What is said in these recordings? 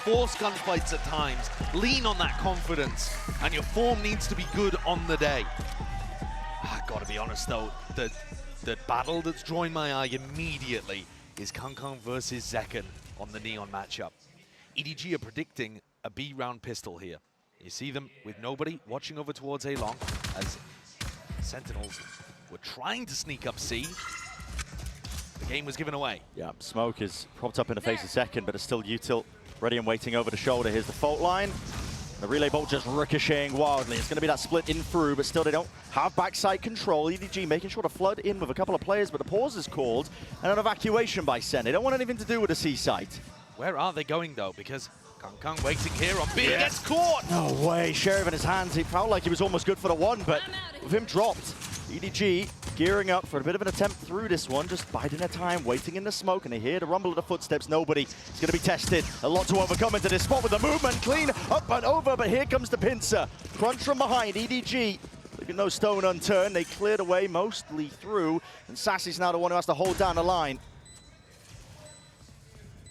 force gunfights at times, lean on that confidence, and your form needs to be good on the day. I gotta be honest though, the battle that's drawing my eye immediately is Kangkang versus Zekken on the Neon matchup. EDG are predicting a B round pistol here. You see them with nobody watching over towards A long as Sentinels were trying to sneak up C. The game was given away. Yeah, smoke is propped up in the face of Second, but it's still util ready and waiting over the shoulder. Here's the fault line. The relay bolt just ricocheting wildly. It's going to be that split in through, but still they don't have backside control. EDG making sure to flood in with a couple of players, but the pause is called and an evacuation by SEN. They don't want anything to do with the C site. Where are they going though? Because Kangkang waiting here on B gets caught. No way, Sheriff in his hands. He felt like he was almost good for the one, but with him dropped, EDG gearing up for a bit of an attempt through this one, just biding their time, waiting in the smoke, and they hear the rumble of the footsteps. Nobody is going to be tested. A lot to overcome into this spot with the movement. Clean up and over, but here comes the pincer. Crunch from behind, EDG. Leaving no stone unturned. They cleared away mostly through, and Sassy's now the one who has to hold down the line.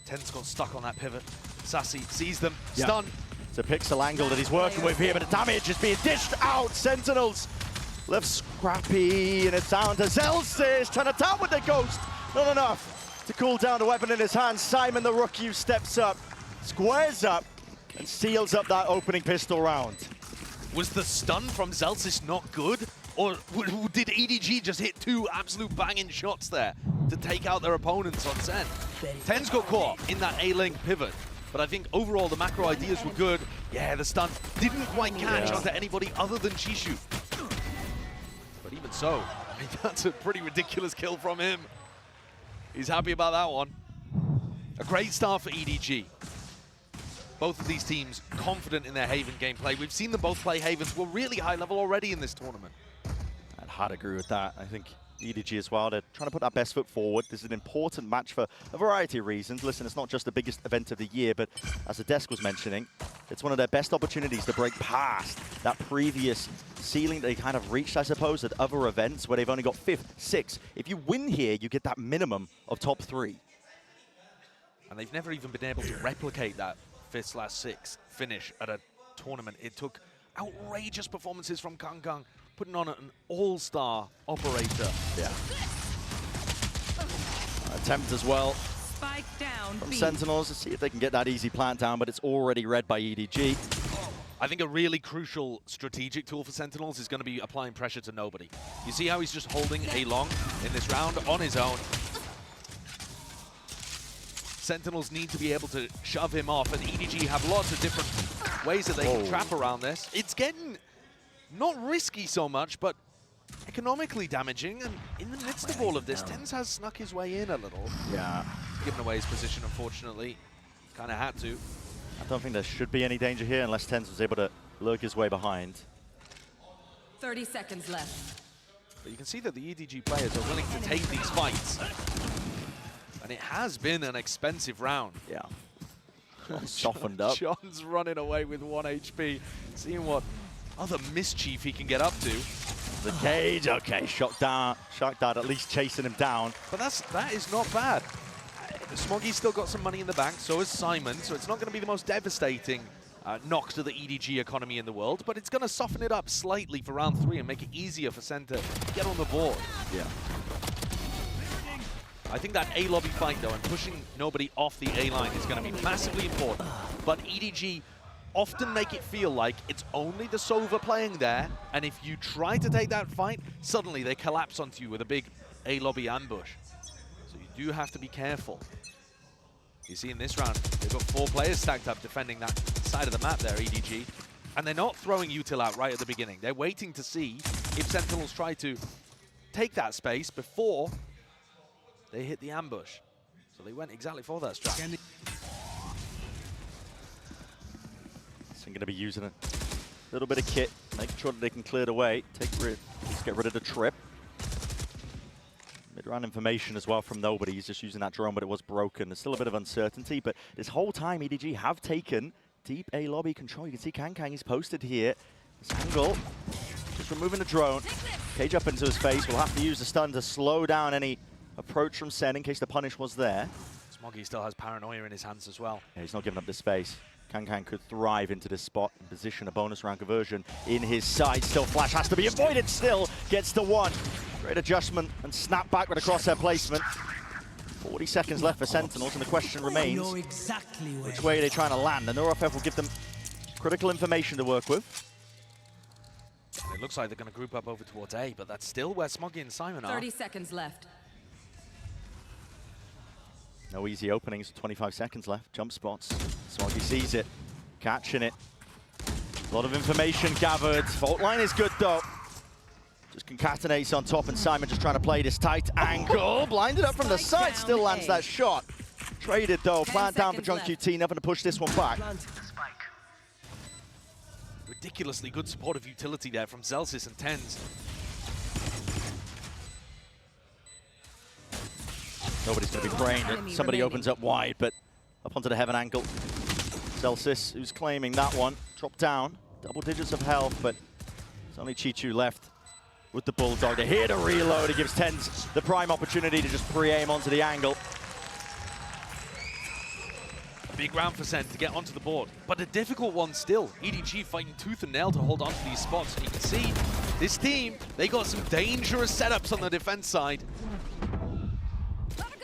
Ten's got stuck on that pivot. Sassy sees them, stun. It's a pixel angle that he's working with here, but the damage is being dished out. Sentinels left scrappy, and it's down to Zelsis, trying to tap with the ghost. Not enough to cool down the weapon in his hand. Simon the rookie steps up, squares up, and seals up that opening pistol round. Was the stun from Zelsis not good? Or did EDG just hit two absolute banging shots there to take out their opponents on SEN? Ten's got caught in that A-link pivot, but I think overall the macro ideas were good. Yeah, the stun didn't quite catch onto anybody other than Chishu. But even so, I mean, that's a pretty ridiculous kill from him. He's happy about that one. A great start for EDG. Both of these teams confident in their Haven gameplay. We've seen them both play Haven to a really high level already in this tournament. I'd hard agree with that. I think EDG as well, they're trying to put that best foot forward. This is an important match for a variety of reasons. Listen, it's not just the biggest event of the year, but as the desk was mentioning, it's one of their best opportunities to break past that previous ceiling that they kind of reached, I suppose, at other events where they've only got 5th, 6th. If you win here, you get that minimum of top 3. And they've never even been able to replicate that 5th/6th finish at a tournament. It took outrageous performances from Kangkang, putting on an all-star operator. Yeah. Attempt as well Spike down from B. Sentinels to see if they can get that easy plant down, but it's already read by EDG. I think a really crucial strategic tool for Sentinels is going to be applying pressure to nobody. You see how he's just holding A long in this round on his own. Sentinels need to be able to shove him off, and EDG have lots of different ways that they can trap around this. It's getting not risky so much, but economically damaging, and in the midst of all of this, Tens has snuck his way in a little. Yeah. Given away his position, unfortunately. Kind of had to. I don't think there should be any danger here unless Tens was able to lurk his way behind. 30 seconds left. But you can see that the EDG players are willing to take these fights. And it has been an expensive round. Yeah. Softened up. John's running away with 1 HP, seeing what other mischief he can get up to. The cage, okay, shot down. Shark Dart at least chasing him down. But that is not bad. Smoggy's still got some money in the bank, so is Simon, so it's not going to be the most devastating knock to the EDG economy in the world, but it's going to soften it up slightly for round 3 and make it easier for Sen to get on the board. Yeah. I think that A lobby fight though, and pushing nobody off the A line is going to be massively important. But EDG often make it feel like it's only the Sova playing there, and if you try to take that fight, suddenly they collapse onto you with a big A lobby ambush. So you do have to be careful. You see in this round, they've got 4 players stacked up defending that side of the map there, EDG. And they're not throwing util out right at the beginning. They're waiting to see if Sentinels try to take that space before they hit the ambush. So they went exactly for that strat. So I'm going to be using a little bit of kit, making sure that they can clear it away, just get rid of the trip. Mid-round information as well from nobody. He's just using that drone, but it was broken. There's still a bit of uncertainty, but this whole time EDG have taken deep A lobby control. You can see Kangkang is posted here. This angle, just removing the drone. Cage up into his face. We'll have to use the stun to slow down any approach from Sen in case the punish was there. Smoggy still has Paranoia in his hands as well. Yeah, he's not giving up this space. Kankan could thrive into this spot and position a bonus round conversion in his side. Still, flash has to be avoided. Still gets the one. Great adjustment and snap back with a crosshair placement. 40 seconds left for Sentinels, and the question remains, which way are they trying to land? And NeuroFF will give them critical information to work with. And it looks like they're going to group up over towards A, but that's still where Smoggy and Simon are. 30 seconds left. No easy openings, 25 seconds left. Jump spots. Smoggy sees it, catching it. A lot of information gathered. Fault line is good though. Just concatenates on top, and Simon just trying to play this tight angle. Blinded up from the side, still lands that shot. Traded though, plant down for John QT, nothing to push this one back. Ridiculously good supportive utility there from Zelsis and Tens. Nobody's going to be praying that somebody opens up wide, but up onto the heaven angle. Zelsis, who's claiming that one, dropped down. Double digits of health, but it's only Chichu left with the Bulldog. They're here to reload. It gives Tens the prime opportunity to just pre-aim onto the angle. Big round for Sen to get onto the board, but a difficult one still. EDG fighting tooth and nail to hold on to these spots. And you can see this team, they got some dangerous setups on the defense side.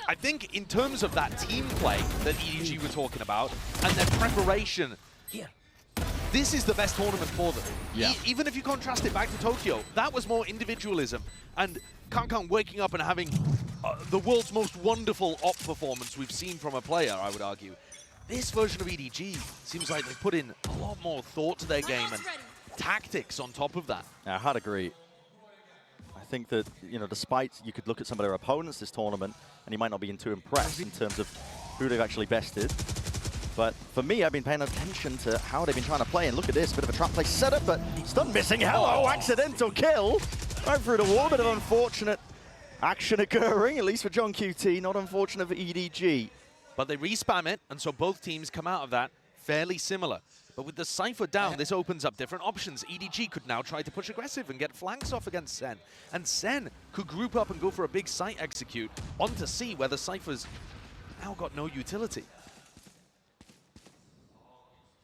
I think in terms of that team play that EDG were talking about and their preparation, this is the best tournament for them. Yeah. Even if you contrast it back to Tokyo, that was more individualism. And Kankan waking up and having the world's most wonderful op performance we've seen from a player, I would argue. This version of EDG seems like they've put in a lot more thought to their game and tactics on top of that. Yeah, I'd agree. I think that, you know, despite you could look at some of their opponents this tournament and you might not be too impressed in terms of who they've actually bested. But for me, I've been paying attention to how they've been trying to play. And look at this, bit of a trap play setup, but stun missing. Hello, accidental kill. Right through the wall, bit of unfortunate action occurring, at least for John QT, not unfortunate for EDG. But they respam it, and so both teams come out of that fairly similar. But with the Cypher down, this opens up different options. EDG could now try to push aggressive and get flanks off against Sen. And Sen could group up and go for a big site execute onto C, where the Cypher's now got no utility.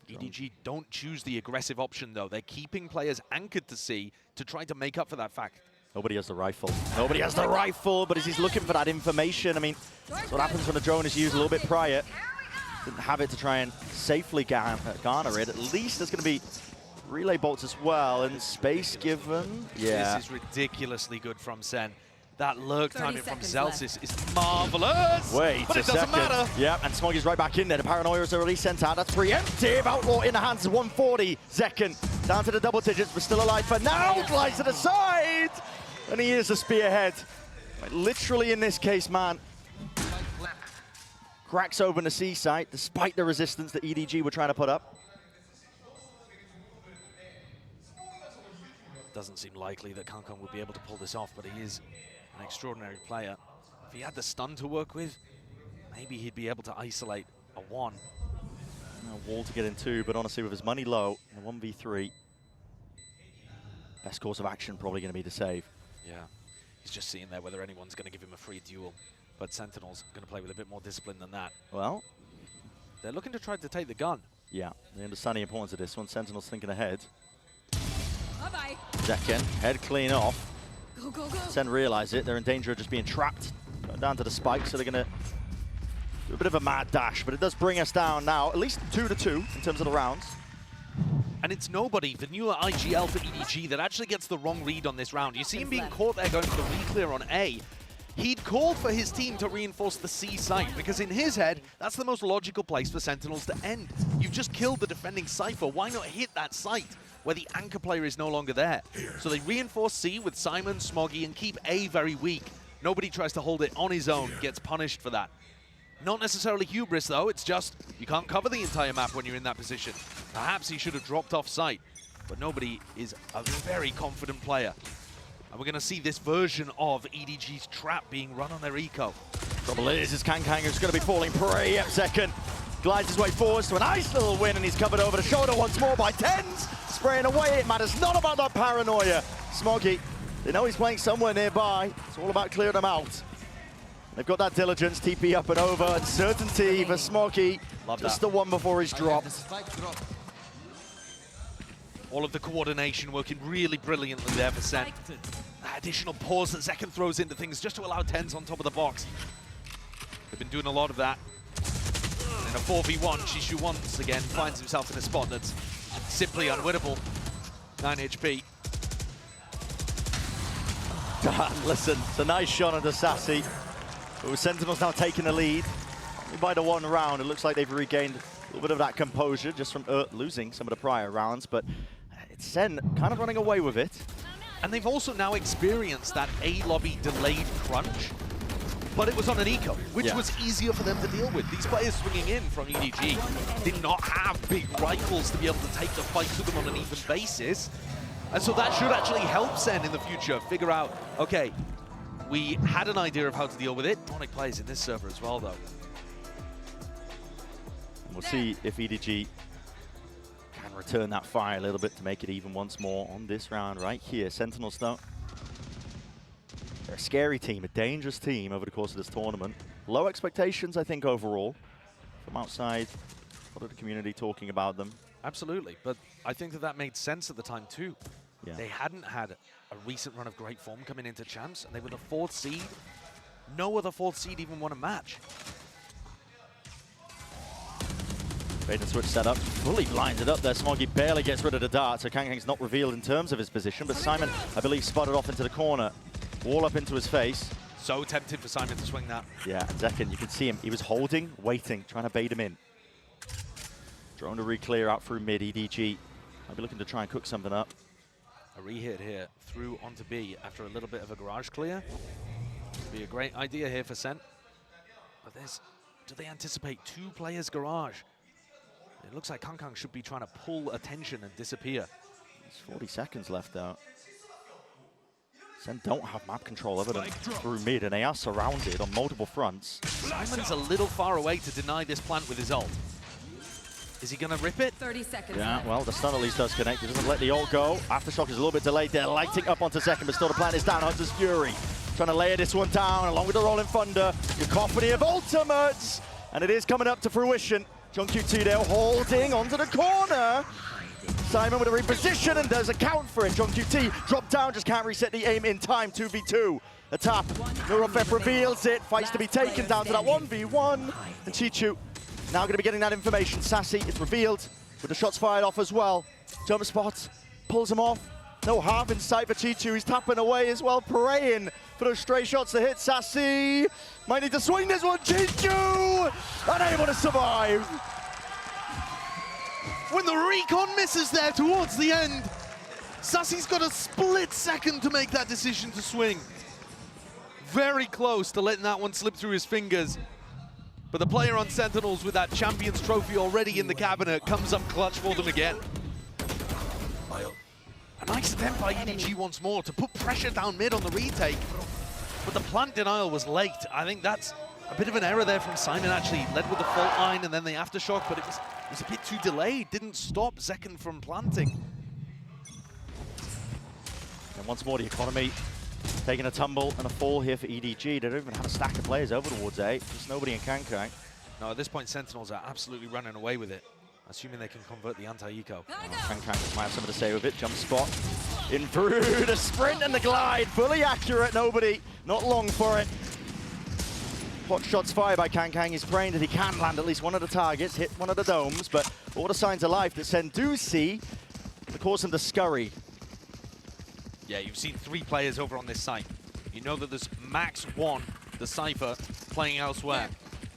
EDG don't choose the aggressive option, though. They're keeping players anchored to C to try to make up for that fact. Nobody has the rifle. Nobody has the rifle, but as he's looking for that information, I mean, that's what happens when a drone is used a little bit prior. Didn't have it to try and safely garner it. At least there's going to be relay bolts as well, and space given. Yeah. This is ridiculously good from Sen. That lurk timing from Zelsis is marvelous. Wait but a it doesn't second. matter. Yeah, and Smoggy's right back in there. The Paranoia is already sent out. That's preemptive. Outlaw in the hands of 140. Zekken down to the double digits, but still alive for now. Glides to the side. And he is the spearhead. Like, literally in this case, man. Cracks open the C site despite the resistance that EDG were trying to put up. Doesn't seem likely that Kankan would be able to pull this off, but he is an extraordinary player. If he had the stun to work with, maybe he'd be able to isolate a 1. A wall to get in 2, but honestly, with his money low, in a 1v3, best course of action probably going to be to save. Yeah, he's just seeing there whether anyone's going to give him a free duel. But Sentinels going to play with a bit more discipline than that. Well, they're looking to try to take the gun. Yeah, they understand the importance of this one. Sentinels thinking ahead. Bye-bye. Zekken, head clean off. Go, go, go. Sen realize it. They're in danger of just being trapped. Going down to the spike, so they're going to do a bit of a mad dash. But it does bring us down now, at least 2-2 in terms of the rounds. And it's nobody, the newer IGL for EDG, that actually gets the wrong read on this round. You see him being caught there going for the re-clear on A. He'd called for his team to reinforce the C site, because in his head, that's the most logical place for Sentinels to end. You've just killed the defending Cypher. Why not hit that site where the anchor player is no longer there? So they reinforce C with Simon, Smoggy, and keep A very weak. Nobody tries to hold it on his own, gets punished for that. Not necessarily hubris, though. It's just you can't cover the entire map when you're in that position. Perhaps he should have dropped off site, but nobody is a very confident player. And we're going to see this version of EDG's trap being run on their eco. Trouble is Kankan is going to be falling prey. Yep, Zekken glides his way forwards to a nice little win, and he's covered over the shoulder once more by Tens. Spraying away, it matters not about that Paranoia. Smoggy, they know he's playing somewhere nearby. It's all about clearing them out. They've got that diligence, TP up and over, uncertainty for Smokey. Love Just that. the one before he's dropped. All of the coordination working really brilliantly there for SEN. That additional pause that Zekken throws into things just to allow TenZ on top of the box. They've been doing a lot of that. In a 4v1, Shishu once again finds himself in a spot that's simply unwinnable. 9 HP. Listen, it's a nice shot under Sassy. But with Sentinels now taking the lead, only by the one round, it looks like they've regained a little bit of that composure just from losing some of the prior rounds. But it's SEN kind of running away with it. And they've also now experienced that A-lobby delayed crunch, but it was on an eco, which was easier for them to deal with. These players swinging in from EDG did not have big rifles to be able to take the fight to them on an even basis. And so that should actually help SEN in the future figure out, okay, we had an idea of how to deal with it. Onyx plays in this server as well, though. We'll see if EDG can return that fire a little bit to make it even once more on this round right here. Sentinels, though, they're a scary team, a dangerous team over the course of this tournament. Low expectations, I think, overall. From outside, a lot of the community talking about them. Absolutely, but I think that that made sense at the time, too. Yeah. They hadn't had a recent run of great form coming into champs, and they were the 4th seed. No other 4th seed even won a match. Bait and switch setup, fully blinded up there. Smoggy barely gets rid of the dart, so KangKang's not revealed in terms of his position, but Simon, I believe, spotted off into the corner. Wall up into his face. So tempted for Simon to swing that. Yeah, and Zekken, you can see him. He was holding, waiting, trying to bait him in. Drone to re-clear out through mid. EDG might be looking to try and cook something up. A re-hit here through onto B after a little bit of a garage clear. Be a great idea here for SEN. But do they anticipate 2 players garage? It looks like KangKang should be trying to pull attention and disappear. There's 40 seconds left out. SEN don't have map control other than through mid, and they are surrounded on multiple fronts. Simon's a little far away to deny this plant with his ult. Is he going to rip it? 30 seconds Yeah, left. well, the stun at least does connect. He doesn't let the ult go. Aftershock is a little bit delayed there, lighting up onto Zekken, but still the plant is down. Hunter's Fury trying to layer this one down along with the Rolling Thunder. Cacophony of ultimates, and it is coming up to fruition. JongQ2 there holding onto the corner. Simon with a reposition, and there's a count for it. JongQ2 dropped down, just can't reset the aim in time. 2v2. A tap. Neurofep reveals it. Fights to be taken down to that 1v1. And Chichu now going to be getting that information. Sassy is revealed with the shots fired off as well. Jump spot, pulls him off. No half in sight for Chichu. He's tapping away as well, praying for those stray shots to hit. Sassy might need to swing this one. Chichu unable to survive. When the recon misses there towards the end, Sassy's got a split second to make that decision to swing. Very close to letting that one slip through his fingers. But the player on Sentinels with that Champions Trophy already in the cabinet comes up clutch for them again. A nice attempt by EDG once more to put pressure down mid on the retake. But the plant denial was late. I think that's a bit of an error there from Simon, actually. Led with the fault line and then the aftershock, but it was a bit too delayed. Didn't stop Zekken from planting. And once more the economy taking a tumble and a fall here for EDG. They don't even have a stack of players over towards A. Just nobody in KangKang. No, at this point, Sentinels are absolutely running away with it, assuming they can convert the anti-eco. KangKang might have something to say with it. Jump spot in through the sprint and the glide. Fully accurate, nobody. Not long for it. Hot shots fired by KangKang. He's praying that he can land at least one of the targets, hit one of the domes, but all the signs of life that SEN do see to cause him to scurry. Yeah, you've seen 3 players over on this site. You know that there's max 1, the Cypher, playing elsewhere.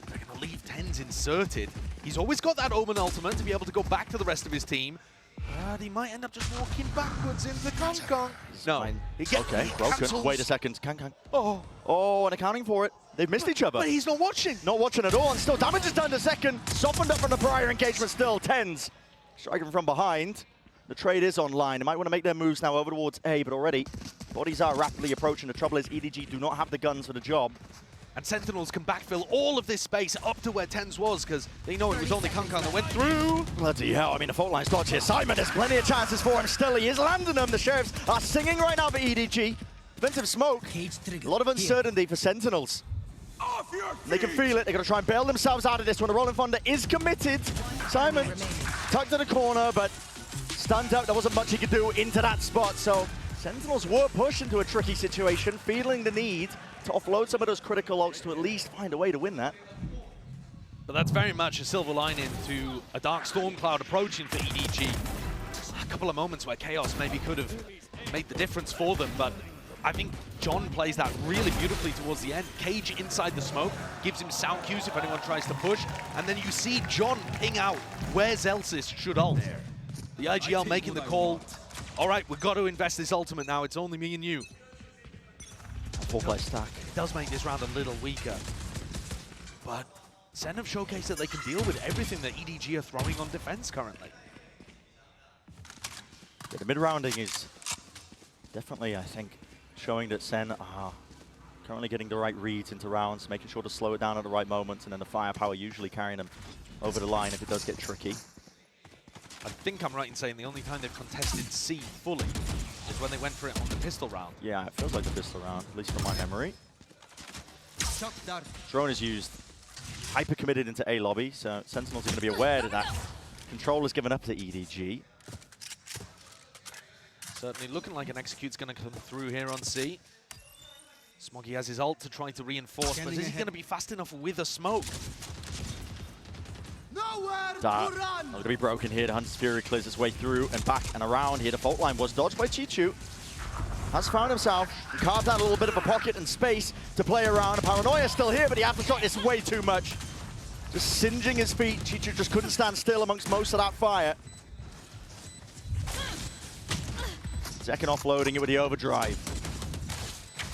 They're going to leave TenZ inserted. He's always got that Omen ultimate to be able to go back to the rest of his team. But he might end up just walking backwards into KangKang. No. Okay, broken. Wait a second. KangKang. Oh. Oh, and accounting for it. They've missed each other. But he's not watching. Not watching at all, and still damage is done to Zekken. Softened up from the prior engagement still. TenZ striking from behind. The trade is online. They might want to make their moves now over towards A, but already bodies are rapidly approaching. The trouble is EDG do not have the guns for the job. And Sentinels can backfill all of this space up to where TenZ was, because they know it was only KangKang that went through. Bloody hell, I mean, the fault line's dodgy here. Simon, there's plenty of chances for him still. He is landing them. The Sheriffs are singing right now for EDG. Defensive smoke. A lot of uncertainty for Sentinels. They can feel it. They're going to try and bail themselves out of this one. The Rolling Thunder is committed. Simon tucked to the corner, but stands out. There wasn't much he could do into that spot. So Sentinels were pushed into a tricky situation, feeling the need to offload some of those critical ults to at least find a way to win that. But that's very much a silver lining to a Dark Storm Cloud approaching for EDG. A couple of moments where Chaos maybe could have made the difference for them, but I think John plays that really beautifully towards the end. Cage inside the smoke, gives him sound cues if anyone tries to push, and then you see John ping out where Zelsis should ult. The IGL making the call. All right, we've got to invest this ultimate now. It's only me and you. Four-play stack. It does make this round a little weaker, but SEN have showcased that they can deal with everything that EDG are throwing on defense currently. Yeah, the mid-rounding is definitely, I think, showing that SEN are currently getting the right reads into rounds, making sure to slow it down at the right moments, and then the firepower usually carrying them over the line if it does get tricky. I think I'm right in saying the only time they've contested C fully is when they went for it on the pistol round. Yeah, it feels like the pistol round, at least from my memory. Drone is used, hyper-committed into A lobby, so Sentinels are going to be aware that that control is given up to EDG. Certainly looking like an execute's going to come through here on C. Smoggy has his ult to try to reinforce, but is he going to be fast enough with a smoke? Not going to be broken here. The Hunter's Fury clears his way through and back and around here. The fault line was dodged by Chichu. Has found himself and carved out a little bit of a pocket and space to play around. The Paranoia is still here, but the aftershock is way too much. Just singeing his feet. Chichu just couldn't stand still amongst most of that fire. Second offloading it with the overdrive.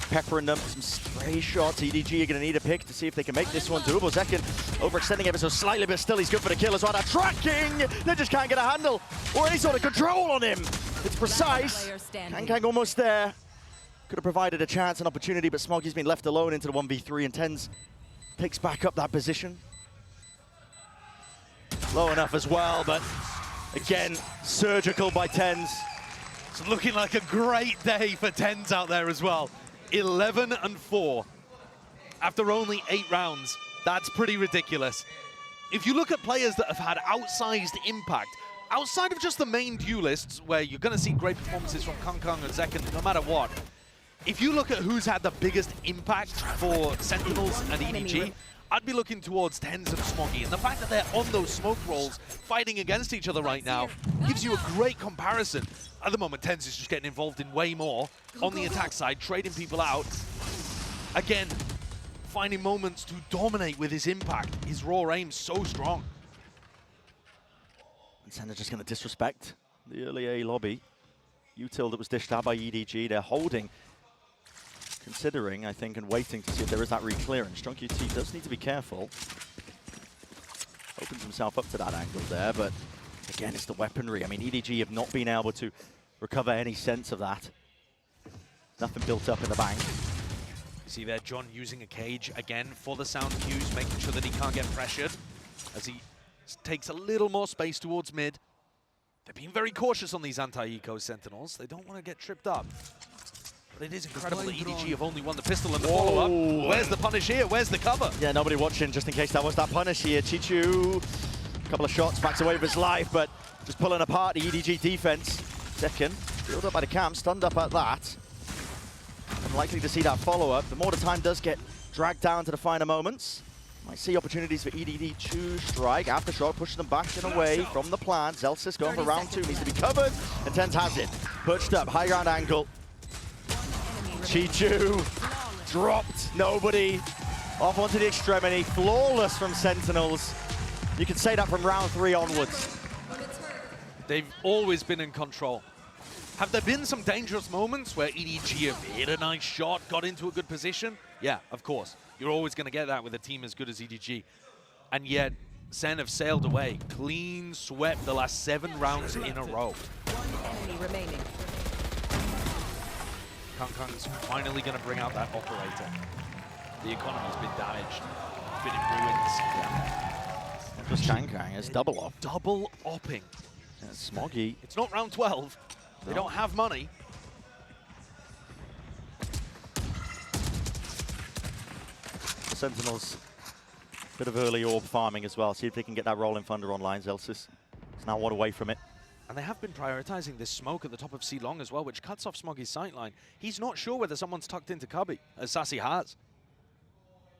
Peppering them, some stray shots. EDG are going to need a pick to see if they can make this one doable. Zekin overextending ever so slightly, but still he's good for the kill as well. They're tracking! They just can't get a handle or any sort of control on him. It's precise. Kang almost there. Could have provided a chance, an opportunity, but Smoggy's been left alone into the 1v3, and TenZ takes back up that position. Low enough as well, but again, surgical by TenZ. It's looking like a great day for TenZ out there as well. 11-4 after only 8 rounds. That's pretty ridiculous. If you look at players that have had outsized impact, outside of just the main duelists, where you're going to see great performances from Kang and Zekin no matter what, if you look at who's had the biggest impact for Sentinels and EDG, I'd be looking towards TenZ and Smoggy, and the fact that they're on those smoke rolls fighting against each other right now gives you a great comparison. At the moment, TenZ is just getting involved in way more on the attack side, trading people out. Again, finding moments to dominate with his impact. His raw aim so strong. And SEN are just going to disrespect the early A lobby. Util that was dished out by EDG. They're holding, considering, I think, and waiting to see if there is that re-clearance. Strong QT does need to be careful. Opens himself up to that angle there, but again, it's the weaponry. I mean, EDG have not been able to recover any sense of that. Nothing built up in the bank. You see there, John using a cage again for the sound cues, making sure that he can't get pressured as he takes a little more space towards mid. They're being very cautious on these anti-eco Sentinels. They don't want to get tripped up. But it is incredible that EDG have only won the pistol and the follow-up. Where's the punish here? Where's the cover? Yeah, nobody watching, just in case that was that punish here. Chichu, a couple of shots, backs away with his life, but just pulling apart the EDG defense. Second, filled up by the cam, stunned up at that. Unlikely to see that follow-up. The mortar time does get dragged down to the finer moments. Might see opportunities for EDG to strike. Aftershock pushing them back and away from the plan. Zelsis going for round 2, needs to be covered, and TenZ has it. Pushed up, high ground angle. Chichu dropped, nobody. Off onto the extremity, flawless from Sentinels. You can say that from round 3 onwards. They've always been in control. Have there been some dangerous moments where EDG have hit a nice shot, got into a good position? Yeah, of course. You're always going to get that with a team as good as EDG. And yet, SEN have sailed away. Clean swept the last 7 rounds in a row. One enemy remaining. Kang's finally going to bring out that operator. The economy's been damaged. It's been in ruins. Yeah. Not just Kang, it's double op. Double opping. Yeah, Smoggy. It's not round 12. They don't have money. Sentinels, bit of early orb farming as well. See if they can get that Rolling Thunder online. Zelsis is now one away from it. And they have been prioritizing this smoke at the top of C long as well, which cuts off Smoggy's sightline. He's not sure whether someone's tucked into Cubby, as Sassy has.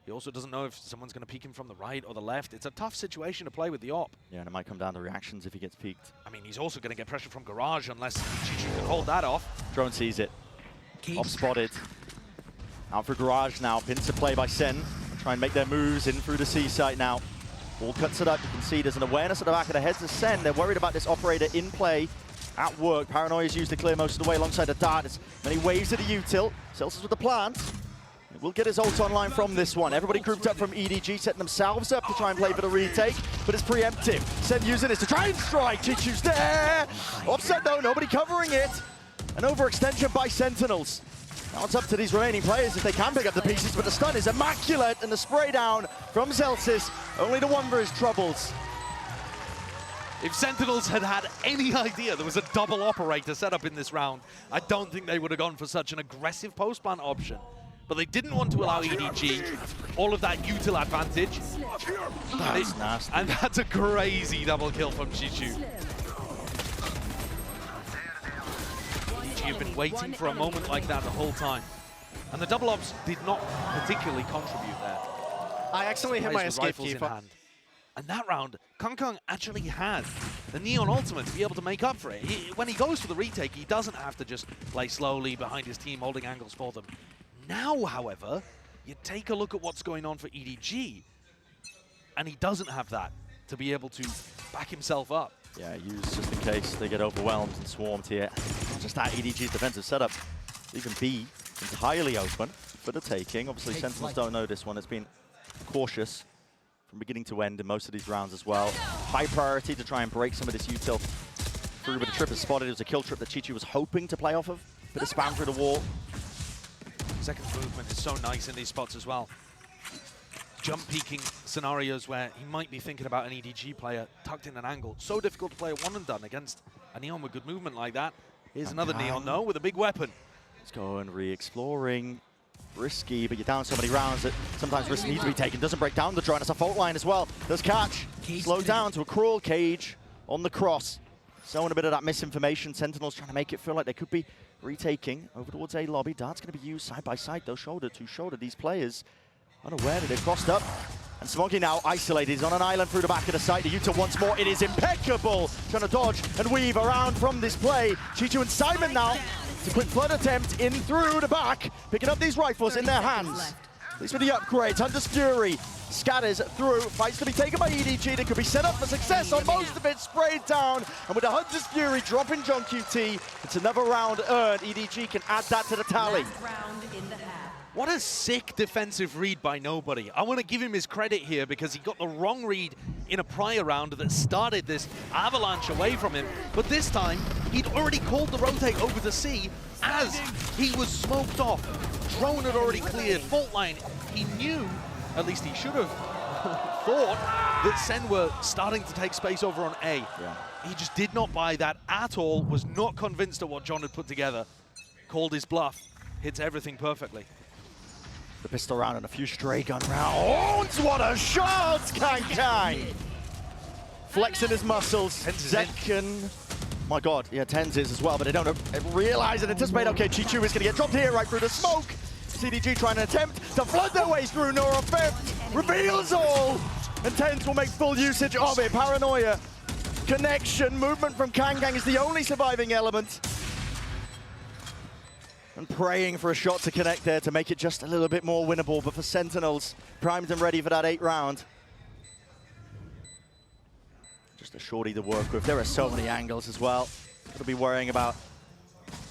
He also doesn't know if someone's going to peek him from the right or the left. It's a tough situation to play with the op. Yeah, and it might come down to reactions if he gets peeked. I mean, he's also going to get pressure from Garage unless Chichu can hold that off. Drone sees it. Op spotted. Out for Garage now. Pincer play by Sen. Try and make their moves in through the C site now. Ball cuts it up. You can see there's an awareness at the back of the heads of Sen. They're worried about this operator in play. At work. Paranoia's used to clear most of the way alongside the Dart. There's many waves of the util. Celsius with the plant. Will get his ult online from this one. Everybody grouped up from EDG, setting themselves up to try and play for the retake, but it's preemptive. Sen using this to try and strike. Chichu's there. Offset though, nobody covering it. An overextension by Sentinels. Now it's up to these remaining players if they can pick up the pieces, but the stun is immaculate and the spray down from Zelsis. Only the one for his troubles. If Sentinels had had any idea there was a double operator set up in this round, I don't think they would have gone for such an aggressive post-plant option. But they didn't want to allow EDG all of that util advantage. That's nasty. And that's a crazy double kill from Chichu. EDG have been waiting for a moment like that the whole time. And the double ops did not particularly contribute there. I accidentally hit my Plays with escape rifles key. in hand. And that round, Kong actually has the Neon Ultimate to be able to make up for it. When he goes for the retake, he doesn't have to just play slowly behind his team, holding angles for them. Now, however, you take a look at what's going on for EDG, and he doesn't have that to be able to back himself up. Yeah, use just in case they get overwhelmed and swarmed here. Not just that, EDG's defensive setup, even B, entirely open for the taking. Obviously, Sentinels don't know this one. It's been cautious from beginning to end in most of these rounds as well. High priority to try and break some of this util through, but the trip is spotted. It was a kill trip that Chichu was hoping to play off of. Bit of spam through the wall. Second movement is so nice in these spots as well. Jump peeking scenarios where he might be thinking about an EDG player tucked in an angle. So difficult to play a one and done against a Neon with good movement like that. Here's another Neon though with a big weapon. Let's go and re-exploring. Risky, but you're down so many rounds that sometimes risks need to be taken. Doesn't break down the drone. It's a fault line as well. Does catch. Slow down to a crawl. Cage on the cross. Sowing a bit of that misinformation. Sentinels trying to make it feel like they could be retaking over towards A lobby. Dart's going to be used side by side though, shoulder to shoulder. These players unaware that they've crossed up. And Smoggy now isolated. He's on an island through the back of the site. The Utah once more. It is impeccable. Trying to dodge and weave around from this play. Chichu and Simon now. It's a quick flood attempt in through the back. Picking up these rifles in their hands. These for the upgrades. Hunter's Fury scatters through. Fights to be taken by EDG. They could be set up for success on most of it. Sprayed down. And with the Hunter's Fury dropping John QT, it's another round earned. EDG can add that to the tally. What a sick defensive read by Nobody. I want to give him his credit here because he got the wrong read in a prior round that started this avalanche away from him. But this time, he'd already called the rotate over to C as he was smoked off. Drone had already cleared, fault line. He knew, at least he should have thought, that Sen were starting to take space over on A. Yeah. He just did not buy that at all, was not convinced of what John had put together. Called his bluff, hits everything perfectly. The pistol round and a few stray gun rounds. What a shot, Kang! Flexing his muscles. Second. My God, yeah, Tens is as well, but they don't realize and anticipate. Okay, Chichu is going to get dropped here right through the smoke. CDG trying to attempt to flood their way through. Nora Fifth reveals all. And Tens will make full usage of it. Paranoia. Connection. Movement from Kang is the only surviving element. And praying for a shot to connect there to make it just a little bit more winnable. But for Sentinels, primed and ready for that 8th round. Just a shorty to work with. There are so many angles as well. Got to be worrying about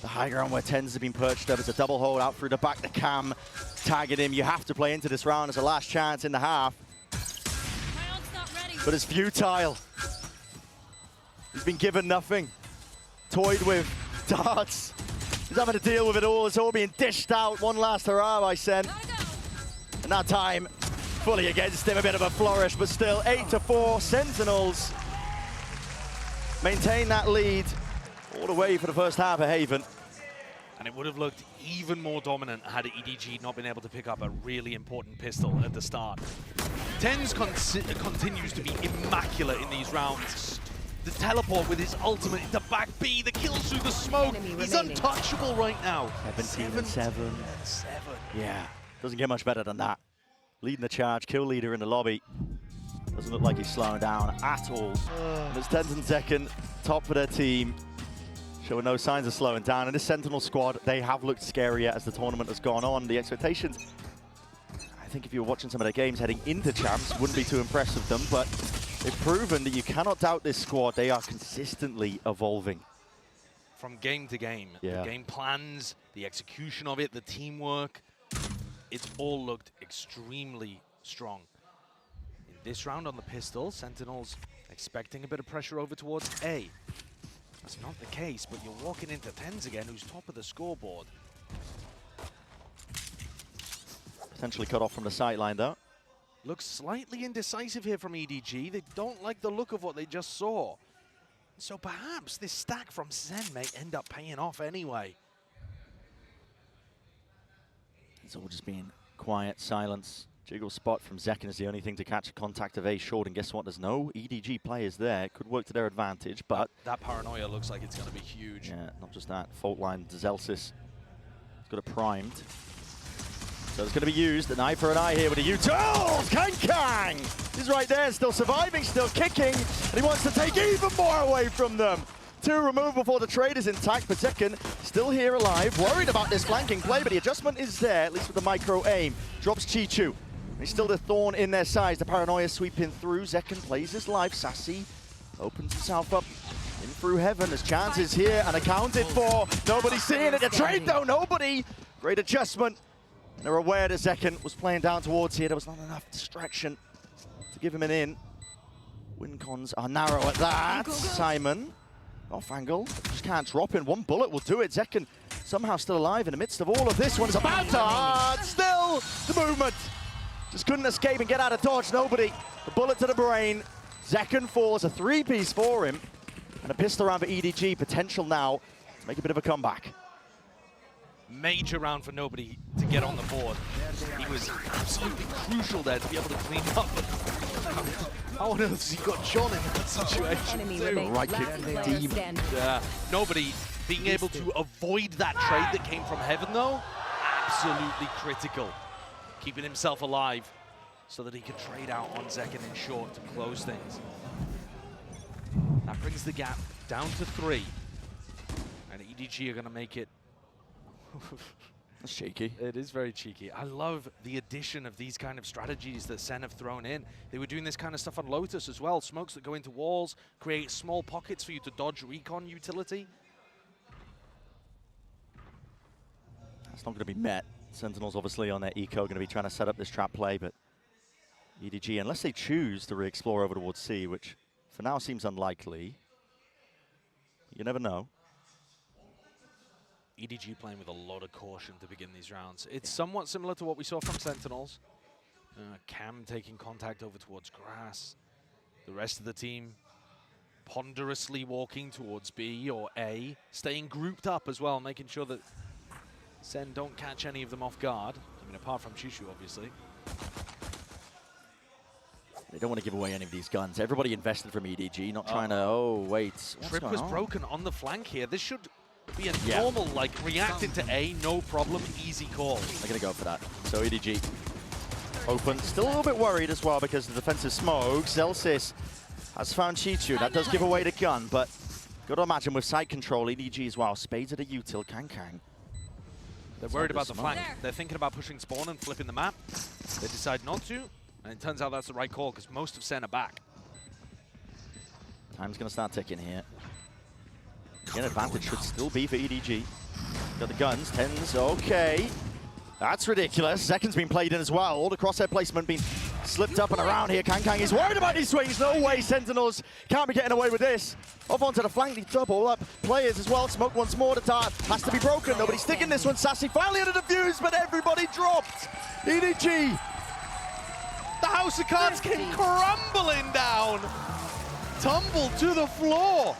the high ground where Tens have been perched up. It's a double hold out through the back. The cam tagging him. You have to play into this round as a last chance in the half. But it's futile. He's been given nothing. Toyed with darts. He's having to deal with it all. It's all being dished out. One last hurrah by Sen. And that time, fully against him. A bit of a flourish, but still 8-4. Sentinels maintain that lead all the way for the first half of Haven. And it would have looked even more dominant had EDG not been able to pick up a really important pistol at the start. TenZ continues to be immaculate in these rounds. The teleport with his ultimate into back B, the kills through the smoke. He's untouchable right now. 17-7. Yeah, doesn't get much better than that. Leading the charge, kill leader in the lobby. Doesn't look like he's slowing down at all. It's TenZ and Zekken, top of their team, showing no signs of slowing down. And this Sentinel squad, they have looked scarier as the tournament has gone on. The expectations, I think if you were watching some of their games heading into champs, wouldn't be too impressed with them, but they've proven that you cannot doubt this squad. They are consistently evolving. From game to game, the game plans, the execution of it, the teamwork, it's all looked extremely strong. In this round on the pistol, Sentinels expecting a bit of pressure over towards A. That's not the case, but you're walking into TenZ again, who's top of the scoreboard. Potentially cut off from the sideline, though. Looks slightly indecisive here from EDG. They don't like the look of what they just saw. So perhaps this stack from SEN may end up paying off anyway. It's all just being quiet, silence. Jiggle spot from Zekken is the only thing to catch a contact of A short, and guess what? There's no EDG players there. It could work to their advantage, but... That paranoia looks like it's going to be huge. Yeah, not just that. Fault line, Zelsis has got it primed. So it's going to be used, an eye for an eye here with a U-turn. Kang! He's right there, still surviving, still kicking, and he wants to take even more away from them. 2 removed before the trade is intact, but Zekken still here alive, worried about this flanking play, but the adjustment is there, at least with the micro aim. Drops Chichu. He's still the thorn in their sides. The paranoia sweeping through. Zekken plays his life. Sassy opens himself up in through heaven. There's chances here and accounted for. Nobody's seeing it. The trade though, nobody. Great adjustment. They're aware that Zekken was playing down towards here. There was not enough distraction to give him an in. Win cons are narrow at that. Simon off angle. Just can't drop in. One bullet will do it. Zekken somehow still alive in the midst of all of this. One is about to hard. Still the movement. Just couldn't escape and get out of dodge. Nobody. The bullet to the brain. Zekken falls. A 3-piece for him. And a pistol round for EDG. Potential now to make a bit of a comeback. Major round for nobody to get on the board. He was absolutely crucial there to be able to clean up. How on earth has he got John in that situation? Right kick. Demon. Nobody being able to avoid that trade that came from heaven though, absolutely critical. Keeping himself alive so that he could trade out on Zekken in short to close things. That brings the gap down to 3. And EDG are going to make it. That's cheeky. It is very cheeky. I love the addition of these kind of strategies that SEN have thrown in. They were doing this kind of stuff on Lotus as well. Smokes that go into walls, create small pockets for you to dodge recon utility. That's not going to be met. Sentinels obviously on their eco going to be trying to set up this trap play, but EDG, unless they choose to re-explore over towards C, which for now seems unlikely, you never know. EDG playing with a lot of caution to begin these rounds. It's somewhat similar to what we saw from Sentinels. Cam taking contact over towards grass. The rest of the team ponderously walking towards B or A, staying grouped up as well, making sure that SEN don't catch any of them off guard. I mean, apart from Chushu, obviously. They don't want to give away any of these guns. Everybody invested from EDG, not trying to, oh, wait. Trip was broken on the flank here. This should be a normal, like, reacting to A, no problem, easy call. They're going to go for that. So EDG open. Still a little bit worried as well because the defensive smoke. Zelsis has found Chichu. That does give away the gun, but got to imagine with side control, EDG as well. Spades at a util, Kang. They're worried about the flank. They're thinking about pushing spawn and flipping the map. They decide not to, and it turns out that's the right call because most of SEN are back. Time's going to start ticking here. An advantage should still be for EDG. Got the guns, TenZ, okay. That's ridiculous. Zekken's been played in as well. All the crosshair placement being slipped up and around here. Kang is worried about these swings. No way, Sentinels can't be getting away with this. Off onto the flank, they double up. Players as well. Smoke once more. The dart has to be broken. Nobody's sticking this one. Sassy finally under the fuse, but everybody dropped. EDG. The house of cards came crumbling down. Tumbled to the floor.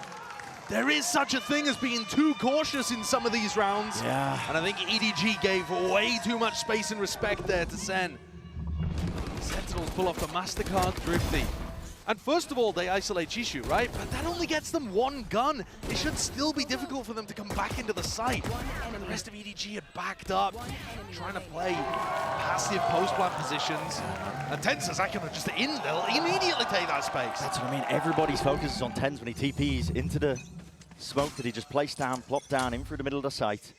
there is such a thing as being too cautious in some of these rounds. Yeah. And I think EDG gave way too much space and respect there to SEN. Sentinels pull off the MasterCard Thrifty. And first of all, they isolate Chishu, right? But that only gets them one gun. It should still be difficult for them to come back into the site. The rest of EDG are backed up, trying to play passive post-plant positions. And TenZ and Zaken are just in. They'll immediately take that space. That's what I mean. Everybody's focus is on TenZ when he TPs into the smoke that he just placed down, plopped down in through the middle of the site.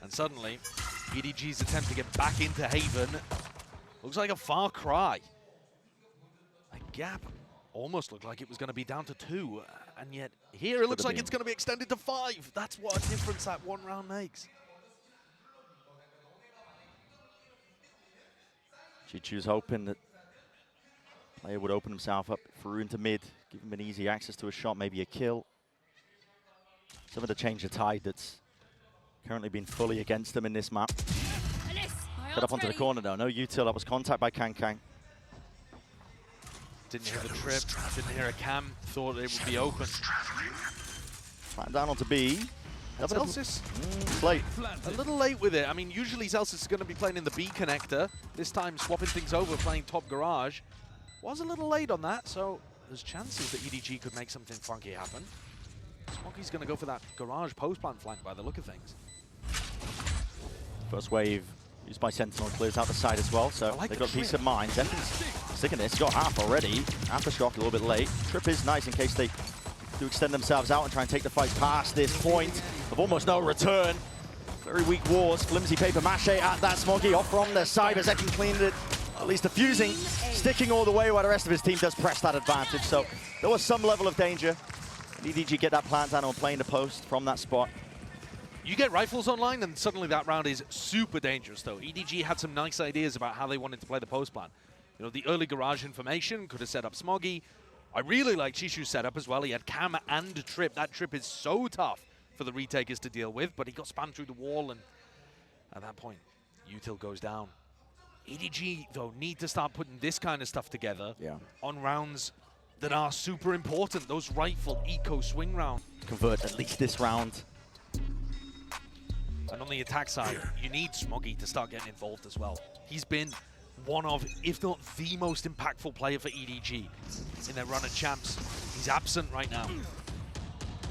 And suddenly, EDG's attempt to get back into Haven looks like a far cry. A gap almost looked like it was going to be down to 2, and yet here it looks like it's going to be extended to 5. That's what a difference that one round makes. Chichu's hoping that player would open himself up through into mid, give him an easy access to a shot, maybe a kill. Some of the change of tide that's currently been fully against them in this map. Cut up onto the corner though, no util, that was contact by Kang. Didn't hear the trip, didn't hear a cam, thought it would be open. Flat down onto B. Celsius, It's late. a little late with it. I mean, usually Celsius is going to be playing in the B connector. This time swapping things over, playing top garage. Was a little late on that, so there's chances that EDG could make something funky happen. Smoggy's going to go for that garage post-plant flank by the look of things. First wave used by Sentinel clears out the side as well, so like they've the got peace of mind. Zekin's sticking this, got half already. Aftershock a little bit late. Trip is nice in case they do extend themselves out and try and take the fight past this point of almost no return. Very weak wars, flimsy paper mache at that Smoggy off from the side, but Zekin cleaned it, at least diffusing, sticking all the way while the rest of his team does press that advantage. So there was some level of danger. EDG get that plant down and playing the post from that spot. You get rifles online, and suddenly that round is super dangerous, though. EDG had some nice ideas about how they wanted to play the post plan. You know, the early garage information could have set up Smoggy. I really like Chishu's setup as well. He had cam and trip. That trip is so tough for the retakers to deal with, but he got spammed through the wall, and at that point, util goes down. EDG, though, need to start putting this kind of stuff together on rounds that are super important. Those rifle eco swing rounds. Convert at least this round. And on the attack side, you need Smoggy to start getting involved as well. He's been one of, if not the most impactful player for EDG in their run at champs. He's absent right now.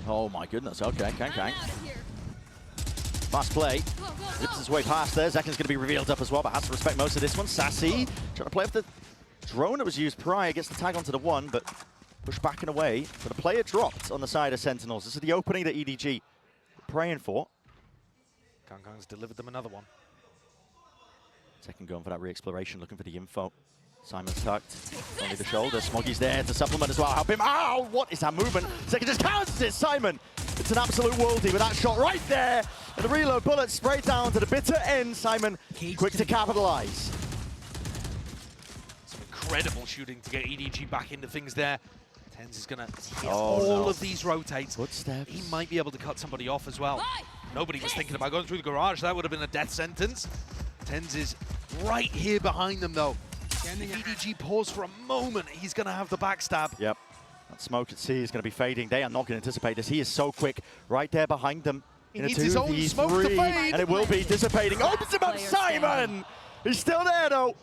Oh my goodness, okay, Kang. Fast play, rips his way past there. Zekin's going to be revealed up as well, but has to respect most of this one. Sassy, trying to play off the drone that was used prior, gets the tag onto the one, but pushed back and away. So the player dropped on the side of Sentinels. This is the opening that EDG were praying for. Kang's delivered them another one. Second going for that re-exploration, looking for the info. Simon's tucked, only the shoulder. Smoggy's there to supplement as well, help him. Ow, what is that movement? Second just counters it, Simon. It's an absolute worldie with that shot right there. And the reload bullet straight down to the bitter end. Simon, quick to capitalize. Some incredible shooting to get EDG back into things there. TenZ is going to hit of these rotates. Footsteps. He might be able to cut somebody off as well. Nobody was thinking about going through the garage. That would have been a death sentence. TenZ is right here behind them, though. If EDG pause for a moment, he's going to have the backstab. Yep. That smoke at C is going to be fading. They are not going to anticipate this. He is so quick right there behind them. He needs his own smoke to fade. And it will be dissipating. Opens him up, Simon! He's still there, though.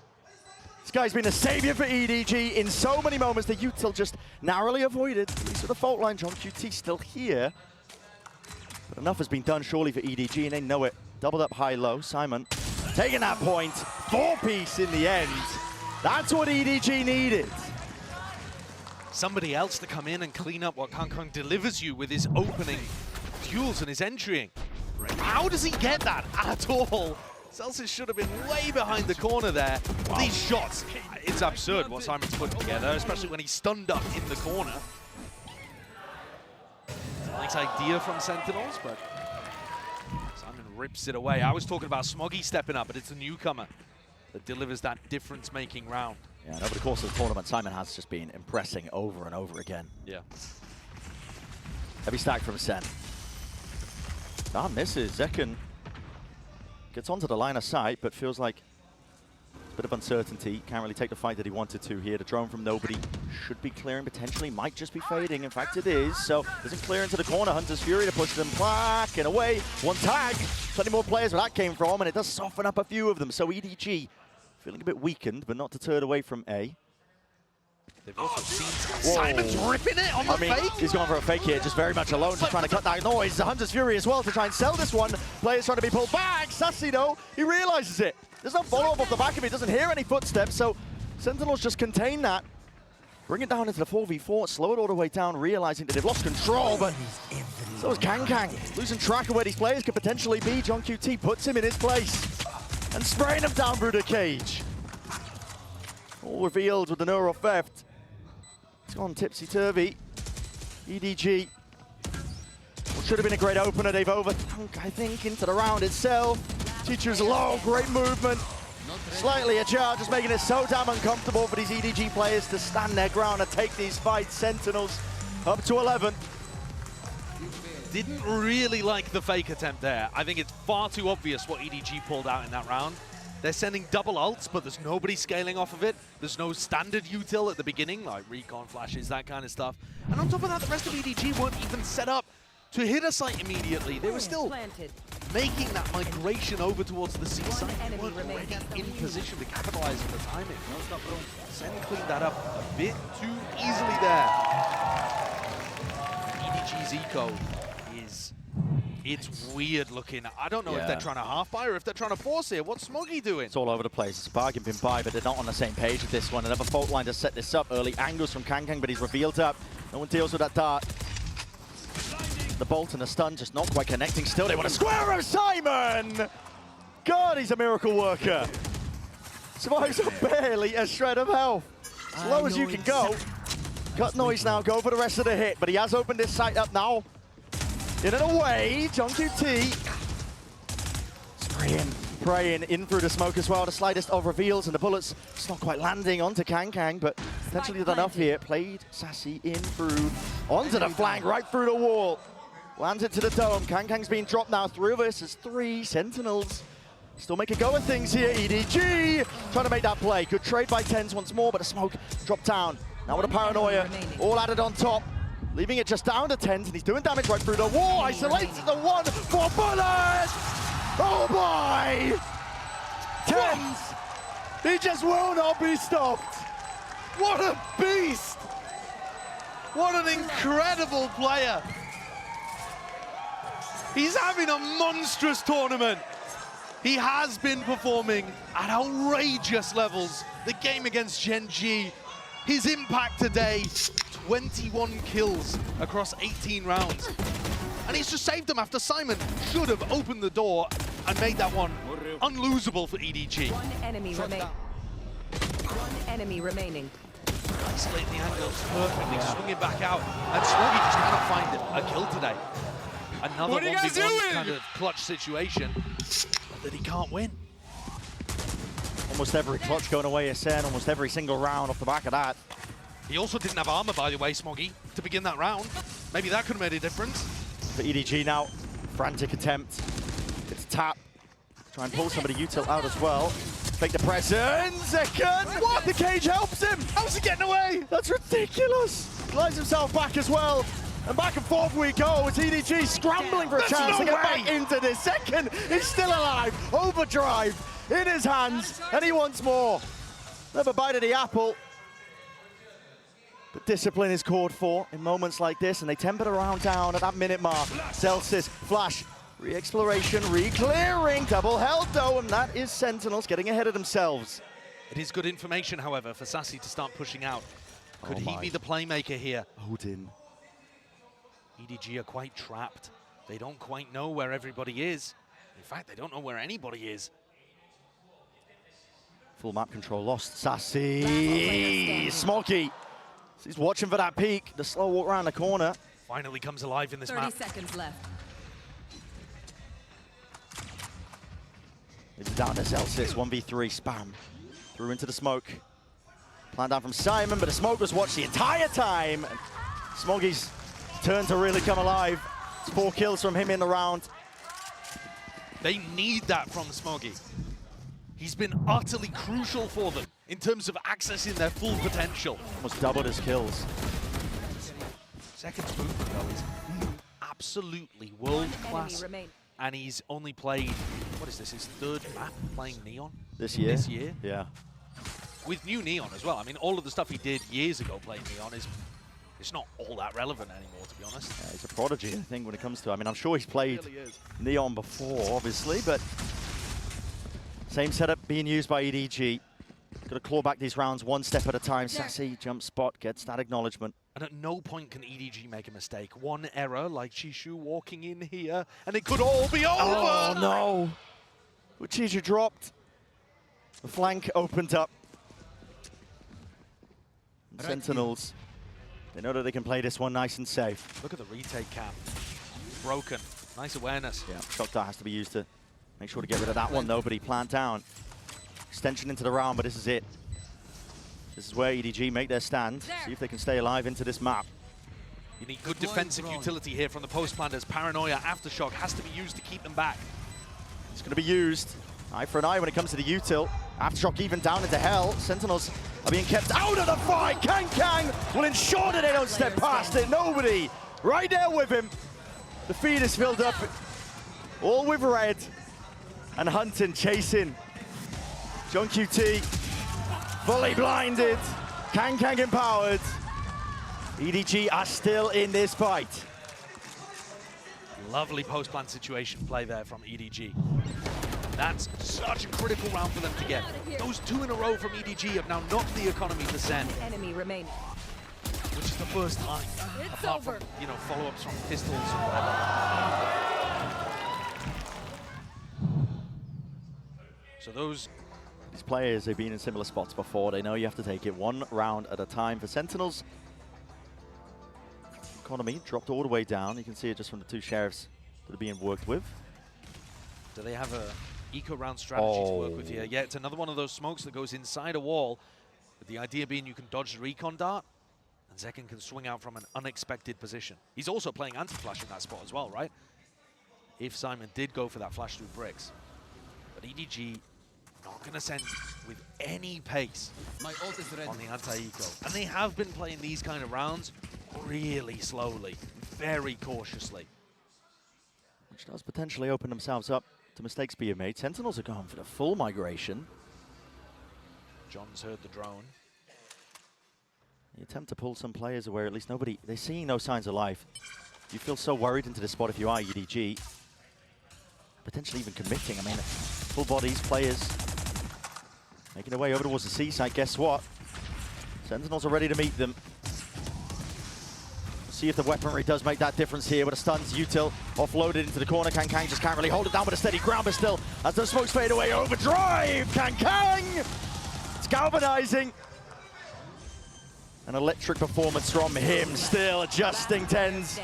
This guy's been a savior for EDG in so many moments. The util just narrowly avoided. He's at the fault line. John QT still here. But enough has been done, surely, for EDG, and they know it. Doubled up high-low. Simon taking that point. 4-piece in the end. That's what EDG needed. Somebody else to come in and clean up what Kang delivers you with his opening duels and his entrying. How does he get that at all? Celsius should have been way behind the corner there. Wow. These shots, it's absurd what Simon's putting together, especially when he's stunned up in the corner. Nice idea from Sentinels, but Simon rips it away. I was talking about Smoggy stepping up, but it's a newcomer that delivers that difference-making round. Yeah, and over the course of the tournament, Simon has just been impressing over and over again. Yeah. Heavy stack from SEN. Misses. Zekin gets onto the line of sight, but feels like Bit of uncertainty. Can't really take the fight that he wanted to here. The drone from nobody should be clearing potentially. Might just be fading. In fact, it is. So doesn't clear into the corner. Hunter's Fury to push them back and away. One tag. Plenty more players where that came from, and it does soften up a few of them. So EDG feeling a bit weakened, but not deterred away from A. They've also seen Simon's ripping it on the fake. He's going for a fake here, just very much alone, just trying to cut that noise. The Hunter's Fury as well to try and sell this one. Players trying to be pulled back. Sassy, though, he realizes it. There's no follow-up off the back of it. He doesn't hear any footsteps, so Sentinels just contain that. Bring it down into the 4v4, slow it all the way down, realizing that they've lost control, but so is Kang. Losing track of where these players could potentially be. John QT puts him in his place and spraying him down through the cage. All revealed with the neural theft. It's gone tipsy-turvy. EDG. What should have been a great opener. They've overthunk, I think, into the round itself. Teacher's low, great movement. Slightly ajar, just making it so damn uncomfortable for these EDG players to stand their ground and take these fights. Sentinels up to 11. Didn't really like the fake attempt there. I think it's far too obvious what EDG pulled out in that round. They're sending double ults, but there's nobody scaling off of it. There's no standard util at the beginning, like recon flashes, that kind of stuff. And on top of that, the rest of EDG weren't even set up to hit a site immediately. They were still making that migration over towards the C site. They weren't already in position to capitalize on the timing. SEN cleaned that up a bit too easily there. EDG's eco is... It's weird looking. I don't know if they're trying to half-buy or if they're trying to force it. What's Smoggy doing? It's all over the place. It's a bargain bin buy, but they're not on the same page with this one. Another fault line to set this up. Early angles from Kang, but he's revealed up. No one deals with that dart. The bolt and the stun just not quite connecting still. They want a square of Simon! God, he's a miracle worker. Survives on barely a shred of health. As low as you can go. Cut noise now, go for the rest of the hit, but he has opened this site up now. In and away, John QT. Spraying in through the smoke as well. The slightest of reveals, and the bullets just not quite landing onto Kang, but potentially done enough here. Played Sassy in through, onto the flank, right through the wall. Lands it to the dome. Kang's being dropped now. 3 versus 3. Sentinels still make a go of things here. EDG trying to make that play. Good trade by TenZ once more, but the smoke dropped down. Now with a paranoia, all added on top. Leaving it just down to TenZ, and he's doing damage right through the wall. Isolates the one for bullet! Oh boy! TenZ! He just will not be stopped! What a beast! What an incredible player! He's having a monstrous tournament. He has been performing at outrageous levels. The game against Gen G, his impact today, 21 kills across 18 rounds. And he's just saved them after Simon should have opened the door and made that one unlosable for EDG. One enemy remaining. Isolating the angles perfectly, swinging back out. And Smoggy just cannot find a kill today. Another 1v1 kind of clutch situation that he can't win. Almost every clutch going away SEN, almost every single round off the back of that. He also didn't have armor, by the way, Smoggy, to begin that round. Maybe that could have made a difference. For EDG now, frantic attempt. It's a tap. Try and pull some of the util out as well. Fake the presence. Second. What? The cage helps him. How's he getting away? That's ridiculous. Glides himself back as well. And back and forth we go as EDG scrambling for a chance to get back into this. Second, he's still alive. Overdrive in his hands, and he wants more. Never bite of the apple. But discipline is called for in moments like this, and they temper the round down at that minute mark. Celsius, flash, re-exploration, re-clearing, double held though, and that is Sentinels getting ahead of themselves. It is good information, however, for Sassy to start pushing out. Could he be the playmaker here? Odin. EDG are quite trapped. They don't quite know where everybody is. In fact, they don't know where anybody is. Full map control lost. Sassy, Smoggy. He's watching for that peek. The slow walk around the corner. Finally comes alive in this 30 map. seconds left. It's down to Celsius, 1v3 spam. Through into the smoke. Plan down from Simon, but the smoke was watched the entire time. And Smoggy's turn to really come alive. It's 4 kills from him in the round. They need that from Smoggy. He's been utterly crucial for them in terms of accessing their full potential. Almost doubled his kills. Second's movement, though, is absolutely world-class. And he's only played, what is this, his third map playing Neon? This year? This year. Yeah. With new Neon as well. I mean, all of the stuff he did years ago playing Neon is it's not all that relevant anymore, to be honest. Yeah, he's a prodigy, I think, when it comes to, I mean, I'm sure he's played Neon before, obviously, but same setup being used by EDG. Got to claw back these rounds one step at a time. Sassy, jump spot, gets that acknowledgement. And at no point can EDG make a mistake. One error, like Chishu walking in here, and it could all be over! Oh, no! Chishu dropped. The flank opened up. And Sentinels, they know that they can play this one nice and safe. Look at the retake cam. Broken. Nice awareness. Yeah, shock dart has to be used to make sure to get rid of that one, though, but he plant down. Extension into the round, but this is it. This is where EDG make their stand. See if they can stay alive into this map. You need good defensive utility here from the post planters. Paranoia, Aftershock has to be used to keep them back. It's going to be used. Eye for an eye when it comes to the util. Aftershock even down into hell. Sentinels are being kept out of the fight. Kang will ensure that they don't step past it. Nobody right there with him. The feed is filled up, all with red. And Hunting chasing. John QT, fully blinded. Kang empowered. EDG are still in this fight. Lovely post-plant situation play there from EDG. That's such a critical round for them to get. Those two in a row from EDG have now knocked the economy to SEN. Enemy remaining. Which is the first time, apart from, you know, follow-ups from pistols or whatever. So those... These players, they've been in similar spots before. They know you have to take it one round at a time. For Sentinels, economy dropped all the way down. You can see it just from the two sheriffs that are being worked with. Do they have a eco-round strategy to work with here? Yeah, it's another one of those smokes that goes inside a wall, with the idea being you can dodge the recon dart, and Zekken can swing out from an unexpected position. He's also playing anti-flash in that spot as well, right? If Simon did go for that flash through bricks. But EDG not going to send with any pace on the anti-eco. And they have been playing these kind of rounds really slowly, very cautiously. Which does potentially open themselves up to mistakes being made. Sentinels are going for the full migration. John's heard the drone. The attempt to pull some players away, at least nobody, they're seeing no signs of life. You feel so worried into this spot if you are EDG. Potentially even committing. I mean, full bodies, players making their way over towards the seaside. Guess what? Sentinels are ready to meet them. See if the weaponry does make that difference here with a stuns. Util offloaded into the corner. Kang just can't really hold it down with a steady ground, but still, as those smokes fade away, overdrive! Kang! It's galvanizing. An electric performance from him, still adjusting tens.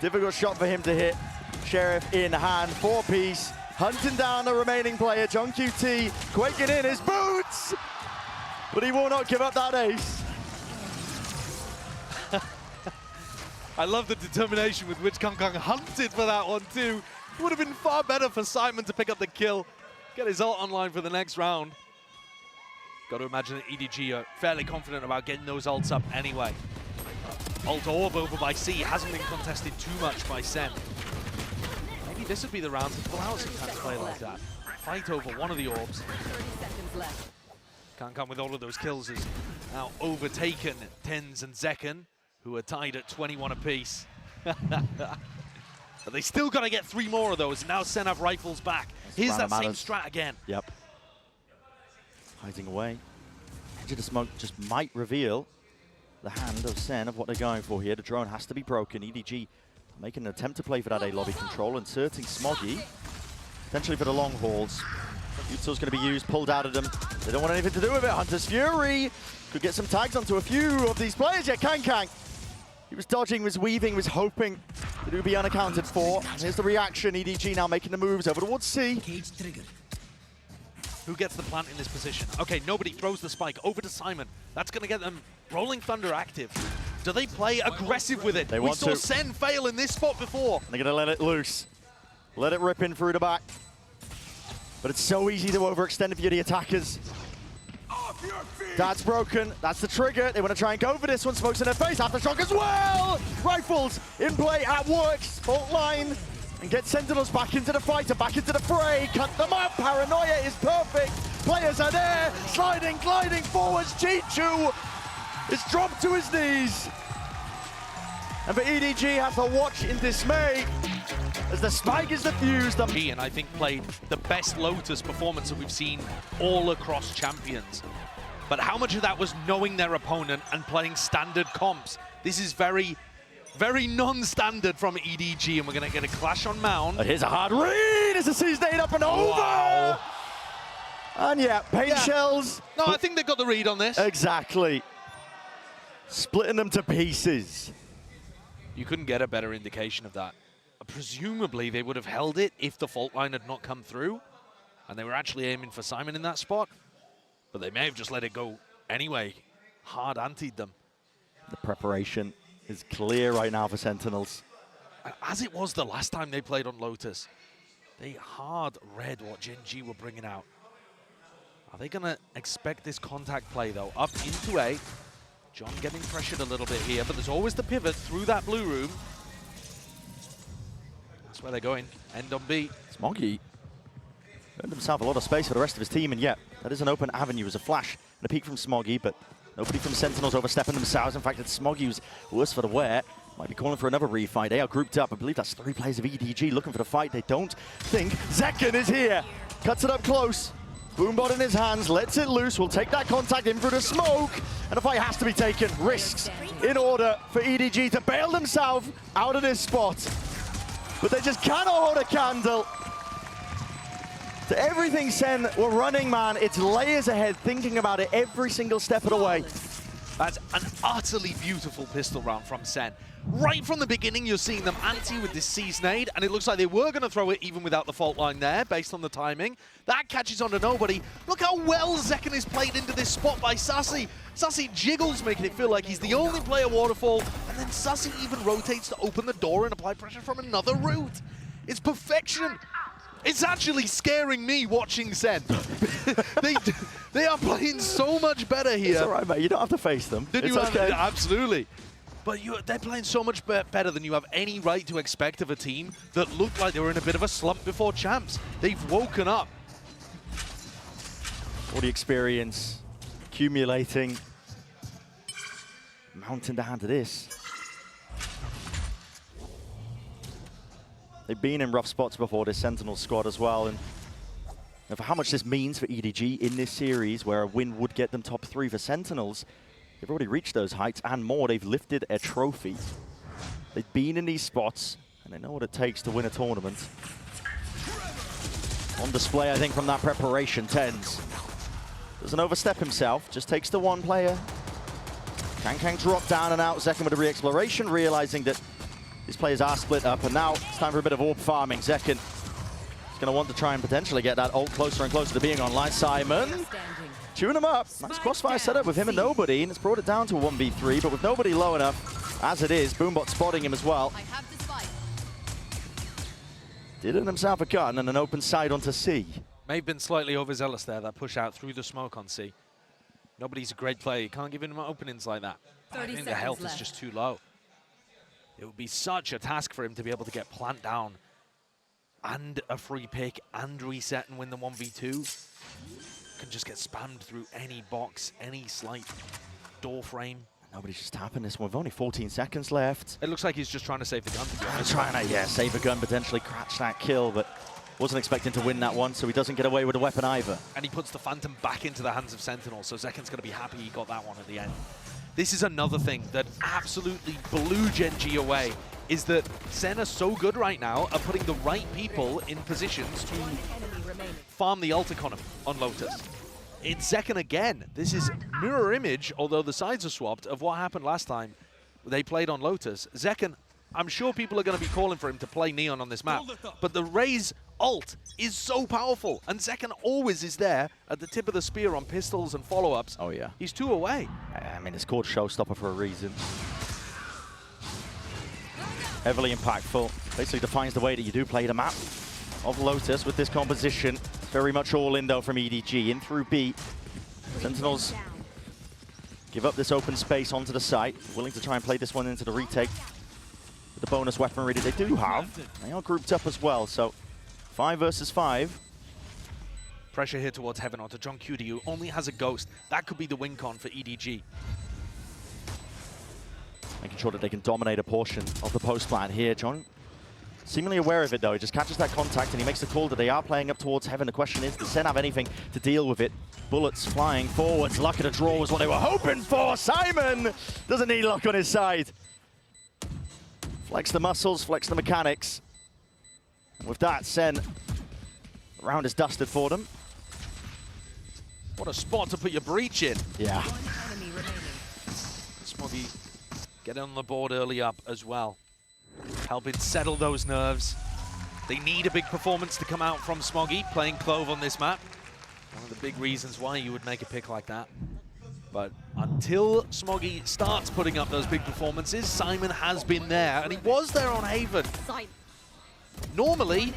Difficult shot for him to hit. Sheriff in hand, 4-piece. Hunting down the remaining player, John QT, quaking in his boots! But he will not give up that ace. I love the determination with which Kang hunted for that one too. It would have been far better for Simon to pick up the kill, get his ult online for the next round. Got to imagine that EDG are fairly confident about getting those ults up anyway. Ult orb over by C hasn't been contested too much by SEN. Maybe this would be the round to pull out some kind of play like that. Fight over one of the orbs. 30 seconds left. Kang with all of those kills has now overtaken Tens and Zekken, who are tied at 21 apiece. But they still got to get 3 more of those. Now SEN have rifles back. Here's that same strat again. Yep. Hiding away. Edge of the smoke just might reveal the hand of SEN of what they're going for here. The drone has to be broken. EDG making an attempt to play for that A lobby control, inserting Smoggy, potentially for the long hauls. Util's going to be used, pulled out of them. They don't want anything to do with it. Hunter's Fury could get some tags onto a few of these players. Yeah, Kang. He was dodging, was weaving, was hoping that it would be unaccounted for. And here's the reaction. EDG now making the moves over towards C. Cage trigger. Who gets the plant in this position? Okay, nobody throws the spike over to Simon. That's going to get them Rolling Thunder active. Do they play aggressive with it? We saw SEN fail in this spot before. They're going to let it loose. Let it rip in through the back. But it's so easy to overextend if you're the attackers. That's broken. That's the trigger. They want to try and go for this one. Smokes in their face. Aftershock as well. Rifles in play at work. Fault line. And get Sentinels back into the fight and back into the fray. Cut them up. Paranoia is perfect. Players are there. Sliding, gliding forwards. Chichu is dropped to his knees. And for EDG have to watch in dismay as the spike is defused. And I think played the best Lotus performance that we've seen all across Champions. But how much of that was knowing their opponent and playing standard comps? This is very, very non-standard from EDG, and we're going to get a clash on Mound. Here's a hard read as the C's stayed up and over. Wow. And yeah, paint shells. No, I think they got the read on this. Exactly. Splitting them to pieces. You couldn't get a better indication of that. Presumably, they would have held it if the fault line had not come through, and they were actually aiming for Simon in that spot. But they may have just let it go anyway. Hard antied them. The preparation is clear right now for Sentinels. As it was the last time they played on Lotus, they hard read what Gen G were bringing out. Are they going to expect this contact play, though? Up into A. John getting pressured a little bit here, but there's always the pivot through that blue room. That's where they're going. End on B. Smoggy earned himself a lot of space for the rest of his team, and yet that is an open avenue as a flash and a peek from Smoggy, but nobody from Sentinels overstepping themselves. In fact, it's Smoggy who's worse for the wear. Might be calling for another refight. They are grouped up. I believe that's 3 players of EDG looking for the fight. They don't think Zekken is here. Cuts it up close. Boombot in his hands, lets it loose. Will take that contact in through the smoke. And the fight has to be taken. Risks in order for EDG to bail themselves out of this spot. But they just cannot hold a candle to everything Sen were running, man. It's layers ahead, thinking about it every single step of the way. That's an utterly beautiful pistol round from Sen. Right from the beginning, you're seeing them anti with this C-Snade, and it looks like they were going to throw it even without the fault line there, based on the timing. That catches on to nobody. Look how well Zekken is played into this spot by Sassy. Sassy jiggles, making it feel like he's the only player Waterfall, and then Sassy even rotates to open the door and apply pressure from another route. It's perfection. It's actually scaring me watching Sen. they are playing so much better here. It's all right, mate. You don't have to face them. It's okay. Absolutely. But they're playing so much better than you have any right to expect of a team that looked like they were in a bit of a slump before champs. They've woken up. All the experience accumulating, mounting down to this. They've been in rough spots before, this Sentinel squad as well, and for how much this means for EDG in this series, where a win would get them top 3 for Sentinels, they've already reached those heights and more. They've lifted a trophy. They've been in these spots, and they know what it takes to win a tournament. On display, I think, from that preparation, Tens. Doesn't overstep himself, just takes the one player. Kang drop down and out. Zekken with a re-exploration, realizing that these players are split up, and now it's time for a bit of AWP farming. Zekken is going to want to try and potentially get that ult closer and closer to being online. Simon chewing him up. Nice crossfire setup with him and nobody, and it's brought it down to a 1v3, but with nobody low enough, as it is, Boombot spotting him as well. Did earn himself a gun and an open side onto C. May have been slightly overzealous there, that push out through the smoke on C. Nobody's a great player. You can't give him openings like that. I think the health is just too low. It would be such a task for him to be able to get plant down and a free pick and reset and win the 1v2. Can just get spammed through any box, any slight door frame. Nobody's just tapping this one with only 14 seconds left. It looks like he's just trying to save the gun. Trying to, save a gun, potentially catch that kill, but wasn't expecting to win that one, so he doesn't get away with a weapon either. And he puts the Phantom back into the hands of Sentinels, so Zekken's going to be happy he got that one at the end. This is another thing that absolutely blew Gen G away, is that Sen are so good right now at putting the right people in positions to farm the ult economy on Lotus. It's Zekken again. This is mirror image, although the sides are swapped, of what happened last time they played on Lotus. Zekken, I'm sure people are going to be calling for him to play Neon on this map, but the Raze ult is so powerful, and Zekken always is there at the tip of the spear on pistols and follow-ups. Oh yeah. He's 2 away. I mean, it's called Showstopper for a reason. Heavily impactful. Basically defines the way that you do play the map of Lotus with this composition. Very much all in though from EDG. In through B. Sentinels give up this open space onto the site. Willing to try and play this one into the retake. With the bonus weaponry that they do have. They are grouped up as well, so 5 versus 5. Pressure here towards Heaven onto John Cutie, who only has a Ghost. That could be the win con for EDG. Making sure that they can dominate a portion of the post plant here. John, seemingly aware of it though. He just catches that contact and he makes the call that they are playing up towards Heaven. The question is, does SEN have anything to deal with it? Bullets flying forwards. Luck at a draw was what they were hoping for. Simon doesn't need luck on his side. Flex the muscles, flex the mechanics. And with that, SEN, the round is dusted for them. What a spot to put your breach in. Yeah. Enemy remaining. Smoggy getting on the board early up as well. Helping settle those nerves. They need a big performance to come out from Smoggy, playing Clove on this map. One of the big reasons why you would make a pick like that. But until Smoggy starts putting up those big performances, Simon has been there, and he was there on Haven. Normally,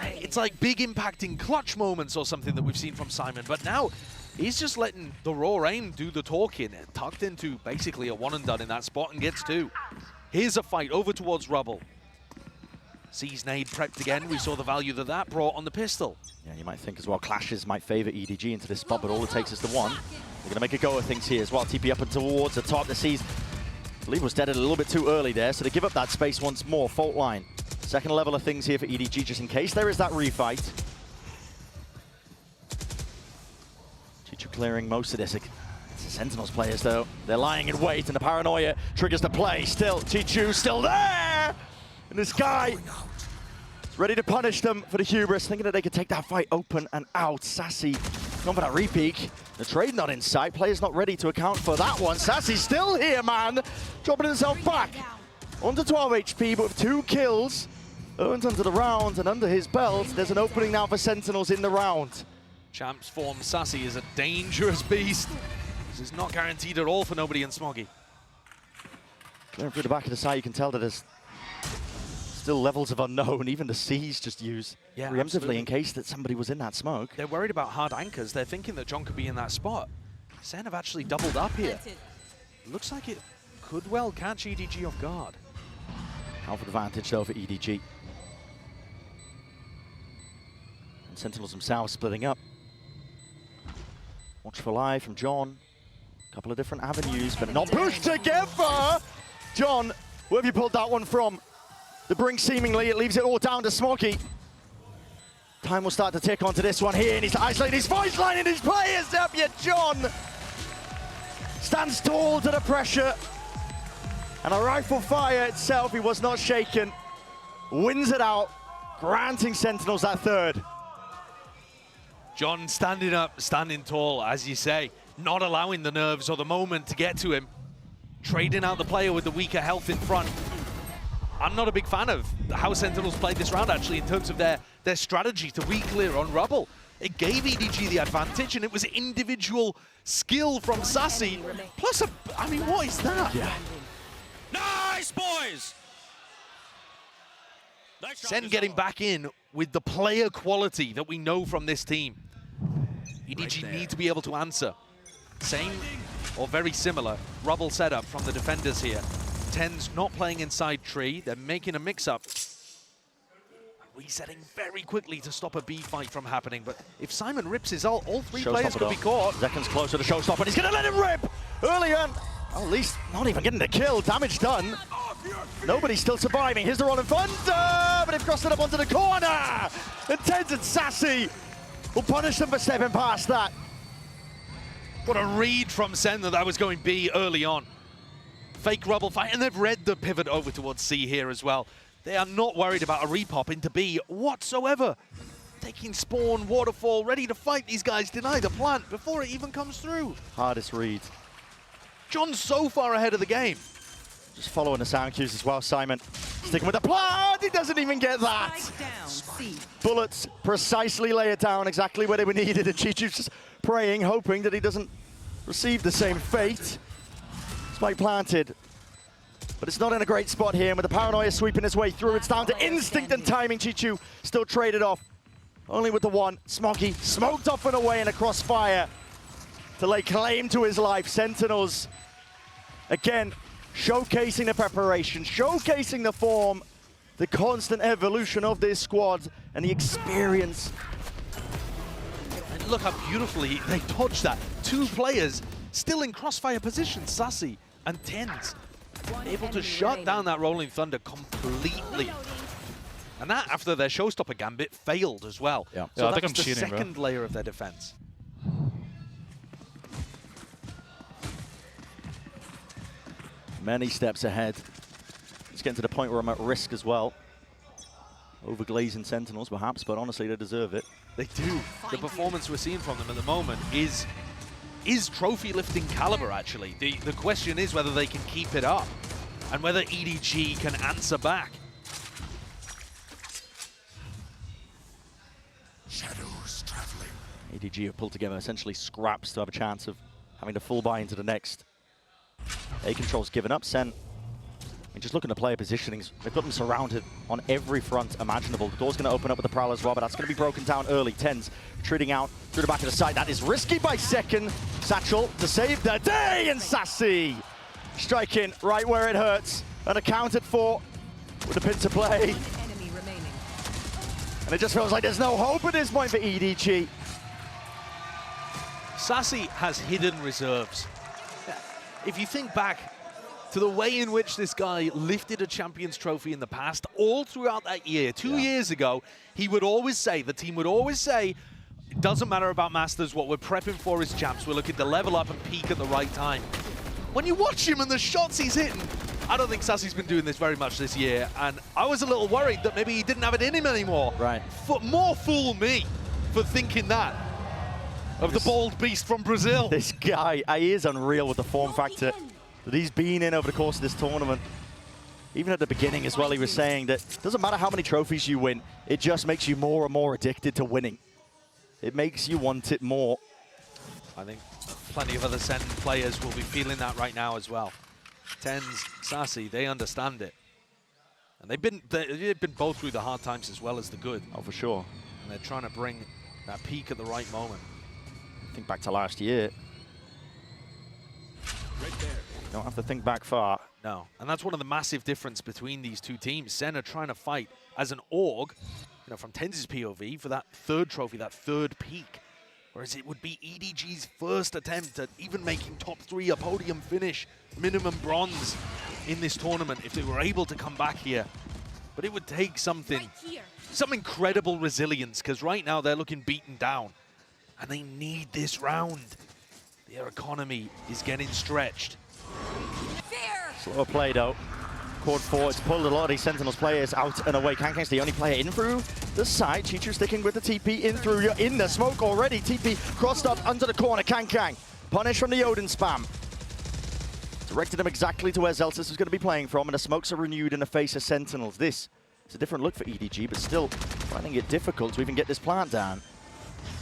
it's like big impacting clutch moments or something that we've seen from Simon, but now he's just letting the raw aim do the talking, tucked into basically a one and done in that spot and gets 2. Here's a fight over towards Rubble. Sees nade prepped again. We saw the value that that brought on the pistol. Yeah, you might think as well clashes might favor EDG into this spot, but all it takes is the one. They're going to make a go of things here as well. TP up and towards the top. The Seas, I believe, was dead a little bit too early there, so they give up that space once more. Fault line. Second level of things here for EDG, just in case there is that refight. Chichu clearing most of this. It's the Sentinels players, though. They're lying in wait, and the paranoia triggers the play. Still, Chichu still there! And this guy is ready to punish them for the hubris, thinking that they could take that fight open and out. Sassy going for that repeak. The trade not in sight. Players not ready to account for that one. Sassy's still here, man. Dropping himself back. Onto 12 HP, but with 2 kills. Earns under the round, and under his belt, there's an opening now for Sentinels in the round. Champs form Sassy is a dangerous beast. This is not guaranteed at all for nobody in Smoggy. Clearing through the back of the side, you can tell that there's still levels of unknown. Even the Seas just use preemptively absolutely. in case that somebody was in that smoke. They're worried about hard anchors. They're thinking that John could be in that spot. SEN have actually doubled up here. Looks like it could well catch EDG off guard. Half advantage though for EDG. And Sentinels themselves splitting up. Watch for live from John. A couple of different avenues, but not pushed together! John, where have you pulled that one from? The brink seemingly, it leaves it all down to Smoggy. Time will start to tick onto this one here, and he's isolating his voice line and his players up, yet John stands tall to the pressure. And a rifle fire itself, he was not shaken. Wins it out, granting Sentinels that 3rd. John standing up, standing tall, as you say, not allowing the nerves or the moment to get to him. Trading out the player with the weaker health in front. I'm not a big fan of how Sentinels played this round, actually, in terms of their strategy to re-clear on Rubble. It gave EDG the advantage, and it was individual skill from Sassy. Plus, I mean, what is that? Yeah. Nice, boys! SEN getting back in with the player quality that we know from this team. EDG need to be able to answer. Same or very similar Rubble setup from the defenders here. Ten's not playing inside tree. They're making a mix-up. Resetting very quickly to stop a B fight from happening. But if Simon rips his ult, all 3 players could be caught. Zekken's close to the showstopper, and he's going to let him rip! Early on, well, at least not even getting the kill. Damage done. Nobody's still surviving. Here's the Rolling Thunder, but they've crossed it up onto the corner. Intense and Sassy will punish them for stepping past that. What a read from SEN that was going B early on. Fake Rubble fight, and they've read the pivot over towards C here as well. They are not worried about a repop into B whatsoever. Taking spawn, waterfall, ready to fight these guys, deny the plant before it even comes through. Hardest read. John's so far ahead of the game. Just following the sound cues as well, Simon. Sticking with the plant, he doesn't even get that. Bullets precisely lay it down exactly where they were needed, and Chichu's just praying, hoping that he doesn't receive the same fate. Spike planted, but it's not in a great spot here, and with the paranoia sweeping his way through, it's down to instinct and timing. Chichu still traded off. Only with the one. Smoggy smoked off and away in a crossfire to lay claim to his life. Sentinels, again, showcasing the preparation, showcasing the form, the constant evolution of this squad, and the experience. And look how beautifully they dodged that. Two players still in crossfire position, Sassy and Tens, able to shut down that Rolling Thunder completely. And that, after their showstopper gambit, failed as well. Yeah. So I think that's I'm the cheating, bro. second layer of their defense. Many steps ahead. It's getting to the point where I'm at risk as well. Overglazing Sentinels, perhaps, but honestly, they deserve it. They do. The performance we're seeing from them at the moment is trophy lifting caliber, actually. The question is whether they can keep it up and whether EDG can answer back. Shadows traveling. EDG have pulled together essentially scraps to have a chance of having to full buy into the next. A-Control's given up. Sen, I mean, just looking at player positionings, they've got them surrounded on every front imaginable. The door's going to open up with the Prowler as well, but that's going to be broken down early. Tens retreating out through the back of the site. That is risky by Second. Satchel to save the day, and Sassy striking right where it hurts. Unaccounted for with a pin to play. One enemy remaining. And it just feels like there's no hope at this point for EDG. Sassy has hidden reserves. If you think back to the way in which this guy lifted a Champions Trophy in the past, all throughout that year, 2 years ago, he would always say, the team would always say, it doesn't matter about Masters, what we're prepping for is champs. We're looking to level up and peak at the right time. When you watch him and the shots he's hitting, I don't think Sassy's been doing this very much this year, and I was a little worried that maybe he didn't have it in him anymore. Right. More fool me for thinking that of the bald beast from Brazil. This guy, he is unreal with the form factor that he's been in over the course of this tournament. Even at the beginning as well, he was saying that it doesn't matter how many trophies you win, it just makes you more and more addicted to winning. It makes you want it more. I think plenty of other SEN players will be feeling that right now as well. Tens, Sassy, they understand it. And they've been both through the hard times as well as the good. Oh, for sure. And they're trying to bring that peak at the right moment. Think back to last year. Right there. You don't have to think back far. No, and that's one of the massive difference between these two teams. SEN are trying to fight as an org, you know, from Tens' POV for that third trophy, that third peak. Whereas it would be EDG's first attempt at even making top 3, a podium finish, minimum bronze in this tournament if they were able to come back here. But it would take something, some incredible resilience, because right now they're looking beaten down. And they need this round. Their economy is getting stretched. Slower play though. Chord 4, it's pulled a lot of these Sentinels players out and away. Kankang's the only player in through the side. Chichu sticking with the TP in through. You're in the smoke already. TP crossed up under the corner. Kankang punished from the Odin spam. Directed him exactly to where Zeltis was going to be playing from, and the smokes are renewed in the face of Sentinels. This is a different look for EDG, but still finding it difficult to even get this plant down.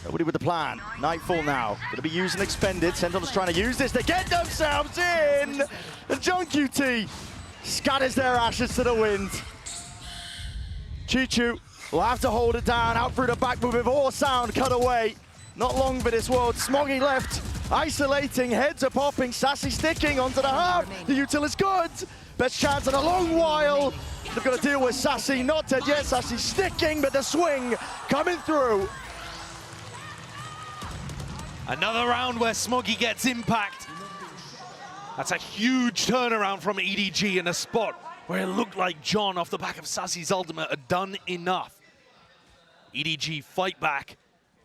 Nobody with the plan. Nightfall now. Going to be used and expended. Sentinels trying to use this to get themselves in. And John QT scatters their ashes to the wind. Chichu will have to hold it down. Out through the back move with all sound cut away. Not long for this world. Smoggy left. Isolating. Heads are popping. Sassy sticking onto the half. The util is good. Best chance in a long while. They've got to deal with Sassy. Not dead yet. Sassy sticking, but the swing coming through. Another round where Smoggy gets impact. That's a huge turnaround from EDG in a spot where it looked like John off the back of Sassy's ultimate had done enough. EDG fight back,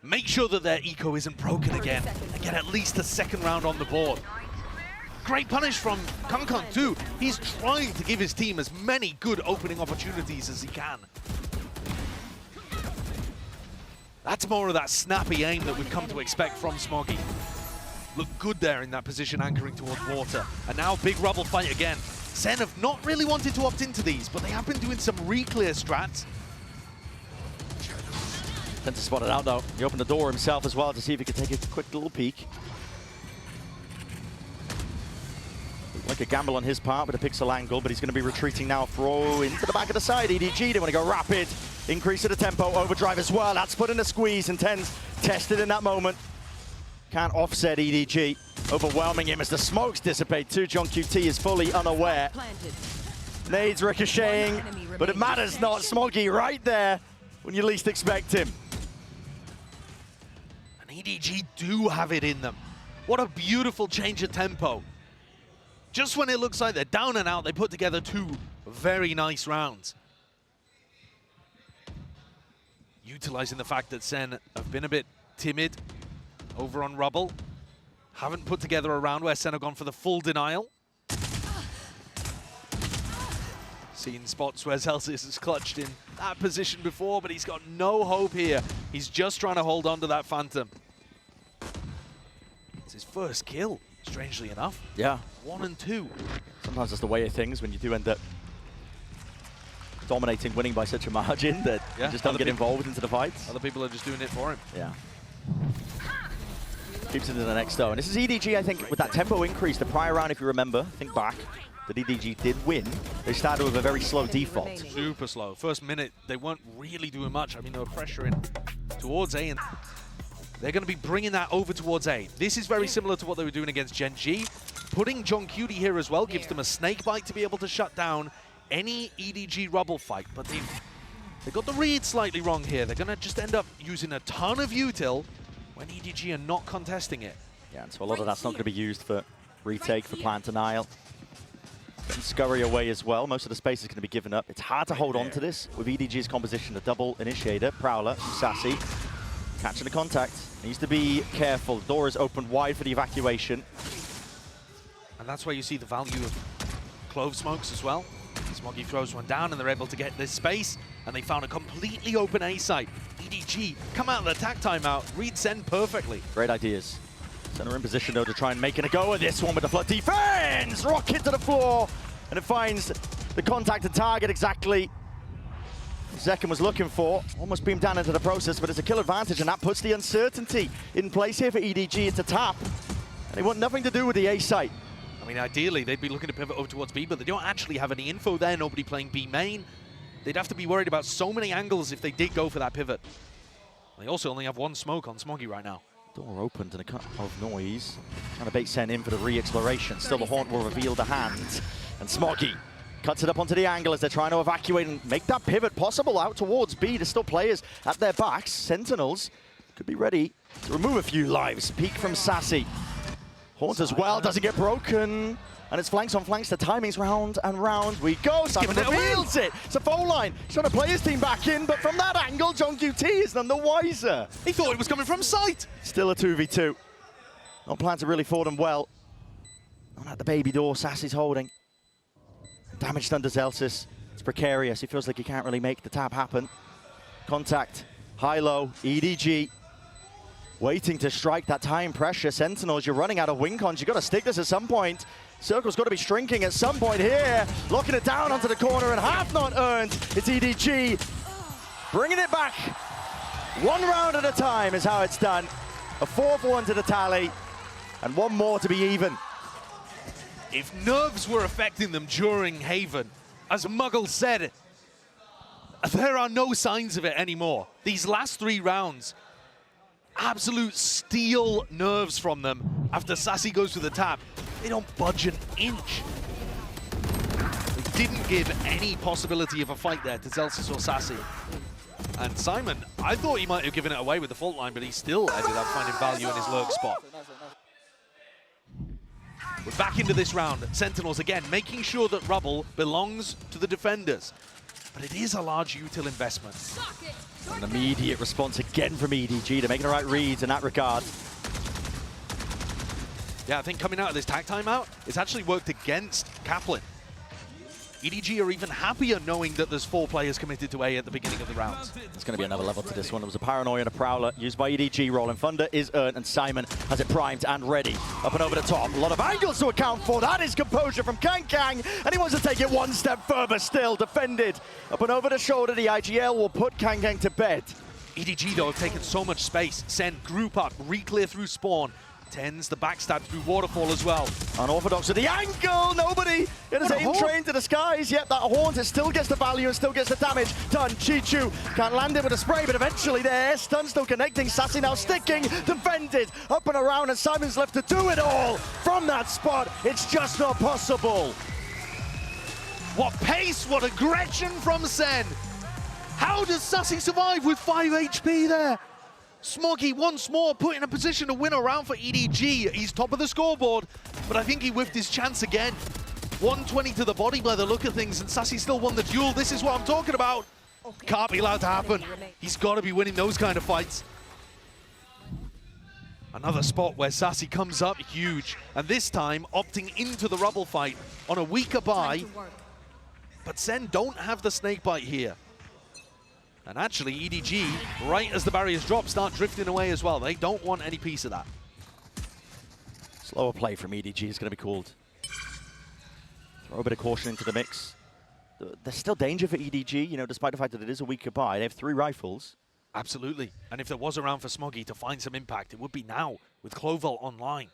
make sure that their eco isn't broken again, and get at least a second round on the board. Great punish from Kankang too. He's trying to give his team as many good opening opportunities as he can. That's more of that snappy aim that we've come to expect from Smoggy. Look good there in that position, anchoring towards water. And now big rubble fight again. SEN have not really wanted to opt into these, but they have been doing some re-clear strats. Tends to spot it out though. He opened the door himself as well to see if he could take a quick little peek. Like a gamble on his part with a pixel angle, but he's going to be retreating now. Throw into the back of the side. EDG, they want to go rapid. Increase of the tempo, overdrive as well. That's put in a squeeze, and Tens tested in that moment. Can't offset EDG, overwhelming him as the smokes dissipate too. John QT is fully unaware. Planted. Nades ricocheting, but it matters not. Smoggy right there when you least expect him. And EDG do have it in them. What a beautiful change of tempo. Just when it looks like they're down and out, they put together two very nice rounds. Utilizing the fact that SEN have been a bit timid over on Rubble. Haven't put together a round where SEN have gone for the full denial. Seen spots where Celsius has clutched in that position before, but he's got no hope here. He's just trying to hold on to that Phantom. It's his first kill, strangely enough. Yeah. 1 and 2. Sometimes that's the way of things when you do end up dominating, winning by such a margin that you just don't get involved into the fights. Other people are just doing it for him. Yeah. Keeps it into the next though. And this is EDG, I think, with that tempo increase. The prior round, if you remember, think back, that EDG did win. They started with a very slow default. Super slow. First minute, they weren't really doing much. I mean, they were pressuring towards A, and they're going to be bringing that over towards A. This is very similar to what they were doing against Gen G. Putting John Cutie here as well gives them a snake bite to be able to shut down any EDG Rubble fight. But they got the read slightly wrong here. They're going to just end up using a ton of util when EDG are not contesting it. Yeah, and so a lot of that's not going to be used for retake, for plant denial. And scurry away as well. Most of the space is going to be given up. It's hard to hold on to this with EDG's composition. The double initiator, Prowler, Sassy, catching the contact. Needs to be careful. The door is open wide for the evacuation. And that's where you see the value of Clove Smokes as well. Smoggy throws one down and they're able to get this space, and they found a completely open A site. EDG come out of the attack timeout, read SEN perfectly. Great ideas. Center in position though to try and make it a go of this one with the flood defense. Rocket to the floor, and it finds the contacted target exactly Zekken was looking for. Almost beamed down into the process, but it's a kill advantage, and that puts the uncertainty in place here for EDG. It's a tap, and they want nothing to do with the A site. I mean, ideally, they'd be looking to pivot over towards B, but they don't actually have any info there. Nobody playing B main. They'd have to be worried about so many angles if they did go for that pivot. They also only have one smoke on Smoggy right now. Door opened and a cut of noise. Trying to bait SEN in for the re-exploration. Still the Haunt will reveal the hand. And Smoggy cuts it up onto the angle as they're trying to evacuate and make that pivot possible out towards B. There's still players at their backs. Sentinels could be ready to remove a few lives. Peek from Sassy. Haunt as well, doesn't get broken. And it's flanks on flanks, the timing's round and round we go. Simon reveals it. It's a phone line. He's trying to play his team back in, but from that angle, John QT is none the wiser. He thought it was coming from sight. Still a 2v2. Not planned to really for them well. Not at the baby door, Sassy's holding. Damaged under Celsius. It's precarious. He feels like he can't really make the tap happen. Contact, high-low, EDG. Waiting to strike that time pressure. Sentinels, you're running out of wing cons. You've got to stick this at some point. Circle's got to be shrinking at some point here. Locking it down onto the corner, and half not earned. It's EDG. Bringing it back. One round at a time is how it's done. A 4-for-1 to the tally, and one more to be even. If nerves were affecting them during Haven, as Muggle said, there are no signs of it anymore. These last 3 rounds, absolute steel nerves from them. After Sassy goes to the tap, they don't budge an inch. They didn't give any possibility of a fight there to Celsius or Sassy. And Simon, I thought he might have given it away with the fault line, but he still ended up finding value in his lurk spot. We're back into this round. Sentinels again, making sure that Rubble belongs to the defenders. But it is a large util investment. An immediate response again from EDG to making the right reads in that regard. Yeah, I think coming out of this tag timeout, it's actually worked against Kaplan. EDG are even happier knowing that there's 4 players committed to A at the beginning of the round. There's going to be another level to this one. There was a Paranoia and a Prowler used by EDG. Rolling Thunder is earned, and Simon has it primed and ready. Up and over the top. A lot of angles to account for. That is composure from Kang, and he wants to take it one step further still. Defended. Up and over the shoulder. The IGL will put Kang to bed. EDG, though, have taken so much space. SEN, group up, re-clear through spawn. Tens the backstab through Waterfall as well. Unorthodox with the angle, nobody! It is What a aim haunt. train to the skies. Yep, that haunt, it still gets the value and still gets the damage done. Chichu can't land it with a spray, but eventually there, stun still connecting. Sassy now sticking, defended, up and around, and Simon's left to do it all from that spot. It's just not possible. What pace, what aggression from Sen! How does Sassy survive with 5 HP there? Smoggy once more put in a position to win a round for EDG. He's top of the scoreboard, but I think he whiffed his chance again. 120 to the body by the look of things, and Sassy still won the duel. This is what I'm talking about. Can't be allowed to happen. He's got to be winning those kind of fights. Another spot where Sassy comes up huge, and this time opting into the rubble fight on a weaker buy. But Sen don't have the snake bite here. And actually, EDG, right as the barriers drop, start drifting away as well. They don't want any piece of that. Slower play from EDG is going to be called. Throw a bit of caution into the mix. There's still danger for EDG, you know, despite the fact that it is a weaker buy. They have 3 rifles. Absolutely. And if there was a round for Smoggy to find some impact, it would be now with Clovel online.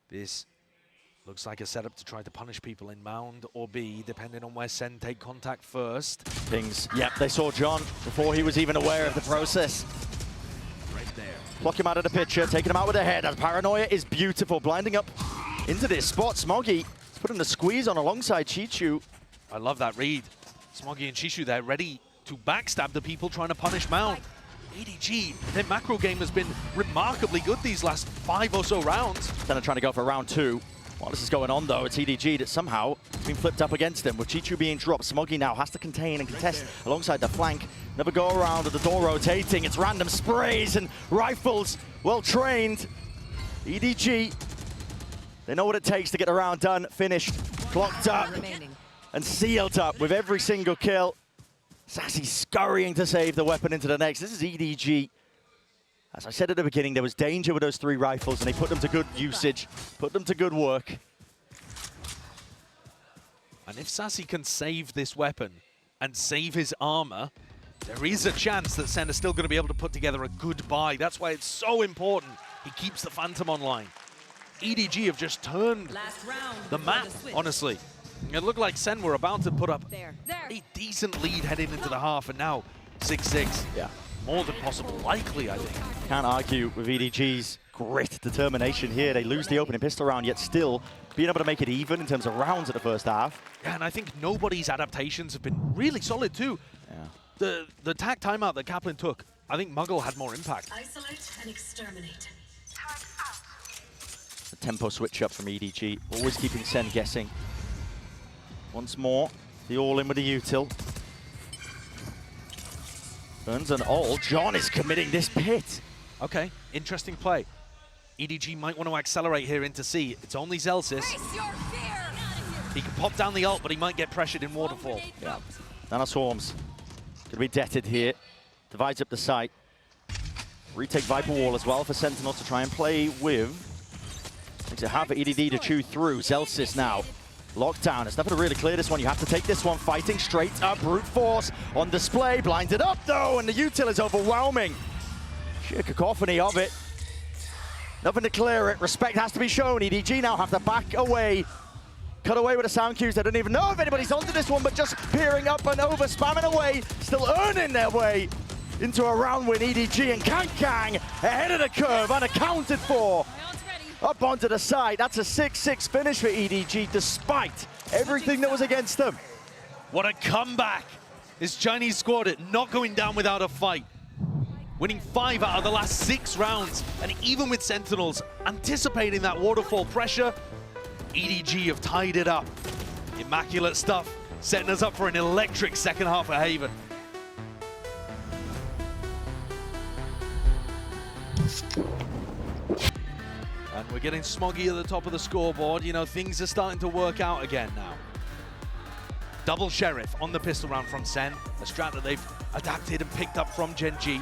This looks like a setup to try to punish people in Mound or B, depending on where Sen take contact first. Pings. Yep, they saw John before he was even aware of the process. Right there. Pluck him out of the picture, taking him out with a head. That paranoia is beautiful, blinding up into this spot. Smoggy is putting the squeeze on alongside Chichu. I love that read. Smoggy and Shishu there ready to backstab the people trying to punish Mound. EDG, their macro game has been remarkably good these last 5 or so rounds. Then they're trying to go for round 2. While this is going on, though, it's EDG that somehow been flipped up against him. With Chichu being dropped, Smoggy now has to contain and contest alongside the flank. Never go around with the door rotating. It's random sprays and rifles. Well trained. EDG, they know what it takes to get the round done, finished, clocked up, and sealed up with every single kill. Sassy scurrying to save the weapon into the next. This is EDG. As I said at the beginning, there was danger with those 3 rifles, and they put them to good usage, put them to good work. And if Sassy can save this weapon and save his armor, there is a chance that Sen is still going to be able to put together a good buy. That's why it's so important he keeps the Phantom online. EDG have just turned the map, honestly. It looked like Sen were about to put up a decent lead heading into the half, and now 6-6. Yeah. More than possible, likely, I think. Can't argue with EDG's grit, determination here. They lose the opening pistol round, yet still being able to make it even in terms of rounds at the first half. Yeah, and I think nobody's adaptations have been really solid too. Yeah. The tag timeout that Kaplan took, I think Muggle had more impact. Isolate and exterminate. The tempo switch up from EDG, always keeping Sen guessing. Once more, the all-in with the util. Burns an all. John is committing this pit. Okay, interesting play. EDG might want to accelerate here into C. It's only Zelsis. He can pop down the ult, but he might get pressured in Waterfall. Yeah. Nano Swarms. Going to be deaded here. Divides up the site. Retake Viper Wall as well for Sentinels to try and play with. Makes it hard for EDD to chew through. Zelsis now. Lockdown. It's nothing to really clear this one. You have to take this one. Fighting straight up. Brute force on display. Blinded up though, and the util is overwhelming. Sheer cacophony of it. Nothing to clear it. Respect has to be shown. EDG now have to back away. Cut away with the sound cues. They don't even know if anybody's onto this one, but just peering up and over, spamming away. Still earning their way into a round win. EDG and Kang ahead of the curve, unaccounted for. Up onto the side. That's a 6-6 finish for EDG, despite everything that was against them. What a comeback! This Chinese squad not going down without a fight. Winning 5 out of the last 6 rounds, and even with Sentinels anticipating that waterfall pressure, EDG have tied it up. Immaculate stuff, setting us up for an electric second half at Haven. And we're getting Smoggy at the top of the scoreboard. You know, things are starting to work out again now. Double Sheriff on the pistol round from Sen, a strat that they've adapted and picked up from Gen G.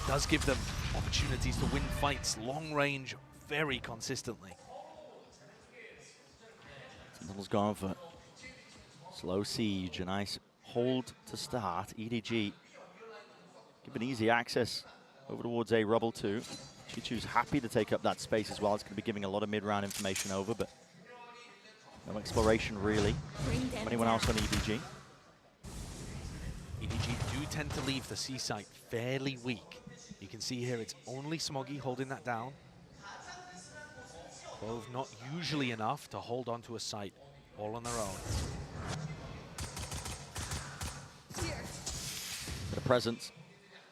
Does give them opportunities to win fights long range very consistently. Sentinel's gone for slow siege, a nice hold to start. EDG given easy access over towards A Rubble 2. Chichu's happy to take up that space as well. It's going to be giving a lot of mid-round information over, but no exploration really from anyone else on EDG. EDG do tend to leave the C site fairly weak. You can see here it's only Smoggy holding that down. Both not usually enough to hold on to a site all on their own. Bit of presence.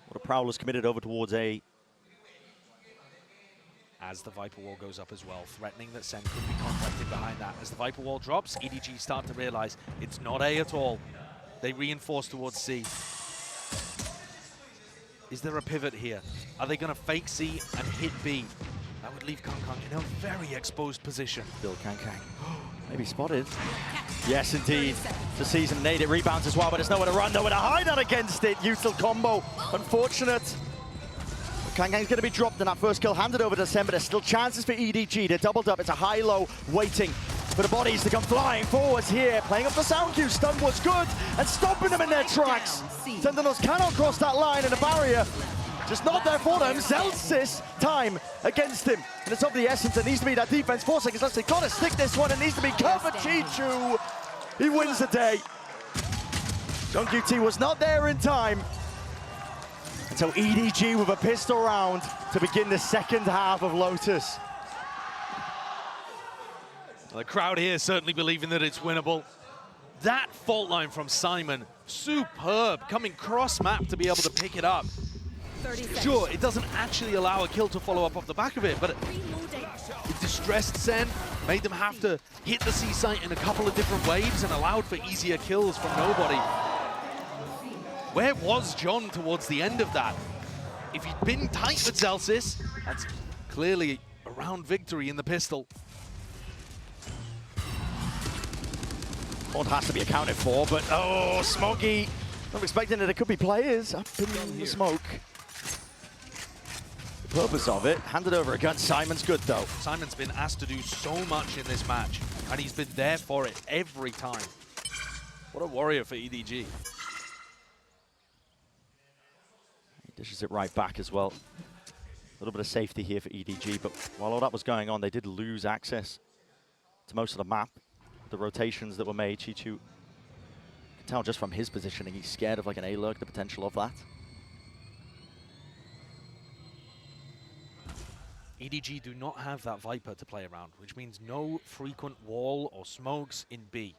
What a Prowler's committed over towards A. As the Viper Wall goes up as well, threatening that Sen could be contacted behind that. As the Viper Wall drops, EDG start to realize it's not A at all. They reinforce towards C. Is there a pivot here? Are they going to fake C and hit B? That would leave Kang Kang in a very exposed position. Bill Kang Kang. Maybe spotted. Yes, indeed. The season nade. It rebounds as well, but there's nowhere to run, nowhere to hide out against it. Util combo. Unfortunate. Kang Kang's going to be dropped, and that first kill handed over to Sen, but there's still chances for EDG. They're doubled up. It's a high-low waiting for the bodies to come flying forwards here. Playing up the sound cue. Stun was good, and stopping them in their tracks. Sentinels cannot cross that line, and the barrier just not there for them. Zelsis time against him. And it's of the essence. It needs to be that defense. 4 seconds left. They got to stick this one. It needs to be covered. Chichu, he wins the day. JungQT was not there in time. And so EDG with a pistol round to begin the second half of Lotus. The crowd here certainly believing that it's winnable. That fault line from Simon, superb, coming cross-map to be able to pick it up. Sure, it doesn't actually allow a kill to follow up off the back of it, but it distressed Sen, made them have to hit the C site in a couple of different waves and allowed for easier kills from nobody. Where was John towards the end of that? If he'd been tight with Zelsis, that's clearly a round victory in the pistol. What has to be accounted for, but oh, Smoggy. I'm expecting that it could be players up in the smoke. The purpose of it, handed over against Simon's good though. Simon's been asked to do so much in this match, and he's been there for it every time. What a warrior for EDG. He dishes it right back as well. A little bit of safety here for EDG, but while all that was going on, they did lose access to most of the map. The rotations that were made, Chichu, you can tell just from his positioning, he's scared of like an A-lurk, the potential of that. EDG do not have that Viper to play around, which means no frequent wall or smokes in B.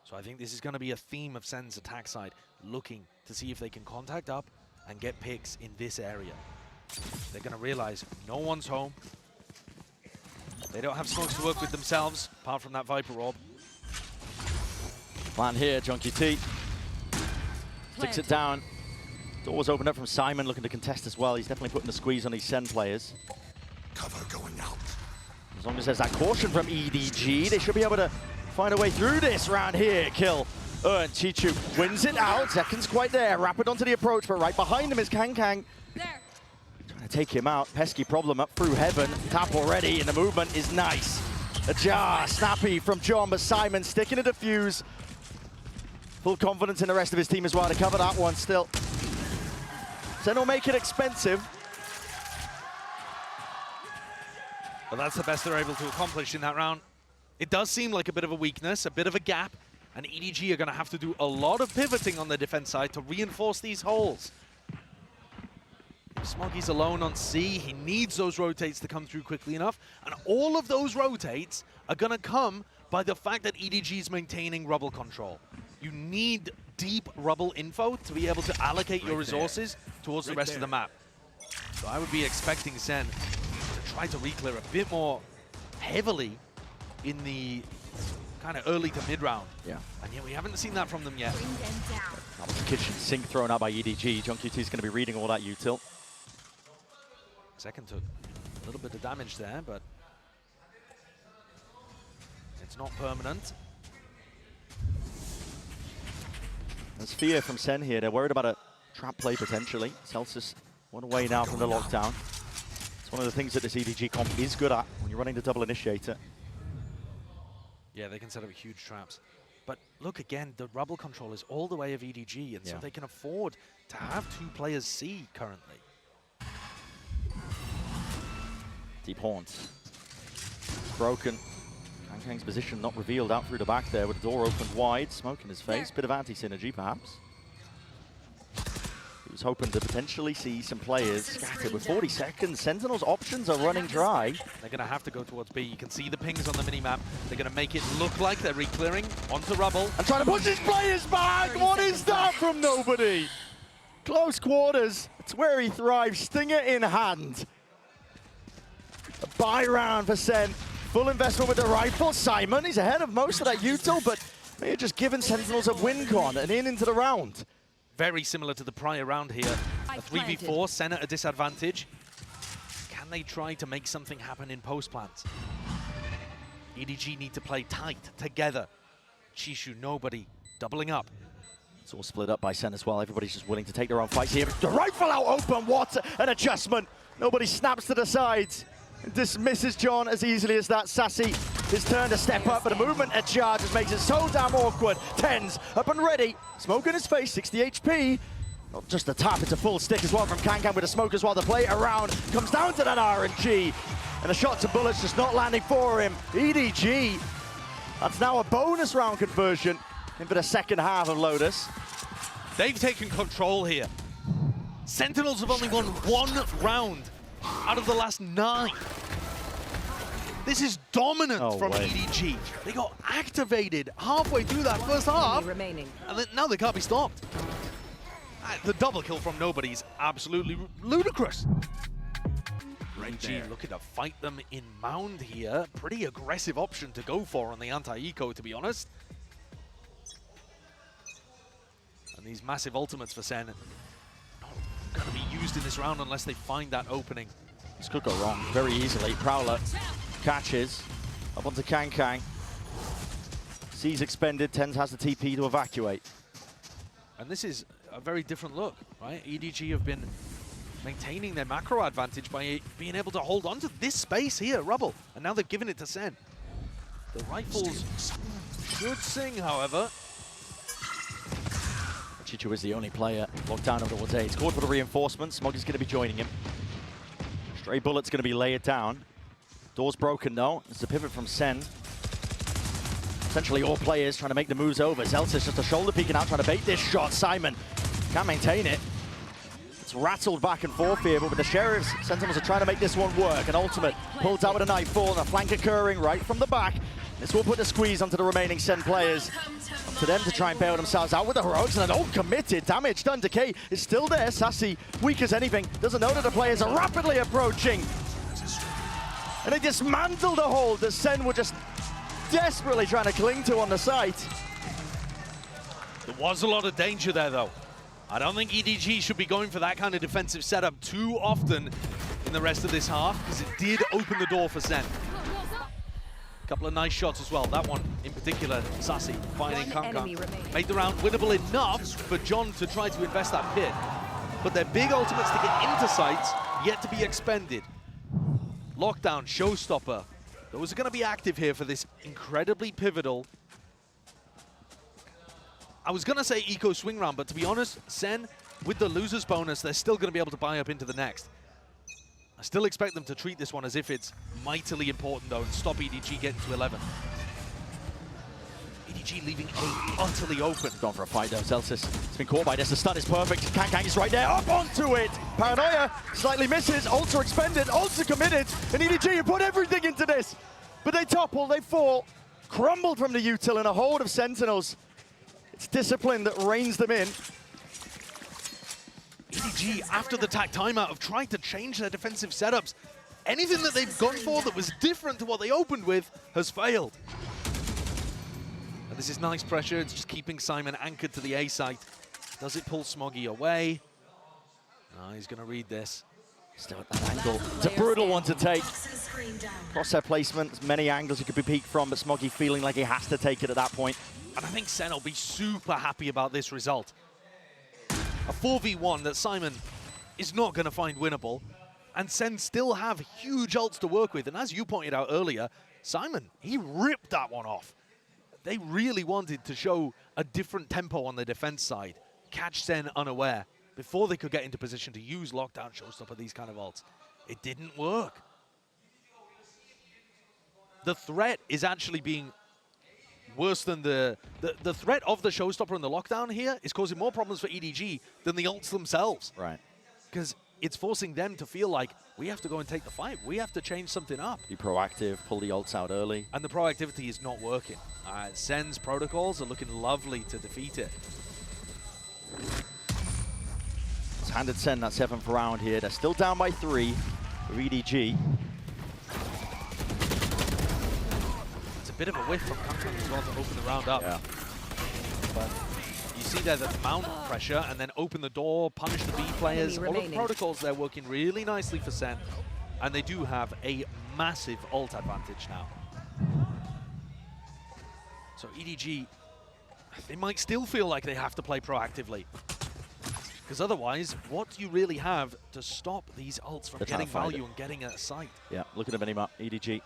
So I think this is going to be a theme of Sen's attack side, looking to see if they can contact up and get picks in this area. They're going to realize no one's home. They don't have smokes to work with themselves, apart from that Viper orb. Plan here, JungQT sticks it down. Doors opened up from Simon, looking to contest as well. He's definitely putting the squeeze on these Sen players. Cover going out. As long as there's that caution from EDG, they should be able to find a way through this round here. Kill. And Chichu wins it out. Seconds quite there. Rapid onto the approach, but right behind him is Kang Kang. There. Trying to take him out. Pesky problem up through heaven. Tap already, and the movement is nice. A jar, snappy from John, but Simon sticking a defuse. Full confidence in the rest of his team as well to cover that one still. Sen will make it expensive. But that's the best they're able to accomplish in that round. It does seem like a bit of a weakness, a bit of a gap, and EDG are going to have to do a lot of pivoting on the defense side to reinforce these holes. If Smoggy's alone on C, he needs those rotates to come through quickly enough, and all of those rotates are going to come by the fact that EDG is maintaining rubble control. You need deep rubble info to be able to allocate your resources towards the rest of the map. So I would be expecting Sen to try to reclear a bit more heavily in the kind of early to mid round. Yeah. And yet we haven't seen that from them yet. That was the kitchen sink thrown out by EDG. JungQT is going to be reading all that util. Second took a little bit of damage there, but it's not permanent. There's fear from Sen here. They're worried about a trap play potentially. Celsius one away now from the lockdown. It's one of the things that this EDG comp is good at when you're running the double initiator. Yeah, they can set up huge traps. But look again, the rubble control is all the way of EDG, and so they can afford to have 2 players C currently. Deep Haunt. Broken. Kang's position not revealed out through the back there with the door opened wide. Smoke in his face. Bit of anti-synergy, perhaps. He was hoping to potentially see some players scattered. With 40 seconds, Sentinels' options are running dry. They're going to have to go towards B. You can see the pings on the minimap. They're going to make it look like they're re-clearing onto rubble. And trying to push his players back! What is that from nobody? Close quarters. It's where he thrives. Stinger in hand. A buy round for Sen. Full investment with the rifle. Simon, he's ahead of most of that util, but may have just given Sentinels a win con and into the round. Very similar to the prior round here. A 3v4, Sen at a disadvantage. Can they try to make something happen in post-plant? EDG need to play tight, together. Chishu, nobody, doubling up. It's all split up by Sen as well. Everybody's just willing to take their own fights here. The rifle out open, what an adjustment. Nobody snaps to the sides. Dismisses John as easily as that. Sassy, his turn to step up, but a movement at charge just makes it so damn awkward. Tens up and ready. Smoke in his face, 60 HP. Not just a tap, it's a full stick as well from Kang with the smoke as well. The play around comes down to that RNG. And the shots and bullets just not landing for him. EDG, that's now a bonus round conversion in for the second half of Lotus. They've taken control here. Sentinels have only won one round out of the last 9. This is dominant from EDG. They got activated halfway through that first half, remaining. and then now they can't be stopped. The double kill from nobody is absolutely ludicrous. EDG looking to fight them in mound here. Pretty aggressive option to go for on the anti-eco, to be honest. And these massive ultimates for Sen going to be used in this round unless they find that opening. This could go wrong very easily. Prowler catches up onto Kang. C's expended, Tens has the TP to evacuate. And this is a very different look, right? EDG have been maintaining their macro advantage by being able to hold on to this space here, rubble, and now they've given it to Sen. The rifles should sing, however. Chichu is the only player locked down over towards A. He's called for the reinforcements. Smog is going to be joining him. Stray bullet's going to be laid down. Door's broken though. It's a pivot from Sen. Essentially all players trying to make the moves over. Zelt's just a shoulder peeking out, trying to bait this shot. Simon can't maintain it. It's rattled back and forth here, but with the Sheriffs, Sentinels are trying to make this one work. An ultimate pulled out with a nightfall and a flank occurring right from the back. This will put the squeeze onto the remaining Sen players. Up to them to try and bail themselves out with the heroics, and an committed damage done. Decay is still there. Sassy, weak as anything, doesn't know that the players are rapidly approaching. And they dismantle the hold that Sen were just desperately trying to cling to on the site. There was a lot of danger there, though. I don't think EDG should be going for that kind of defensive setup too often in the rest of this half, because it did open the door for Sen. Couple of nice shots as well. That one in particular, Sassy finding Kang. Made the round winnable enough for John to try to invest that pit. But their big ultimates to get into sites yet to be expended. Lockdown, Showstopper. Those are going to be active here for this incredibly pivotal. I was going to say eco swing round, but to be honest, Sen, with the loser's bonus, they're still going to be able to buy up into the next. I still expect them to treat this one as if it's mightily important, though, and stop EDG getting to 11. EDG leaving A utterly open. Gone for a fight, though. Celsius has been caught by this. The stun is perfect. Kang is right there. Up onto it. Paranoia slightly misses. Ults are expended. Ults are committed. And EDG have put everything into this. But they topple. They fall. Crumbled from the util in a hold of Sentinels. It's discipline that reins them in. EDG, after the TAC timeout, have tried to change their defensive setups. Anything that they've gone for that was different to what they opened with has failed. And this is nice pressure. It's just keeping Simon anchored to the A site. Does it pull Smoggy away? No, he's going to read this. Still at that angle. It's a brutal one to take. Crosshair placement, many angles he could be peeked from, but Smoggy feeling like he has to take it at that point. And I think Sen will be super happy about this result. A 4v1 that Simon is not going to find winnable, and Sen still have huge ults to work with. And as you pointed out earlier, Simon, he ripped that one off. They really wanted to show a different tempo on the defense side, catch Sen unaware before they could get into position to use Lockdown, Showstopper, these kind of ults. It didn't work. the threat is actually being worse than the threat of the showstopper and the lockdown here is causing more problems for EDG than the ults themselves. Right. Because it's forcing them to feel like, we have to go and take the fight. We have to change something up. Be proactive, pull the ults out early. And the proactivity is not working. SEN's protocols are looking lovely to defeat it. It's handed SEN that 7th round here. They're still down by 3 with EDG. It's a bit of a whiff from Kankan as well to open the round up. Yeah. But you see there the mount pressure and then open the door, punish the B players. All of the protocols there working really nicely for SEN. And they do have a massive ult advantage now. So EDG, they might still feel like they have to play proactively. Because otherwise, what do you really have to stop these ults from getting value and getting a sight? Yeah, look at the minimap, EDG.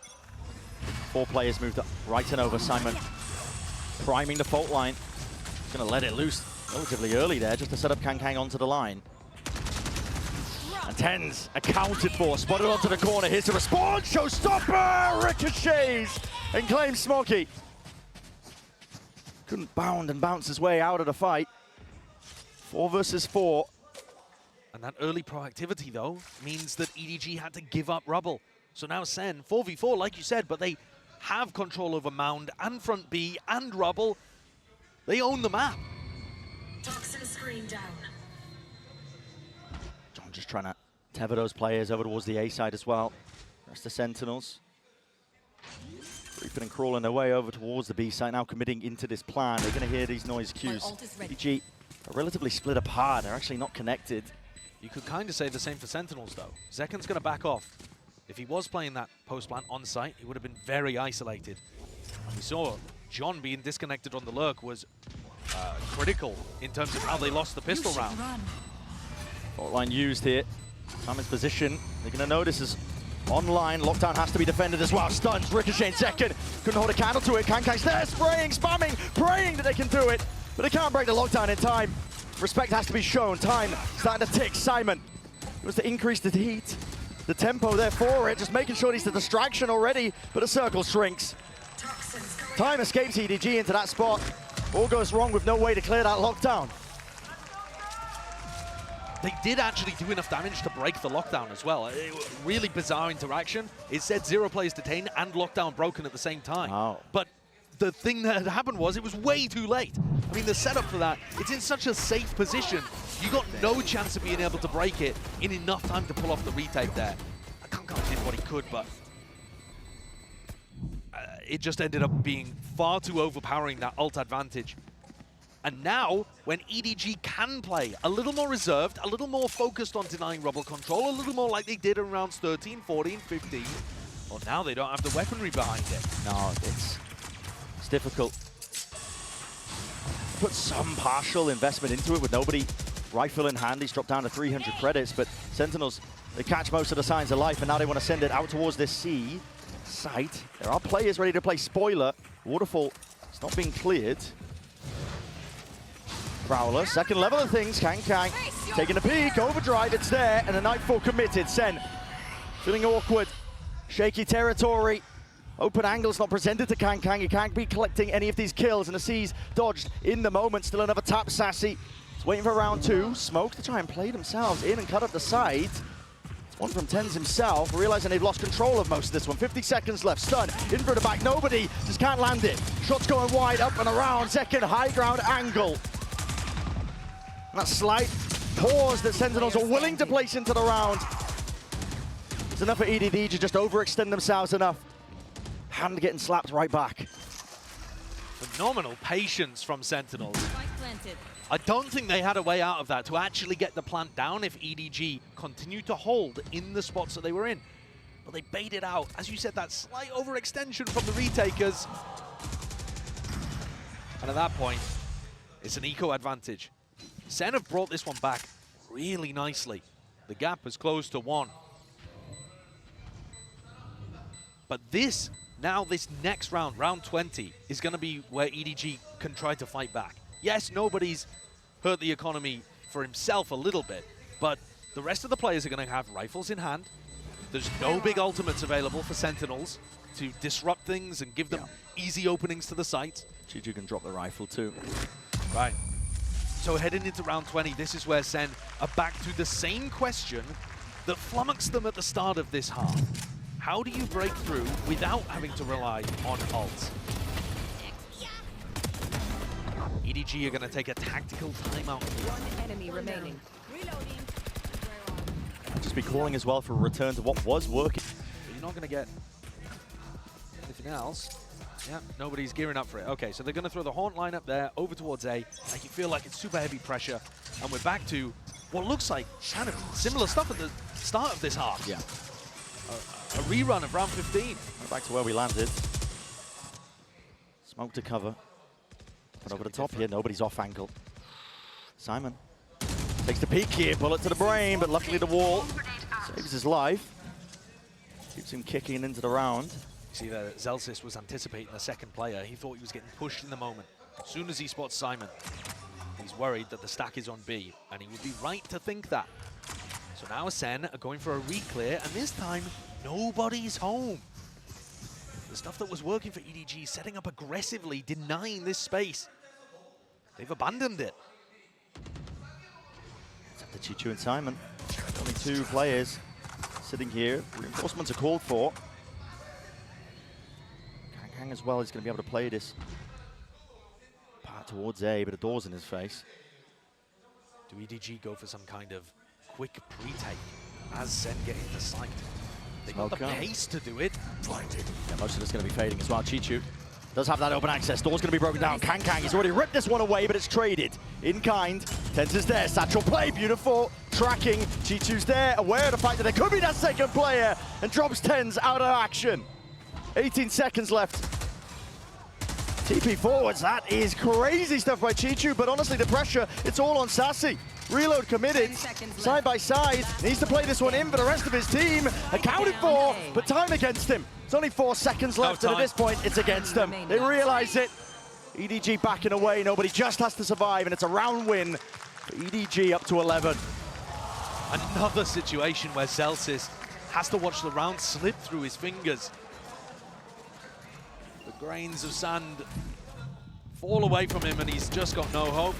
4 players moved up right and over. Simon priming the fault line. He's going to let it loose relatively early there just to set up Kankang onto the line. And TenZ accounted for, spotted onto the corner. Here's the response, showstopper! Ricochets and claims Smoky. Couldn't bound and bounce his way out of the fight. 4 versus 4. And that early proactivity, though, means that EDG had to give up Rubble. So now SEN, 4v4, like you said, but they have control over Mound and front B and Rubble. They own the map. Toxin screen down. John just trying to tether those players over towards the A side as well. Rest the Sentinels. Creeping and crawling their way over towards the B side, now committing into this plan. They're going to hear these noise cues. EDG are relatively split apart. They're actually not connected. You could kind of say the same for Sentinels, though. Zeken's going to back off. If he was playing that post plant on site, he would have been very isolated. We saw John being disconnected on the lurk was critical in terms of how they lost the pistol round. Fault line used here. Simon's position. They're going to know this is online. Lockdown has to be defended as well. Stuns, Ricochet second. Couldn't hold a candle to it. Kankang's there, spraying, spamming, praying that they can do it. But they can't break the lockdown in time. Respect has to be shown. Time starting to tick. Simon was to increase the heat. The tempo there for it. Just making sure he's the distraction already. But the circle shrinks. Time escapes EDG into that spot. All goes wrong with no way to clear that lockdown. They did actually do enough damage to break the lockdown as well. Really bizarre interaction. It said 0 players detained and lockdown broken at the same time. Wow. But the thing that had happened was it was way too late. I mean, the setup for that, it's in such a safe position. You got no chance of being able to break it in enough time to pull off the retake there. Kankan did what he could, but it just ended up being far too overpowering, that ult advantage. And now, when EDG can play a little more reserved, a little more focused on denying Rubble control, a little more like they did in rounds 13, 14, 15, well, now they don't have the weaponry behind it. No, it's difficult. Put some partial investment into it with nobody rifle in hand. He's dropped down to 300 credits, but Sentinels, they catch most of the signs of life, and now they want to send it out towards this C site. There are players ready to play spoiler. Waterfall is not being cleared. Prowler, second level of things. Kankang taking a peek, overdrive, it's there, and a Nightfall committed. SEN feeling awkward, shaky territory. Open angles not presented to Kankang. He can't be collecting any of these kills, and the C's dodged in the moment. Still another tap, Sassy. He's waiting for round 2. Smoke to try and play themselves in and cut up the side. It's one from TenZ himself, realizing they've lost control of most of this one. 50 seconds left. Stun in for the back. Nobody just can't land it. Shots going wide, up and around. Second high ground angle. And that slight pause that Sentinels are willing to place into the round. It's enough for EDG to just overextend themselves enough. Hand getting slapped right back. Phenomenal patience from Sentinels. I don't think they had a way out of that to actually get the plant down if EDG continued to hold in the spots that they were in. But they baited out. As you said, that slight overextension from the retakers. And at that point, it's an eco advantage. SEN have brought this one back really nicely. The gap has closed to 1. But this next round, round 20, is going to be where EDG can try to fight back. Yes, nobody's hurt the economy for himself a little bit, but the rest of the players are going to have rifles in hand. There's no big ultimates available for Sentinels. to disrupt things and give them easy openings to the site. Chichu can drop the rifle too. Right. So heading into round 20, this is where SEN are back to the same question that flummoxed them at the start of this half. How do you break through without having to rely on ults? EDG are going to take a tactical timeout. One enemy remaining. Reloading. Just be calling as well for a return to what was working. But you're not going to get anything else. Yeah, nobody's gearing up for it. Okay, so they're going to throw the Haunt line up there, over towards A. Make you feel like it's super heavy pressure. And we're back to what looks like kind of similar stuff at the start of this half. Yeah. A rerun of round 15. Back to where we landed. Smoke to cover. But over the top here, nobody's off angle. Simon takes the peek here, bullet to the brain, but luckily the wall saves his life. Keeps him kicking into the round. You see that Zelsis was anticipating the second player. He thought he was getting pushed in the moment. As soon as he spots Simon, he's worried that the stack is on B, and he would be right to think that. So now SEN are going for a re-clear, and this time, nobody's home. The stuff that was working for EDG, setting up aggressively, denying this space. They've abandoned it. It's up to Chichu and Simon. Only two players sitting here. Reinforcements are called for. Kang as well is going to be able to play this part towards A, but a door's in his face. Do EDG go for some kind of quick pre-take as SEN get into sight? They got the pace to do it. Yeah, most of it's going to be fading as well. Chichu does have that open access. Door's going to be broken down. Kang has already ripped this one away, but it's traded. In kind. Tenz is there. Satchel play. Beautiful. Tracking. Chichu's there. Aware of the fact that there could be that second player. And drops Tenz out of action. 18 seconds left. TP forwards. That is crazy stuff by Chichu. But honestly, the pressure, it's all on Sassy. Reload committed, side by side. Needs to play this one in, but the rest of his team accounted for, but time against him. It's only 4 seconds left, and at this point, it's against them. They realize it. EDG backing away. Nobody just has to survive, and it's a round win for EDG up to 11. Another situation where Zelsis has to watch the round slip through his fingers. The grains of sand fall away from him, and he's just got no hope.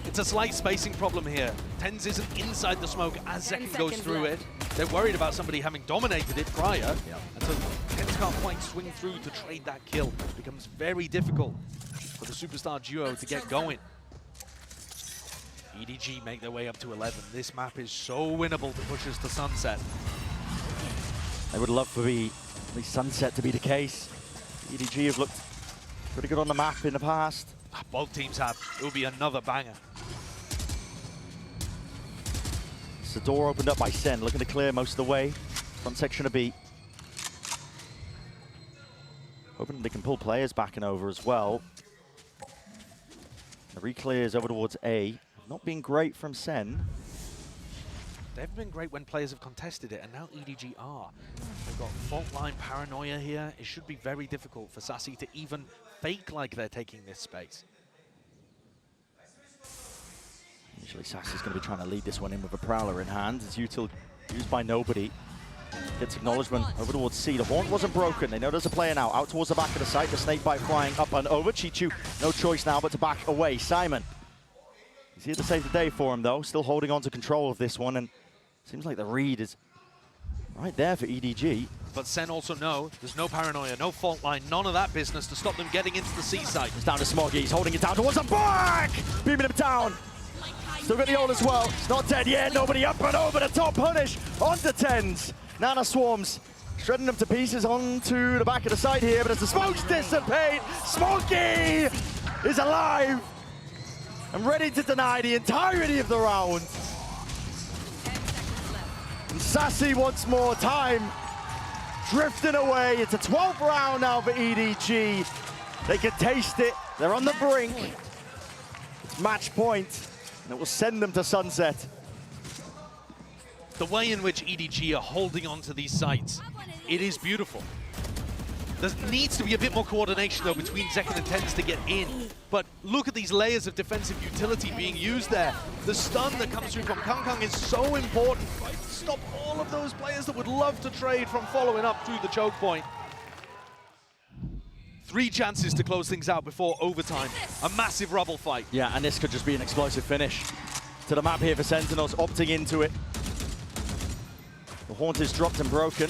It's a slight spacing problem here. Tenz isn't inside the smoke as Zek goes through it. They're worried about somebody having dominated it prior. And so Tenz can't quite swing through to trade that kill. It becomes very difficult for the superstar duo to get going. EDG make their way up to 11. This map is so winnable to push us to Sunset. I would love for the Sunset to be the case. EDG have looked pretty good on the map in the past. Both teams have. It will be another banger. It's the door opened up by SEN, looking to clear most of the way. Front section of B. Hoping they can pull players back and over as well. The re-clears over towards A. Not been great from SEN. They've been great when players have contested it, and now EDG are. They've got fault line paranoia here. It should be very difficult for Sassy to even fake like they're taking this space. Usually Sassy's going to be trying to lead this one in with a Prowler in hand. It's util used by nobody. Gets acknowledgement over towards C. The Haunt wasn't broken. They know there's a player now. Out towards the back of the site. The Snakebite flying up and over. Chichu, no choice now but to back away. Simon. He's here to save the day for him, though. Still holding on to control of this one. And seems like the read is right there for EDG. But SEN also know there's no paranoia, no fault line, none of that business to stop them getting into the C site. It's down to Smoggy. He's holding it down towards the back! Beaming him down. Still got the ult as well. It's not dead yet. Nobody up and over the top. Punish onto Tenz. Nana Swarms shredding them to pieces onto the back of the site here. But as the smokes dissipate, Smoggy is alive and ready to deny the entirety of the round. And Sassy once more time drifting away. It's a 12th round now for EDG. They can taste it. They're on the brink. It's match point. And it will send them to Sunset. The way in which EDG are holding on to these sites, it is beautiful. There needs to be a bit more coordination, though, between Zekken and Tens to get in. But look at these layers of defensive utility being used there. The stun that comes through from Kang is so important. Stop all of those players that would love to trade from following up through the choke point. 3 chances to close things out before overtime. A massive rubble fight. Yeah, and this could just be an explosive finish to the map here for Sentinels, opting into it. The Haunt is dropped and broken.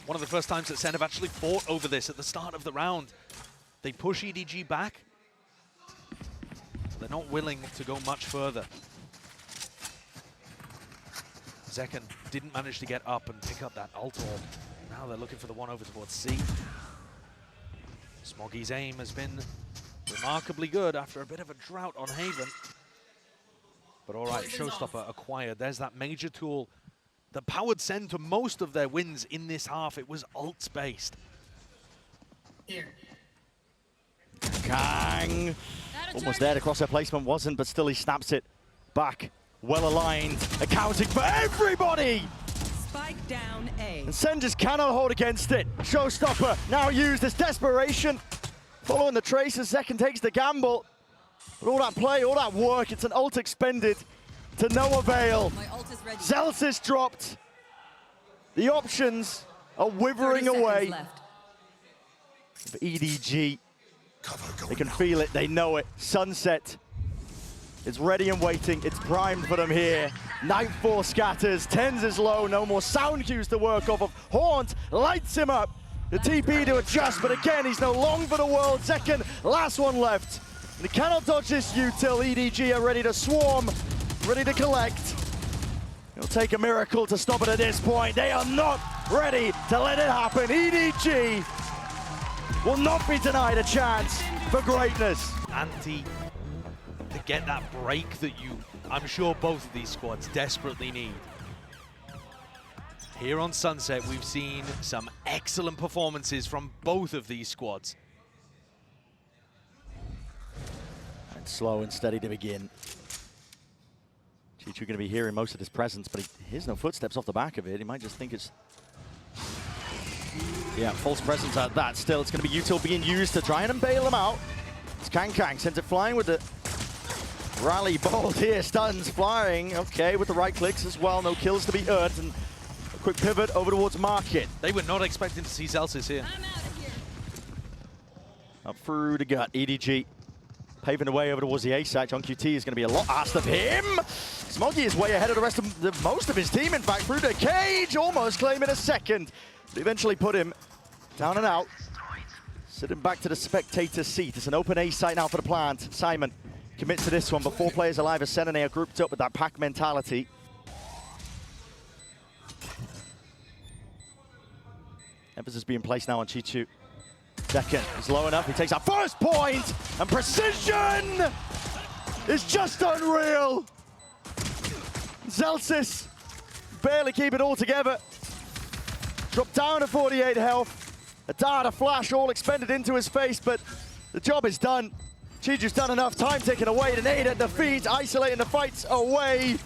One of the first times that SEN have actually fought over this at the start of the round. They push EDG back. They're not willing to go much further. Zekken didn't manage to get up and pick up that ult orb. Now they're looking for the one over towards C. Smoggy's aim has been remarkably good after a bit of a drought on Haven. But all right, Showstopper acquired. There's that major tool that powered SEN to most of their wins in this half. It was ults-based. Here. Kang! Almost there, the crosshair placement wasn't, but still he snaps it back. Well aligned, accounting for everybody! Spike down A. And SEN just cannot hold against it. Showstopper now used as desperation. Following the traces, Zekken takes the gamble. But all that play, all that work, it's an ult expended to no avail. My ult is ready. Zelsis dropped. The options are withering 30 seconds away. left. For EDG, Cover they going can out. feel it, they know it. Sunset is ready and waiting. It's primed for them here. Nightfall scatters, Tens is low, no more sound cues to work off of. Haunt lights him up. The TP to adjust, but again, he's no long for the world. Zekken, last one left. And he cannot dodge this util. EDG are ready to swarm, ready to collect. It'll take a miracle to stop it at this point. They are not ready to let it happen. EDG will not be denied a chance for greatness. Anti to get that break that I'm sure both of these squads desperately need. Here on Sunset, we've seen some excellent performances from both of these squads. And slow and steady to begin. Chichu going to be hearing most of his presence, but he hears no footsteps off the back of it. He might just think it's... Yeah, false presence at that. Still, it's going to be util being used to try and bail him out. It's Kang sends it flying with the rally bolt here. Stuns flying. Okay, with the right clicks as well. No kills to be earned. And a quick pivot over towards Market. They were not expecting to see Zelsis here. I'm out of here. Up through the gut. EDG paving the way over towards the A site. John QT is going to be a lot asked of him. Smoggy is way ahead of the rest of most of his team, in fact, through the cage, almost claiming a second. But eventually put him down and out. Sitting back to the spectator seat. It's an open A site now for the plant. Simon commits to this one, but 4 players alive as SEN and they are grouped up with that pack mentality. Emphasis being placed now on Chichu. Zekken is low enough, he takes our first point, and precision is just unreal. Zelsis barely keep it all together. Dropped down to 48 health. A dart, a flash, all expended into his face, but the job is done. Chiju's done enough, time taken away, the nade at the feet, isolating the fights away.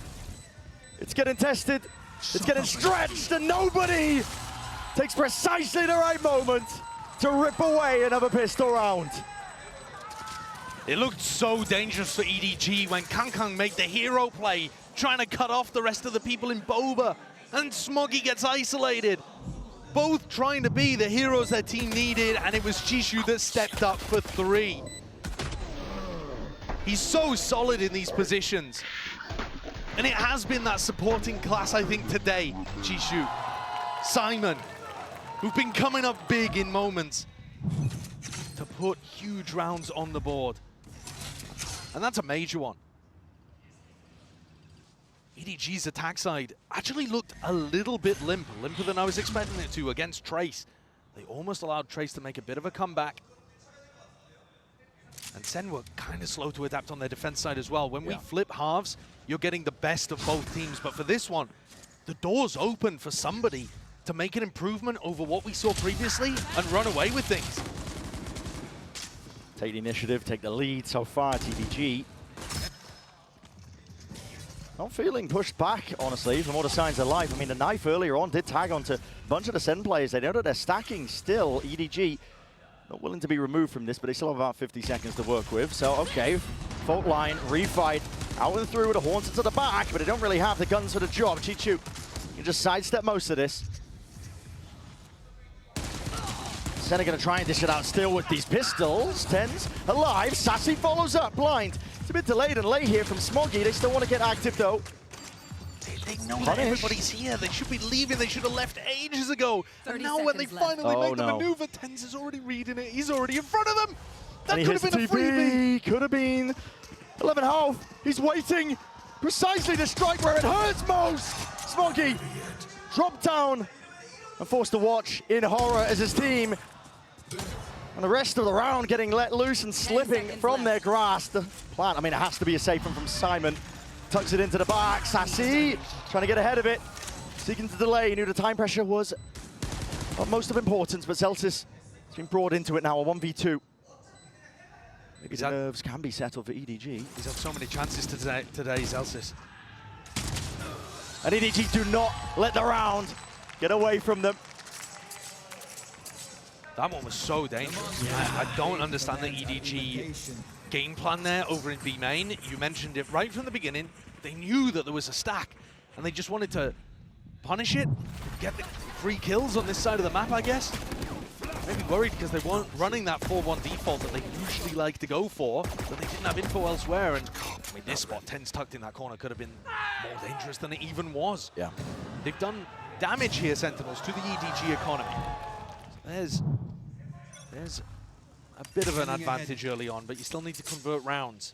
It's getting tested, it's getting stretched, and nobody takes precisely the right moment to rip away another pistol round. It looked so dangerous for EDG when Kang made the hero play, trying to cut off the rest of the people in Boba, and Smoggy gets isolated. Both trying to be the heroes their team needed, and it was Chichu that stepped up for 3. He's so solid in these positions. And it has been that supporting class, I think, today, Chichu. Simon, who've been coming up big in moments to put huge rounds on the board. And that's a major one. EDG's attack side actually looked a little bit limper than I was expecting it to against Trace. They almost allowed Trace to make a bit of a comeback. And SEN were kind of slow to adapt on their defense side as well. When we flip halves, you're getting the best of both teams. But for this one, the door's open for somebody to make an improvement over what we saw previously and run away with things. Take the initiative, take the lead so far, TDG. Not feeling pushed back, honestly, from all the signs of life. I mean, the knife earlier on did tag onto a bunch of the SEN players. They know that they're stacking still. EDG not willing to be removed from this, but they still have about 50 seconds to work with. So, okay, fault line, refight, out and through with a Haunted to the back, but they don't really have the guns for the job. Chichu, you can just sidestep most of this. SEN are going to try and dish it out still with these pistols. TenZ alive, Sassy follows up, blind. It's a bit delayed and late here from Smoggy. They still want to get active though. They know that everybody's here. They should be leaving. They should have left ages ago. And now when they finally make the maneuver, TenZ is already reading it. He's already in front of them. That could have been a freebie. Could have been. 11 health. He's waiting. Precisely the strike where it hurts most. Smoggy dropped down and forced to watch in horror as his team and the rest of the round getting let loose and slipping from their grasp. The plant, I mean, it has to be a safe one from Simon. Tucks it into the back. Sassy trying to get ahead of it. Seeking to delay. Knew the time pressure was of most of importance, but Celsius has been brought into it now. A 1v2. Maybe the nerves can be settled for EDG. He's had so many chances today, Celsius. And EDG do not let the round get away from them. That one was so dangerous. I don't understand the EDG game plan there over in B main. You mentioned it right from the beginning. They knew that there was a stack, and they just wanted to punish it, get the free kills on this side of the map, I guess. Maybe worried because they weren't running that 4-1 default that they usually like to go for, but they didn't have info elsewhere. And I mean, this spot, TenZ tucked in that corner, could have been more dangerous than it even was. Yeah. They've done damage here, Sentinels, to the EDG economy. So there's a bit of an advantage early on, but you still need to convert rounds.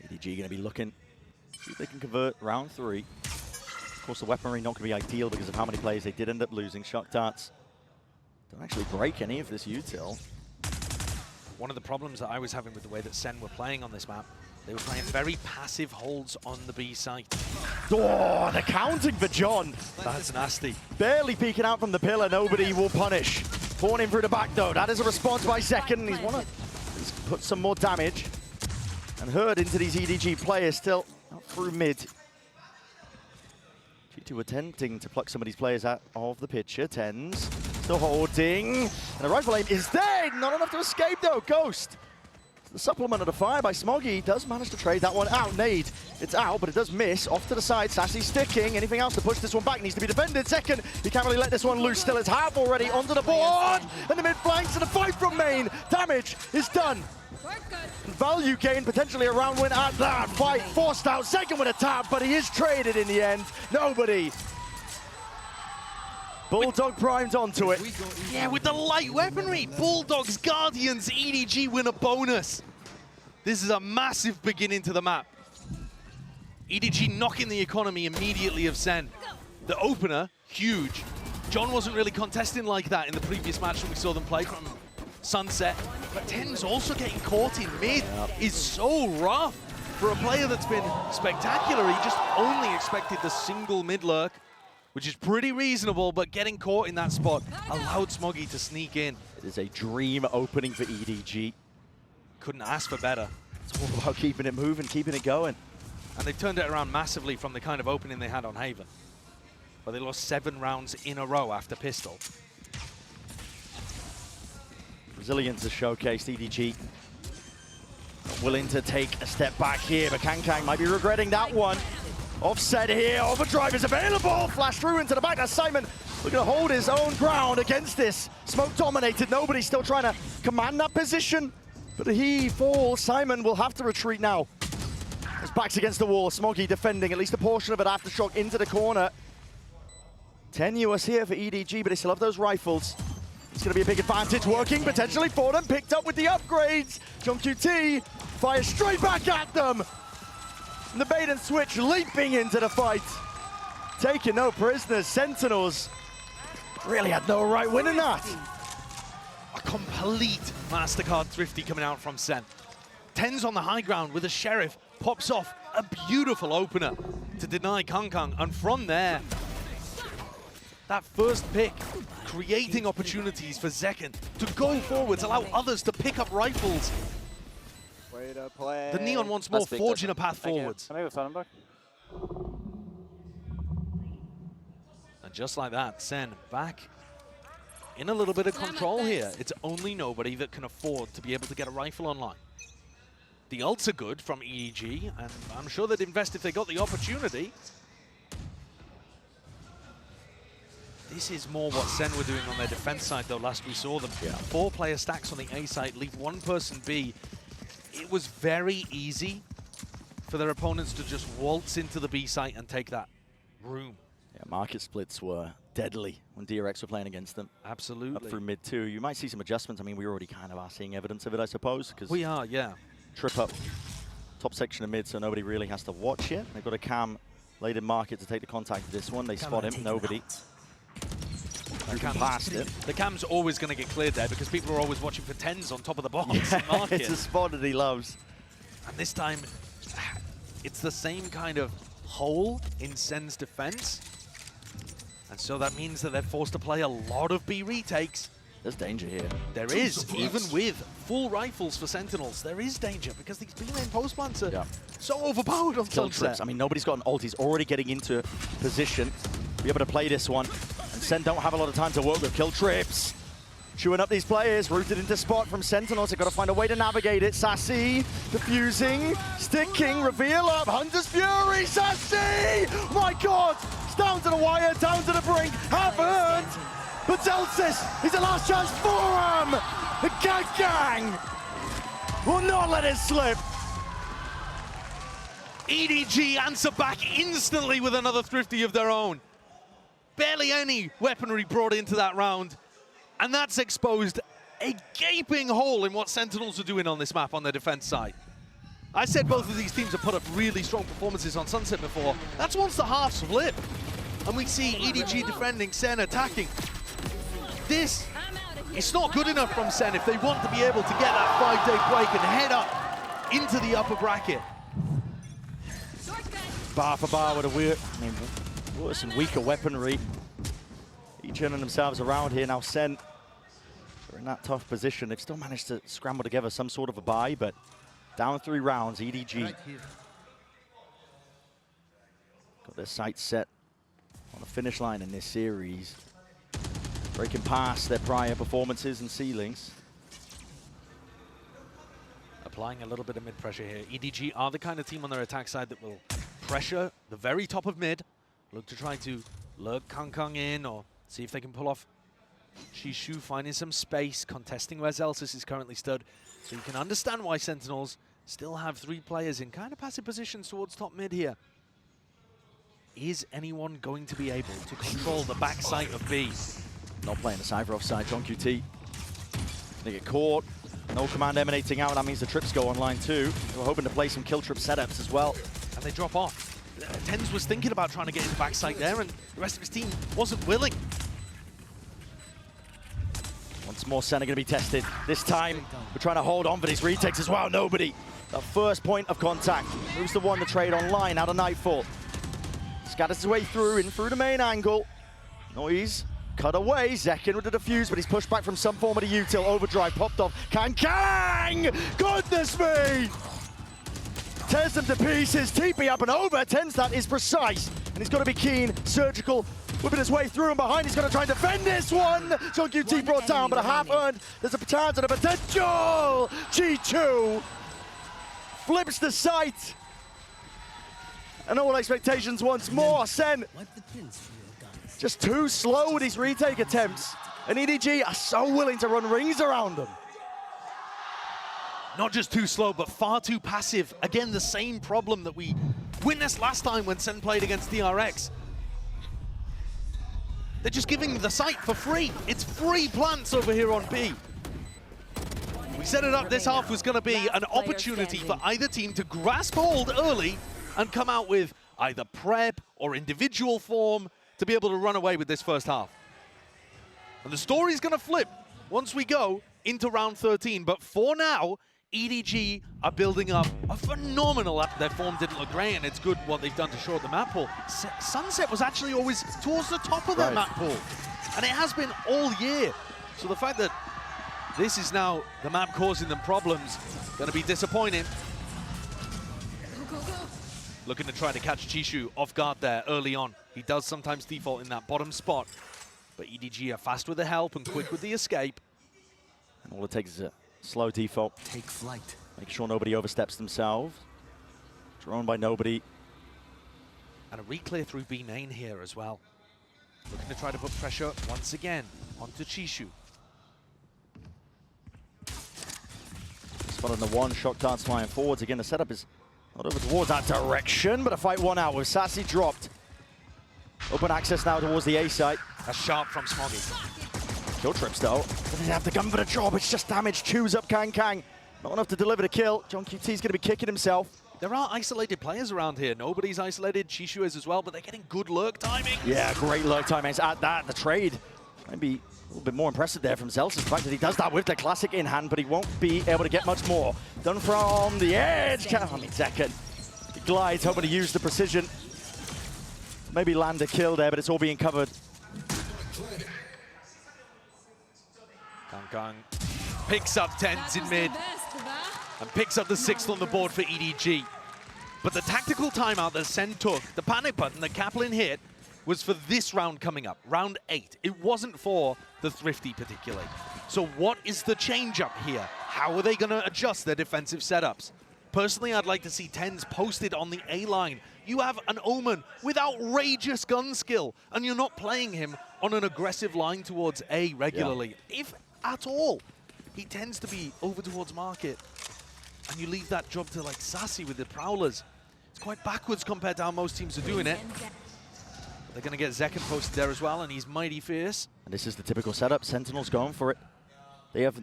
EDG going to be looking, see if they can convert round 3. Of course, the weaponry not going to be ideal because of how many players they did end up losing. Shock darts don't actually break any of this util. One of the problems that I was having with the way that SEN were playing on this map, they were playing very passive holds on the B site. Oh, the counting for John. That's nasty. Barely peeking out from the pillar, nobody will punish. Pawn in through the back though, that is a response by Second. He's want to put some more damage. And herd into these EDG players still out through mid. G2 attempting to pluck some of these players out of the picture. TenZ still holding. And the rifle aim is dead. Not enough to escape though. Ghost. The supplement of the fire by Smoggy does manage to trade that one out. Nade, it's out, but it does miss. Off to the side, Sassy sticking. Anything else to push this one back needs to be defended. Second, he can't really let this one loose. Still, it's half already onto the board. And the mid flanks and a fight from main. Damage is done. Value gain, potentially a round win at that fight. Forced out, Second with a tap, but he is traded in the end. Nobody. Bulldog primed onto it. Yeah, with the light weaponry. Bulldogs, Guardians, EDG win a bonus. This is a massive beginning to the map. EDG knocking the economy immediately of SEN. The opener, huge. John wasn't really contesting like that in the previous match when we saw them play from Sunset. But TenZ also getting caught in mid is so rough for a player that's been spectacular. He just only expected the single mid lurk, which is pretty reasonable, but getting caught in that spot allowed Smoggy to sneak in. It is a dream opening for EDG. Couldn't ask for better. It's all about keeping it moving, keeping it going. And they've turned it around massively from the kind of opening they had on Haven, where they lost 7 rounds in a row after Pistol. Resilience is showcased. EDG not willing to take a step back here, but Kang might be regretting that one. Offset here, overdrive is available. Flash through into the back. That's Simon looking to hold his own ground against this. Smoke dominated, nobody's still trying to command that position. But he falls, Simon will have to retreat now. His back's against the wall, Smoggy defending at least a portion of it. Aftershock into the corner. Tenuous here for EDG, but they still have those rifles. It's going to be a big advantage working potentially for them. Picked up with the upgrades. John QT fires straight back at them. And the bait and switch leaping into the fight. Taking no prisoners. Sentinels really had no right winning that. A complete MasterCard thrifty coming out from SEN. TenZ on the high ground with a Sheriff, pops off a beautiful opener to deny Kang. And from there, that first pick, creating opportunities for Second to go forwards, allow others to pick up rifles. Way to play. The Neon once more forging a path forwards. Can I go Sonnenberg? And just like that, Sen back in a little bit of control here. It's only nobody that can afford to be able to get a rifle online. The ults are good from EDG, and I'm sure they'd invest if they got the opportunity. This is more what Sen were doing on their defense side, though, last we saw them. Yeah. 4-player stacks on the A side, leave one person B. It was very easy for their opponents to just waltz into the B site and take that room. Yeah, market splits were deadly when DRX were playing against them. Absolutely. Up through mid 2. You might see some adjustments. I mean, we already kind of are seeing evidence of it, I suppose. We are, yeah. Trip up top section of mid, so nobody really has to watch it. They've got a cam late in market to take the contact of this one. They spot him, nobody. Past it. The cam's always going to get cleared there because people are always watching for 10s on top of the box. Yeah, it's a spot that he loves. And this time, it's the same kind of hole in Sen's defense. And so that means that they're forced to play a lot of B retakes. There's danger here. There is, even with full rifles for Sentinels, there is danger because these B-lane post plants are so overpowered on Kill Sunset. trips. I mean, nobody's got an ult. He's already getting into position to be able to play this one. And Sen don't have a lot of time to work with. Kill trips. Chewing up these players, rooted into spot from Sentinels. They've got to find a way to navigate it. Sassy, diffusing, sticking, reveal up, Hunter's Fury, Sassy! My God! It's down to the wire, down to the brink, half earned! But Zelsis is the last chance for him! The gang will not let it slip! EDG answer back instantly with another thrifty of their own. Barely any weaponry brought into that round. And that's exposed a gaping hole in what Sentinels are doing on this map on their defense side. I said both of these teams have put up really strong performances on Sunset before. That's once the halves flip. And we see EDG defending, Sen attacking. This is not good enough from Sen if they want to be able to get that 5-day break and head up into the upper bracket. Bar for bar with a worse and weaker weaponry. Each turning themselves around here. Now Sen are in that tough position. They've still managed to scramble together some sort of a buy, but down 3 rounds, EDG got their sights set on the finish line in this series. Breaking past their prior performances and ceilings. Applying a little bit of mid-pressure here. EDG are the kind of team on their attack side that will pressure the very top of mid, look to try to lurk Kang in or see if they can pull off Shishu, finding some space, contesting where Zelsis is currently stood. So you can understand why Sentinels still have 3 players in kind of passive positions towards top mid here. Is anyone going to be able to control the backside of B? Not playing the Cypher offside, John QT. They get caught. No command emanating out, that means the trips go online too. They were hoping to play some kill trip setups as well. And they drop off. Tens was thinking about trying to get his backside there, and the rest of his team wasn't willing. Once more, Sen are going to be tested. This time, we're trying to hold on for these retakes as well. Nobody. That first point of contact moves the one, the trade online out of Nightfall. Scatters his way through, in through the main angle. Noise. Cut away, Zekin with the defuse, but he's pushed back from some form of the util. Overdrive popped off. Kang! Goodness me! Tears them to pieces. TP up and over. Tens that is precise. And he's got to be keen, surgical, whipping his way through and behind. He's going to try and defend this one. So QT brought down, but a half earned. There's a chance and a potential. G2 flips the sight. And all expectations once more. Sen just too slow with his retake attempts. And EDG are so willing to run rings around them. Not just too slow, but far too passive. Again, the same problem that we witnessed last time when Sen played against DRX. They're just giving the site for free. It's free plants over here on B. We set it up, this half was going to be an opportunity for either team to grasp hold early and come out with either prep or individual form to be able to run away with this first half. And the story's going to flip once we go into round 13. But for now, EDG are building up a phenomenal. Their form didn't look great, and it's good what they've done to short the map pool. Sunset was actually always towards the top of their map pool, and it has been all year. So the fact that this is now the map causing them problems, going to be disappointing. looking to try to catch Chishu off guard there early on. He does sometimes default in that bottom spot, but EDG are fast with the help and quick with the escape. And all it takes is a slow default. Take flight. Make sure nobody oversteps themselves. Drone by nobody. And a re-clear through B main here as well. Looking to try to put pressure once again onto Chishu. Spot on the one, shock darts flying forwards. Again, the setup is not over towards that direction, but a fight one out with Sassy dropped. Open access now towards the A site. A sharp from Smoggy. Kill trips though. Doesn't have the gun for the job, it's just damage. Chews up Kang. Not enough to deliver the kill. John QT's gonna be kicking himself. There are isolated players around here. Nobody's isolated. Chishu is as well, but they're getting good lurk timing. Yeah, great lurk timings at that. The trade might be a little bit more impressive there from Zeltz. The fact that he does that with the classic in hand, but he won't be able to get much more. Done from the edge. Second. He glides, hoping to use the precision. Maybe land a kill there, but it's all being covered. Kang picks up 10s in mid and picks up the 6th on the board for EDG. But the tactical timeout that SEN took, the panic button that Kaplan hit, was for this round coming up, round 8. It wasn't for the Thrifty particularly. So what is the change up here? How are they going to adjust their defensive setups? Personally, I'd like to see 10s posted on the A line. You have an Omen with outrageous gun skill, and you're not playing him on an aggressive line towards A regularly, if at all. He tends to be over towards market, and you leave that job to like Sassy with the Prowlers. It's quite backwards compared to how most teams are doing it. They're going to get Zekken posted there as well, and he's mighty fierce. And this is the typical setup. Sentinels going for it. They have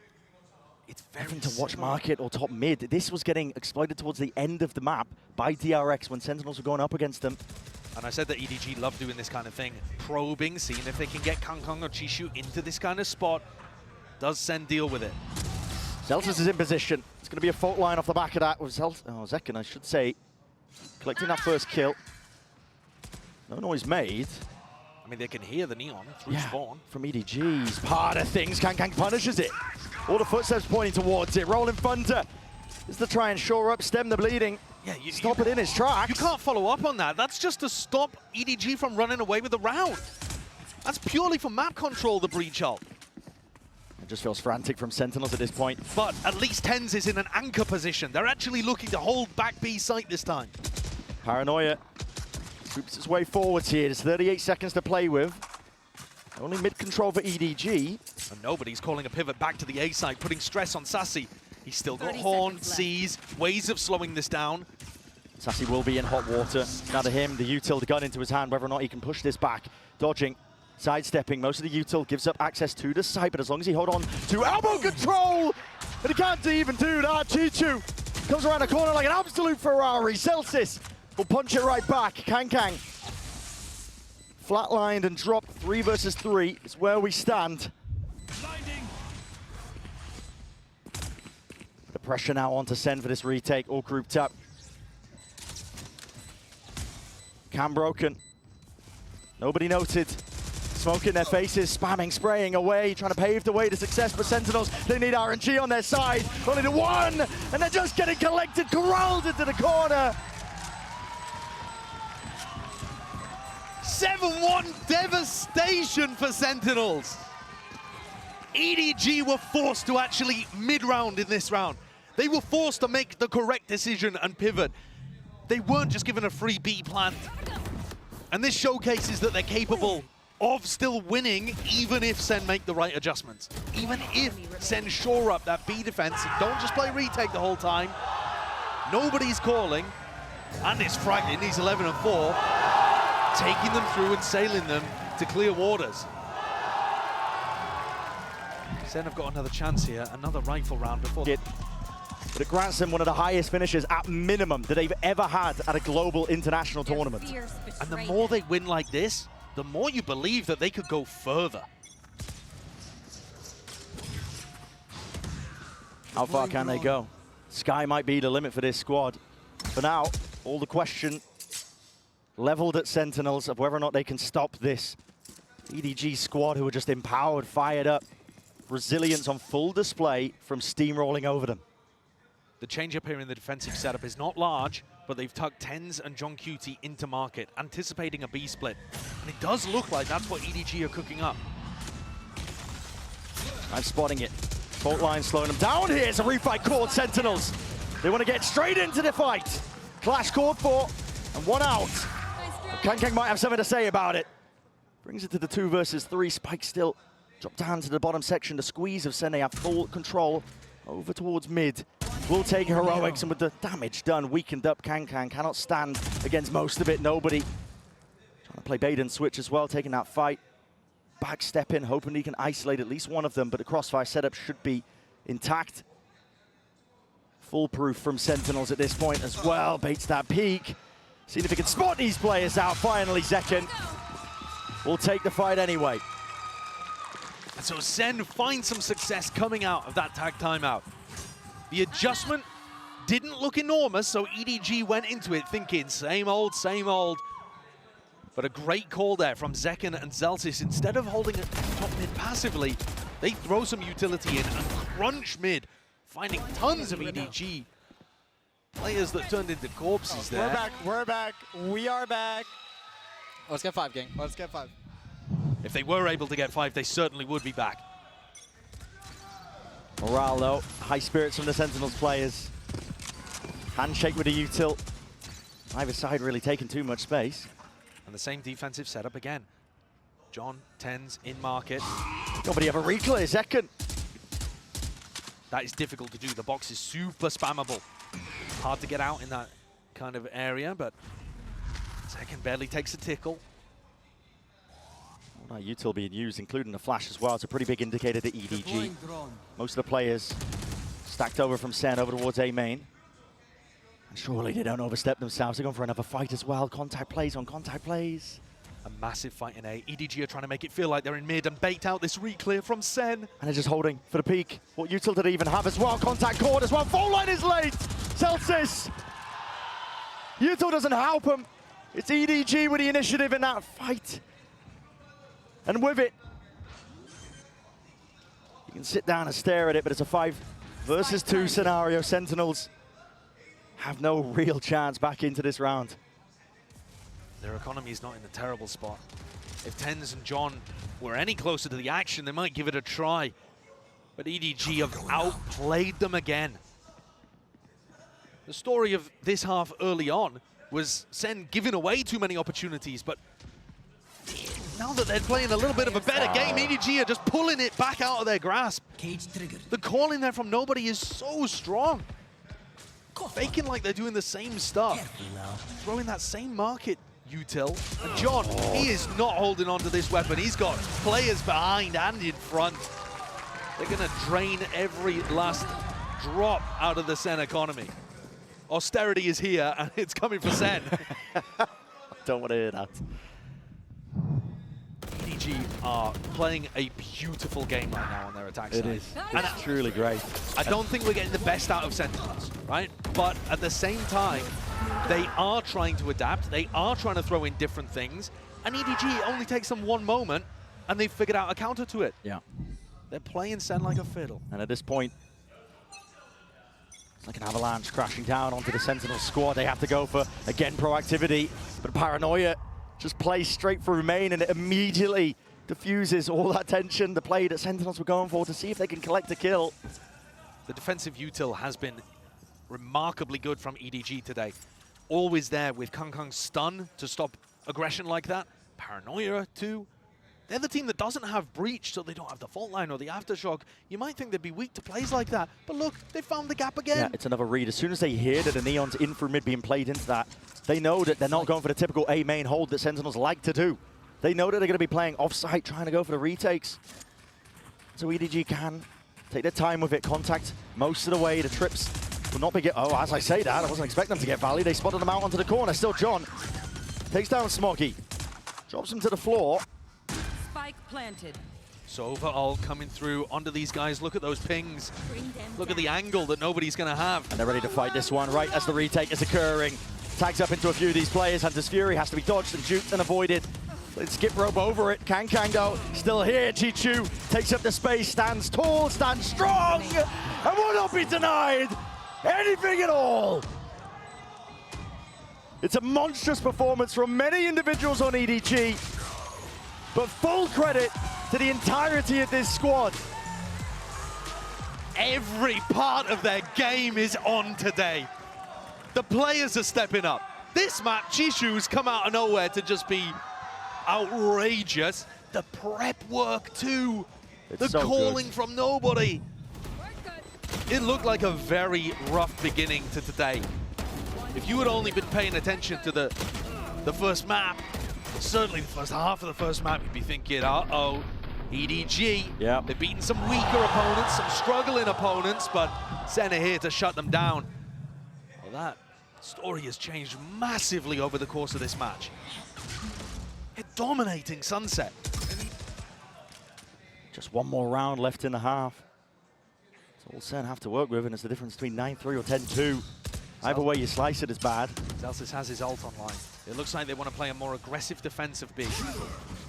It's very nothing to watch similar. market or top mid. This was getting exploited towards the end of the map by DRX when Sentinels were going up against them. And I said that EDG love doing this kind of thing. Probing, seeing if they can get Kang or Chishu into this kind of spot. Does SEN deal with it? Zeltz is in position. It's going to be a fault line off the back of that with Zekken, I should say. Collecting that first kill. No noise made. I mean, they can hear the neon through spawn. From EDG's part of things. Kang punishes it. All the footsteps pointing towards it. Rolling Thunder is to try and shore up, stem the bleeding. Yeah, Stop it in its tracks. You can't follow up on that. That's just to stop EDG from running away with the round. That's purely for map control, the breach ult. It just feels frantic from Sentinels at this point. But at least TenZ is in an anchor position. They're actually looking to hold back B site this time. Paranoia swoops its way forwards here. There's 38 seconds to play with. Only mid-control for EDG. And nobody's calling a pivot back to the A side, putting stress on Sassy. He's still got Horn, sees, ways of slowing this down. Sassy will be in hot water. Now to him, the util, the gun into his hand, whether or not he can push this back. Dodging, sidestepping. Most of the util gives up access to the site, but as long as he hold on to elbow control, and he can't even do that. Chichu comes around the corner like an absolute Ferrari. Celsius will punch it right back. Kang flatlined and dropped. 3 versus 3 is where we stand. The pressure now onto SEN for this retake, all grouped up. Cam broken. Nobody noted. Smoke in their faces, spamming, spraying away, trying to pave the way to success for Sentinels. They need RNG on their side. Only the one, and they're just getting collected, corralled into the corner. 7-1 devastation for Sentinels. EDG were forced to actually mid-round in this round. They were forced to make the correct decision and pivot. They weren't just given a free B plant. And this showcases that they're capable of still winning, even if SEN make the right adjustments. Even if SEN shore up that B defense and don't just play retake the whole time. Nobody's calling. And it's frightening, he's 11 and 4. Taking them through and sailing them to clear waters. SEN have got another chance here, another rifle round before. But it grants them one of the highest finishes at minimum that they've ever had at a global international tournament. And the more they win like this, the more you believe that they could go further. How far can they go? Sky might be the limit for this squad. For now, all the question leveled at Sentinels of whether or not they can stop this EDG squad who are just empowered, fired up. Resilience on full display from steamrolling over them. The change up here in the defensive setup is not large, but they've tucked TenZ and John Cutie into market, anticipating a B split. And it does look like that's what EDG are cooking up. I'm spotting it. Fault line slowing them down here. It's a refight called Sentinels. They want to get straight into the fight. Clash called for, and one out. Kang might have something to say about it. Brings it to the 2 versus 3. Spike still drop down to the bottom section. The squeeze of Sen, they have full control over towards mid. Will take heroics, and with the damage done, weakened up, Kang cannot stand against most of it. Nobody. Trying to play bait and switch as well, taking that fight. Backstep in, hoping he can isolate at least one of them, but the crossfire setup should be intact. Foolproof from Sentinels at this point as well. Baits that peak. Seeing if he can spot these players out. Finally, Zekken will take the fight anyway. And so Sen finds some success coming out of that tag timeout. The adjustment didn't look enormous, so EDG went into it thinking same old, same old. But a great call there from Zekken and Zelsis. Instead of holding it top mid passively, they throw some utility in and crunch mid, finding tons of EDG players that turned into corpses there. We're back, we are back. Let's get 5, gang. Let's get 5. If they were able to get 5, they certainly would be back. Morale though, high spirits from the Sentinels players. Handshake with a util. Either side really taking too much space. And the same defensive setup again. John, TenZ in market. Nobody ever reclear, Zekken. That is difficult to do. The box is super spammable. Hard to get out in that kind of area, but Zekken barely takes a tickle. Well, that util being used, including the flash as well. It's a pretty big indicator to EDG. Most of the players stacked over from Sen over towards A main. And surely they don't overstep themselves. They're going for another fight as well. Contact plays on contact plays. A massive fight in A. EDG are trying to make it feel like they're in mid and bait out this reclear from Sen. And they're just holding for the peak. What util did they even have as well? Contact cord as well. Phone line is late. Celsius. Util doesn't help him. It's EDG with the initiative in that fight. And with it, you can sit down and stare at it, but it's a 5 versus 2 scenario. Sentinels have no real chance back into this round. Their economy is not in a terrible spot. If TenZ and John were any closer to the action, they might give it a try. But EDG have outplayed them again. The story of this half early on was Sen giving away too many opportunities, but now that they're playing a little bit of a better game, EDG are just pulling it back out of their grasp. The call in there from nobody is so strong. Faking like they're doing the same stuff. Throwing that same market util. And John, he is not holding on to this weapon. He's got players behind and in front. They're going to drain every last drop out of the Sen economy. Austerity is here, and it's coming for Sen. Don't want to hear that. EDG are playing a beautiful game right now on their attack side. It is. It's truly great. I don't think we're getting the best out of Sentinels, right? But at the same time, they are trying to adapt. They are trying to throw in different things. And EDG, it only takes them one moment, and they've figured out a counter to it. Yeah. They're playing Sen like a fiddle. And at this point, it's like an avalanche crashing down onto the Sentinel squad. They have to go for, again, proactivity. But Paranoia just plays straight through main, and it immediately diffuses all that tension, the play that Sentinels were going for to see if they can collect a kill. The defensive util has been remarkably good from EDG today. Always there with Kang's stun to stop aggression like that. Paranoia too. They're the team that doesn't have breach, so they don't have the fault line or the aftershock. You might think they'd be weak to plays like that, but look, they found the gap again. Yeah, it's another read. As soon as they hear that the Neon's in through mid being played into that, they know that they're not going for the typical A main hold that Sentinels like to do. They know that they're going to be playing off-site, trying to go for the retakes. So EDG can take their time with it. Contact most of the way. The trips will not be oh, as I say that, I wasn't expecting them to get Valley. They spotted them out onto the corner. Still John takes down Smoggy. Drops him to the floor. Spike planted. So overall coming through onto these guys. Look at those pings. Look at the angle that nobody's going to have. And they're ready to fight this one right as the retake is occurring. Tags up into a few of these players. Hunter's Fury has to be dodged and juked and avoided. Let's skip rope over it. Kang though, still here. Chichu takes up the space, stands tall, stands strong, and will not be denied anything at all. It's a monstrous performance from many individuals on EDG, but full credit to the entirety of this squad. Every part of their game is on today. The players are stepping up. This map, Jishu's come out of nowhere to just be outrageous. The prep work too. It's the so calling good. from nobody. It looked like a very rough beginning to today. If you had only been paying attention to the first map, certainly the first half of the first map, you'd be thinking, uh-oh, EDG. Yeah. They've beaten some weaker opponents, some struggling opponents, but SEN are here to shut them down. Well, that story has changed massively over the course of this match. They're dominating Sunset. Just one more round left in the half. That's all SEN have to work with, and it's the difference between 9-3 or 10-2. Either way you slice it is bad. Zelsis has his ult online. It looks like they want to play a more aggressive defensive B.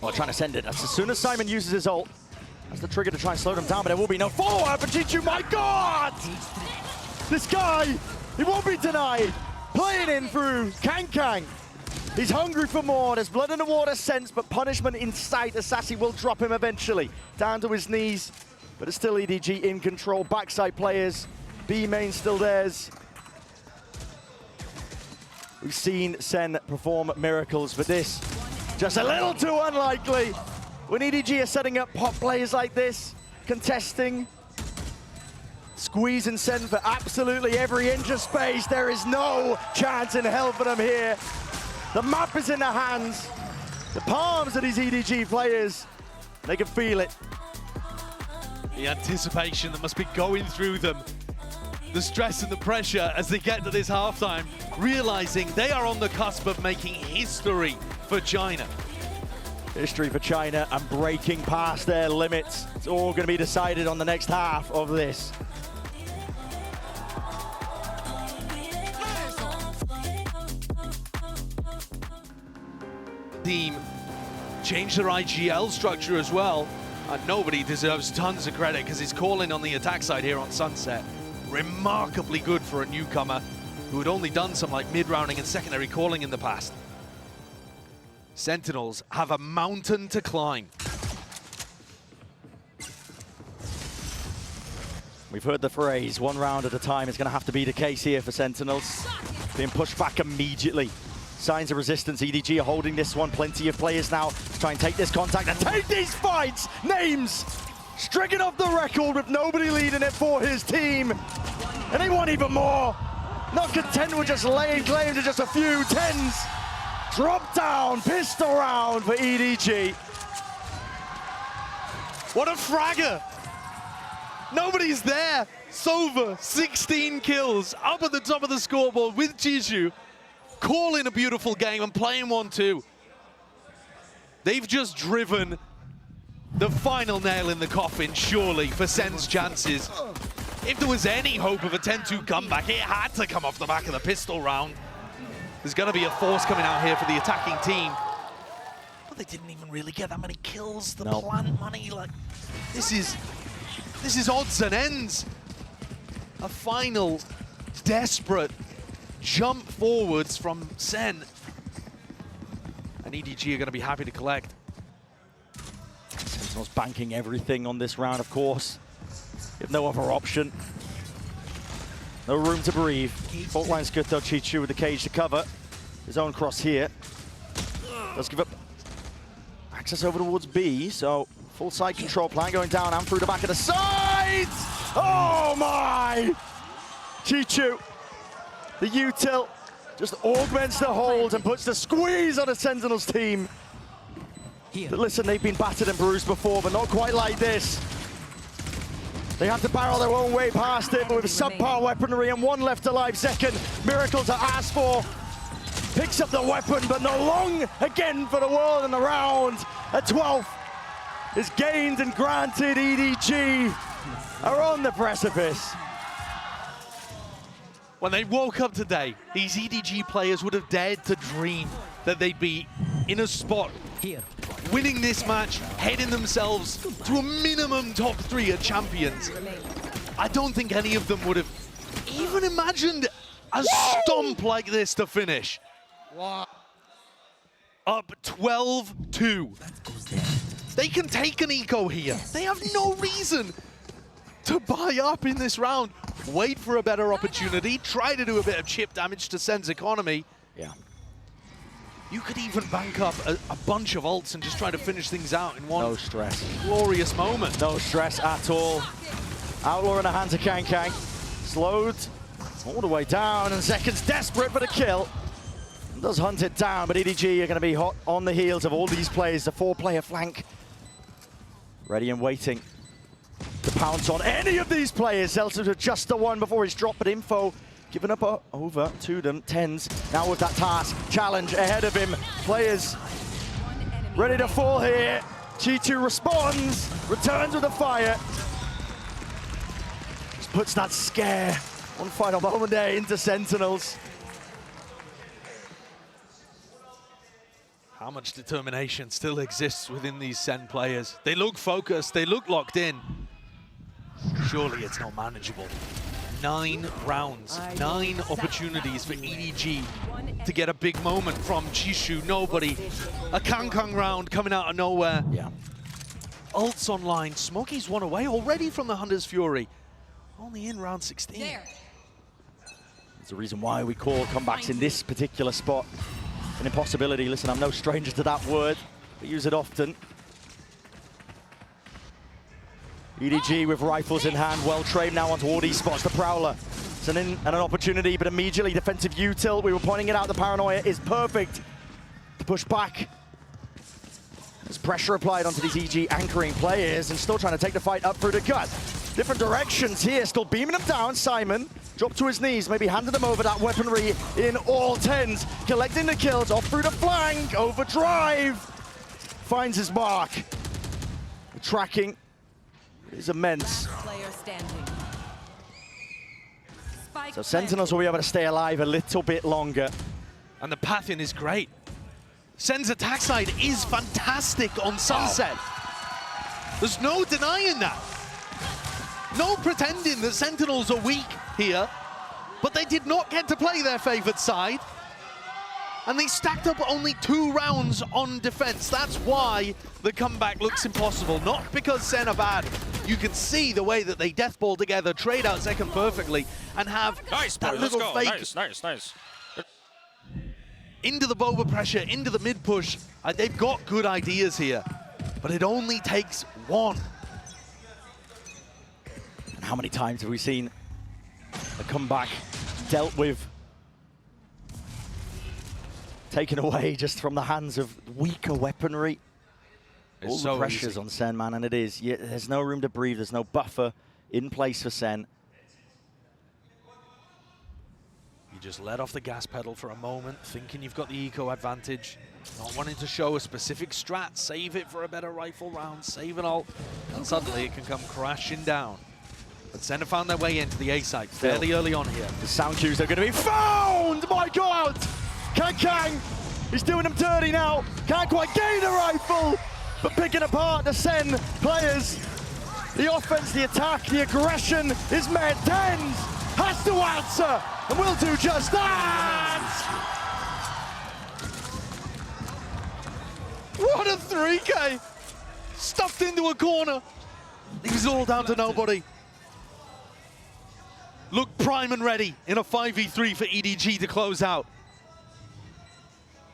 Oh, trying to send it. As soon as Simon uses his ult, that's the trigger to try and slow them down, but there will be no follow-up. But Chichu, my God! This guy, he won't be denied. Playing in through Kang. He's hungry for more. There's blood in the water sense, but punishment in sight. Assassi will drop him eventually. Down to his knees, but it's still EDG in control. Backside players, B main still theirs. We've seen SEN perform miracles, but this, just a little too unlikely. When EDG are setting up pop players like this, contesting, squeezing SEN for absolutely every inch of space, there is no chance in hell for them here. The map is in their hands, the palms of these EDG players, they can feel it. The anticipation that must be going through them. The stress and the pressure as they get to this halftime, realizing they are on the cusp of making history for China. History for China and breaking past their limits. It's all going to be decided on the next half of this. Team changed their IGL structure as well, and nobody deserves tons of credit because he's calling on the attack side here on Sunset. Remarkably good for a newcomer who had only done some like mid-rounding and secondary calling in the past. Sentinels have a mountain to climb. We've heard the phrase, one round at a time is going to have to be the case here for Sentinels. Being pushed back immediately. Signs of resistance, EDG are holding this one. Plenty of players now to try and take this contact and take these fights. Names stricken off the record with nobody leading it for his team. And they want even more. Not content with just laying claim to just a few tens. Drop down, pistol round for EDG. What a fragger! Nobody's there. Sova, 16 kills, up at the top of the scoreboard with Jishu, calling a beautiful game and playing 1-2. They've just driven the final nail in the coffin, surely, for SEN's chances. If there was any hope of a 10-2 comeback, it had to come off the back of the pistol round. There's going to be a force coming out here for the attacking team. But they didn't even really get that many kills. The plant money, like, this is odds and ends. A final desperate jump forwards from SEN. And EDG are going to be happy to collect. Sentinels banking everything on this round, of course. If no other option. No room to breathe. Fault line's good though, Chichu with the cage to cover. His own cross here. Does give up access over towards B, so full side control plan going down and through the back of the sides! Oh my! Chichu, the util, just augments the hold and puts the squeeze on the Sentinels team. But listen, they've been battered and bruised before, but not quite like this. They have to barrel their own way past it, but with subpar weaponry and one left alive second, Miracle to ask for. Picks up the weapon, but not long again for the world in the round. A 12th is gained and granted. EDG are on the precipice. When they woke up today, these EDG players would have dared to dream that they'd be in a spot winning this match, heading themselves to a minimum top 3 at Champions. I don't think any of them would have even imagined a stomp like this to finish. Wow. Up 12-2. They can take an eco here. They have no reason to buy up in this round. Wait for a better opportunity. Try to do a bit of chip damage to Sen's economy. Yeah. You could even bank up a bunch of ults and just try to finish things out in one No stress. glorious moment. No stress at all. Outlaw in the hands of Kang Kang. Slowed all the way down, and Zeken's desperate for the kill. Does hunt it down, but EDG are going to be hot on the heels of all these players. The 4-player flank. Ready and waiting to pounce on any of these players. Zeltz with just the one before he's dropped, but info given up over to them. Tens now with that task. Challenge ahead of him. Players ready to fall here. G2 responds, returns with a fire. Just puts that scare one final moment there into Sentinels. How much determination still exists within these SEN players. They look focused, they look locked in. Surely it's not manageable. 9 rounds, 9 opportunities for EDG to get a big moment from Jisoo, nobody. A Kangkang round coming out of nowhere. Yeah. Ults online, Smokey's one away already from the Hunter's Fury. Only in round 16. There. There's a reason why we call comebacks in this particular spot an impossibility. Listen, I'm no stranger to that word, but use it often. EDG with rifles in hand, well trained now onto all these spots. The Prowler, it's an opportunity, but immediately defensive util. We were pointing it out, the paranoia is perfect to push back. There's pressure applied onto these EDG anchoring players and still trying to take the fight up through the gut. Different directions here, still beaming them down. Simon dropped to his knees, maybe handed them over that weaponry in all 10s. Collecting the kills off through the flank, overdrive. Finds his mark. The tracking is immense. Player standing. Spike So Sentinels will be able to stay alive a little bit longer. And the pathing is great. Sen's attack side is fantastic on Sunset. There's no denying that. No pretending that Sentinels are weak here, but they did not get to play their favored side. And they stacked up only 2 rounds on defense. That's why the comeback looks impossible. Not because Sen are bad. You can see the way that they deathball together, trade out second perfectly, and have Nice, that boys. Let's little go. fake Nice. into the Boba pressure, into the mid push. They've got good ideas here, but it only takes one. And how many times have we seen a comeback dealt with, taken away just from the hands of weaker weaponry? It's All so the pressures easy. on Sen, man, and it is. Yeah, there's no room to breathe. There's no buffer in place for Sen. You just let off the gas pedal for a moment, thinking you've got the eco advantage, not wanting to show a specific strat, save it for a better rifle round, save it all, and suddenly it can come crashing down. But Sen have found their way into the A site fairly early on here. The sound cues are going to be found! My God! Kang, he's doing them dirty now. Can't quite gain a rifle, but picking apart the Sen players. The offense, the attack, the aggression is met. Tens has to answer, and will do just that! What a 3K! Stuffed into a corner. It was all down to nobody. Look prime and ready in a 5v3 for EDG to close out.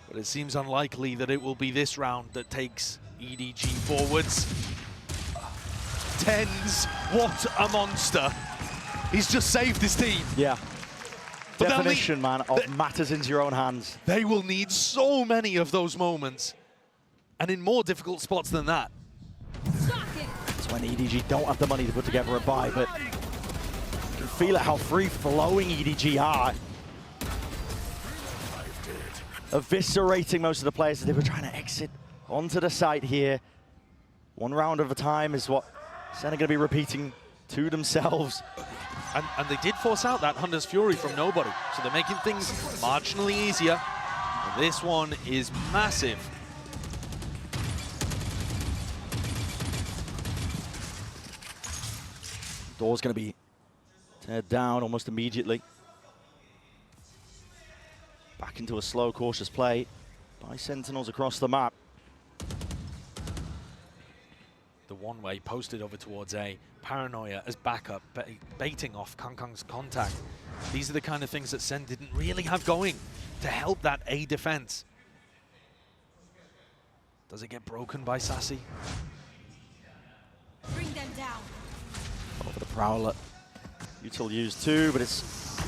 But it seems unlikely that it will be this round that takes EDG forwards. Tens, what a monster. He's just saved his team. Yeah. But they'll Definition, man, of matters into your own hands. They will need so many of those moments, and in more difficult spots than that. It's when EDG don't have the money to put together a buy, but you can feel it how free-flowing EDG are. Eviscerating most of the players as they were trying to exit onto the site here. One round at a time is what Sen are going to be repeating to themselves. And they did force out that Hunter's Fury from nobody, so they're making things marginally easier. And this one is massive. Door's going to be teared down almost immediately. Back into a slow, cautious play by Sentinels across the map. The one-way posted over towards A. Paranoia as backup, baiting off Kangkang's contact. These are the kind of things that SEN didn't really have going to help that A defense. Does it get broken by Sassy? Bring them down. Over the Prowler. Util used too, but it's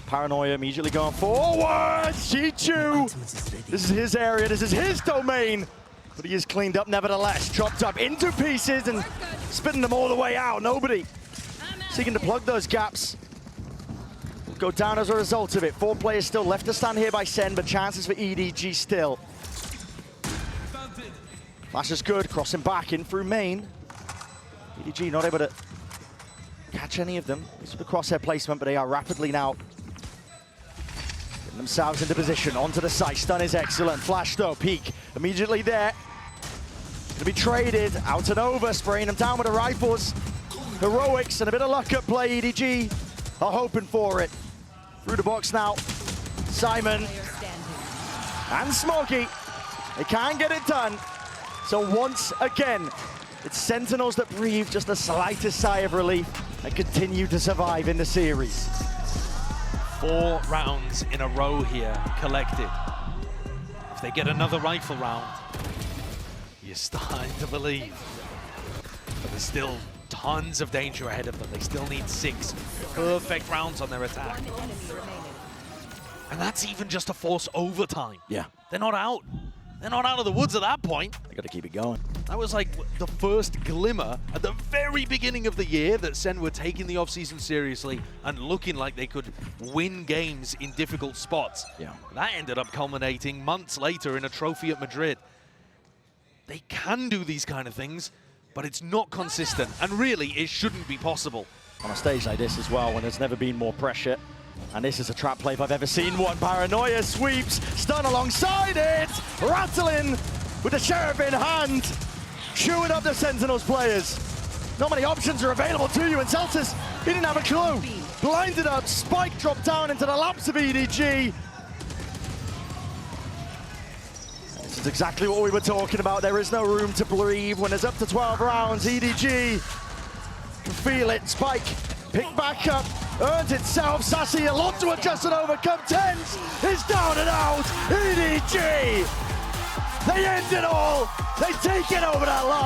Paranoia immediately going forward. Chichu! This is his area, this is his domain. But he is cleaned up nevertheless. Chopped up into pieces and spitting them all the way out. Nobody seeking to plug those gaps. Will go down as a result of it. 4 players still left to stand here by SEN, but chances for EDG still. Flash is good, crossing back in through main. EDG not able to catch any of them. It's the crosshair placement, but they are rapidly now getting themselves into position. Onto the site, stun is excellent. Flash though, peek immediately there. Gonna be traded, out and over, spraying them down with the rifles. Heroics and a bit of luck at play. EDG are hoping for it. Through the box now, Simon and Smokey. They can't get it done. So once again, it's Sentinels that breathe just the slightest sigh of relief and continue to survive in the series. 4 rounds in a row here collected. If they get another rifle round, you're starting to believe. But there's still tons of danger ahead of them. They still need 6 perfect rounds on their attack. And that's even just to force overtime. Yeah. They're not out. They're not out of the woods at that point. They gotta keep it going. That was like the first glimmer at the very beginning of the year that SEN were taking the offseason seriously and looking like they could win games in difficult spots. Yeah. That ended up culminating months later in a trophy at Madrid. They can do these kind of things, but it's not consistent, and really, it shouldn't be possible. On a stage like this as well, when there's never been more pressure. And this is a trap play if I've ever seen one. Paranoia sweeps, stun alongside it, rattling with the Sheriff in hand, chewing up the Sentinels players. Not many options are available to you, and Celtis, he didn't have a clue. Blinded up, Spike dropped down into the laps of EDG. This is exactly what we were talking about. There is no room to breathe when there's up to 12 rounds. EDG can feel it. Spike picked back up, earned itself. Sassy, a lot to adjust and overcome. Tens is down and out. EDG, they end it all. They take it over that line.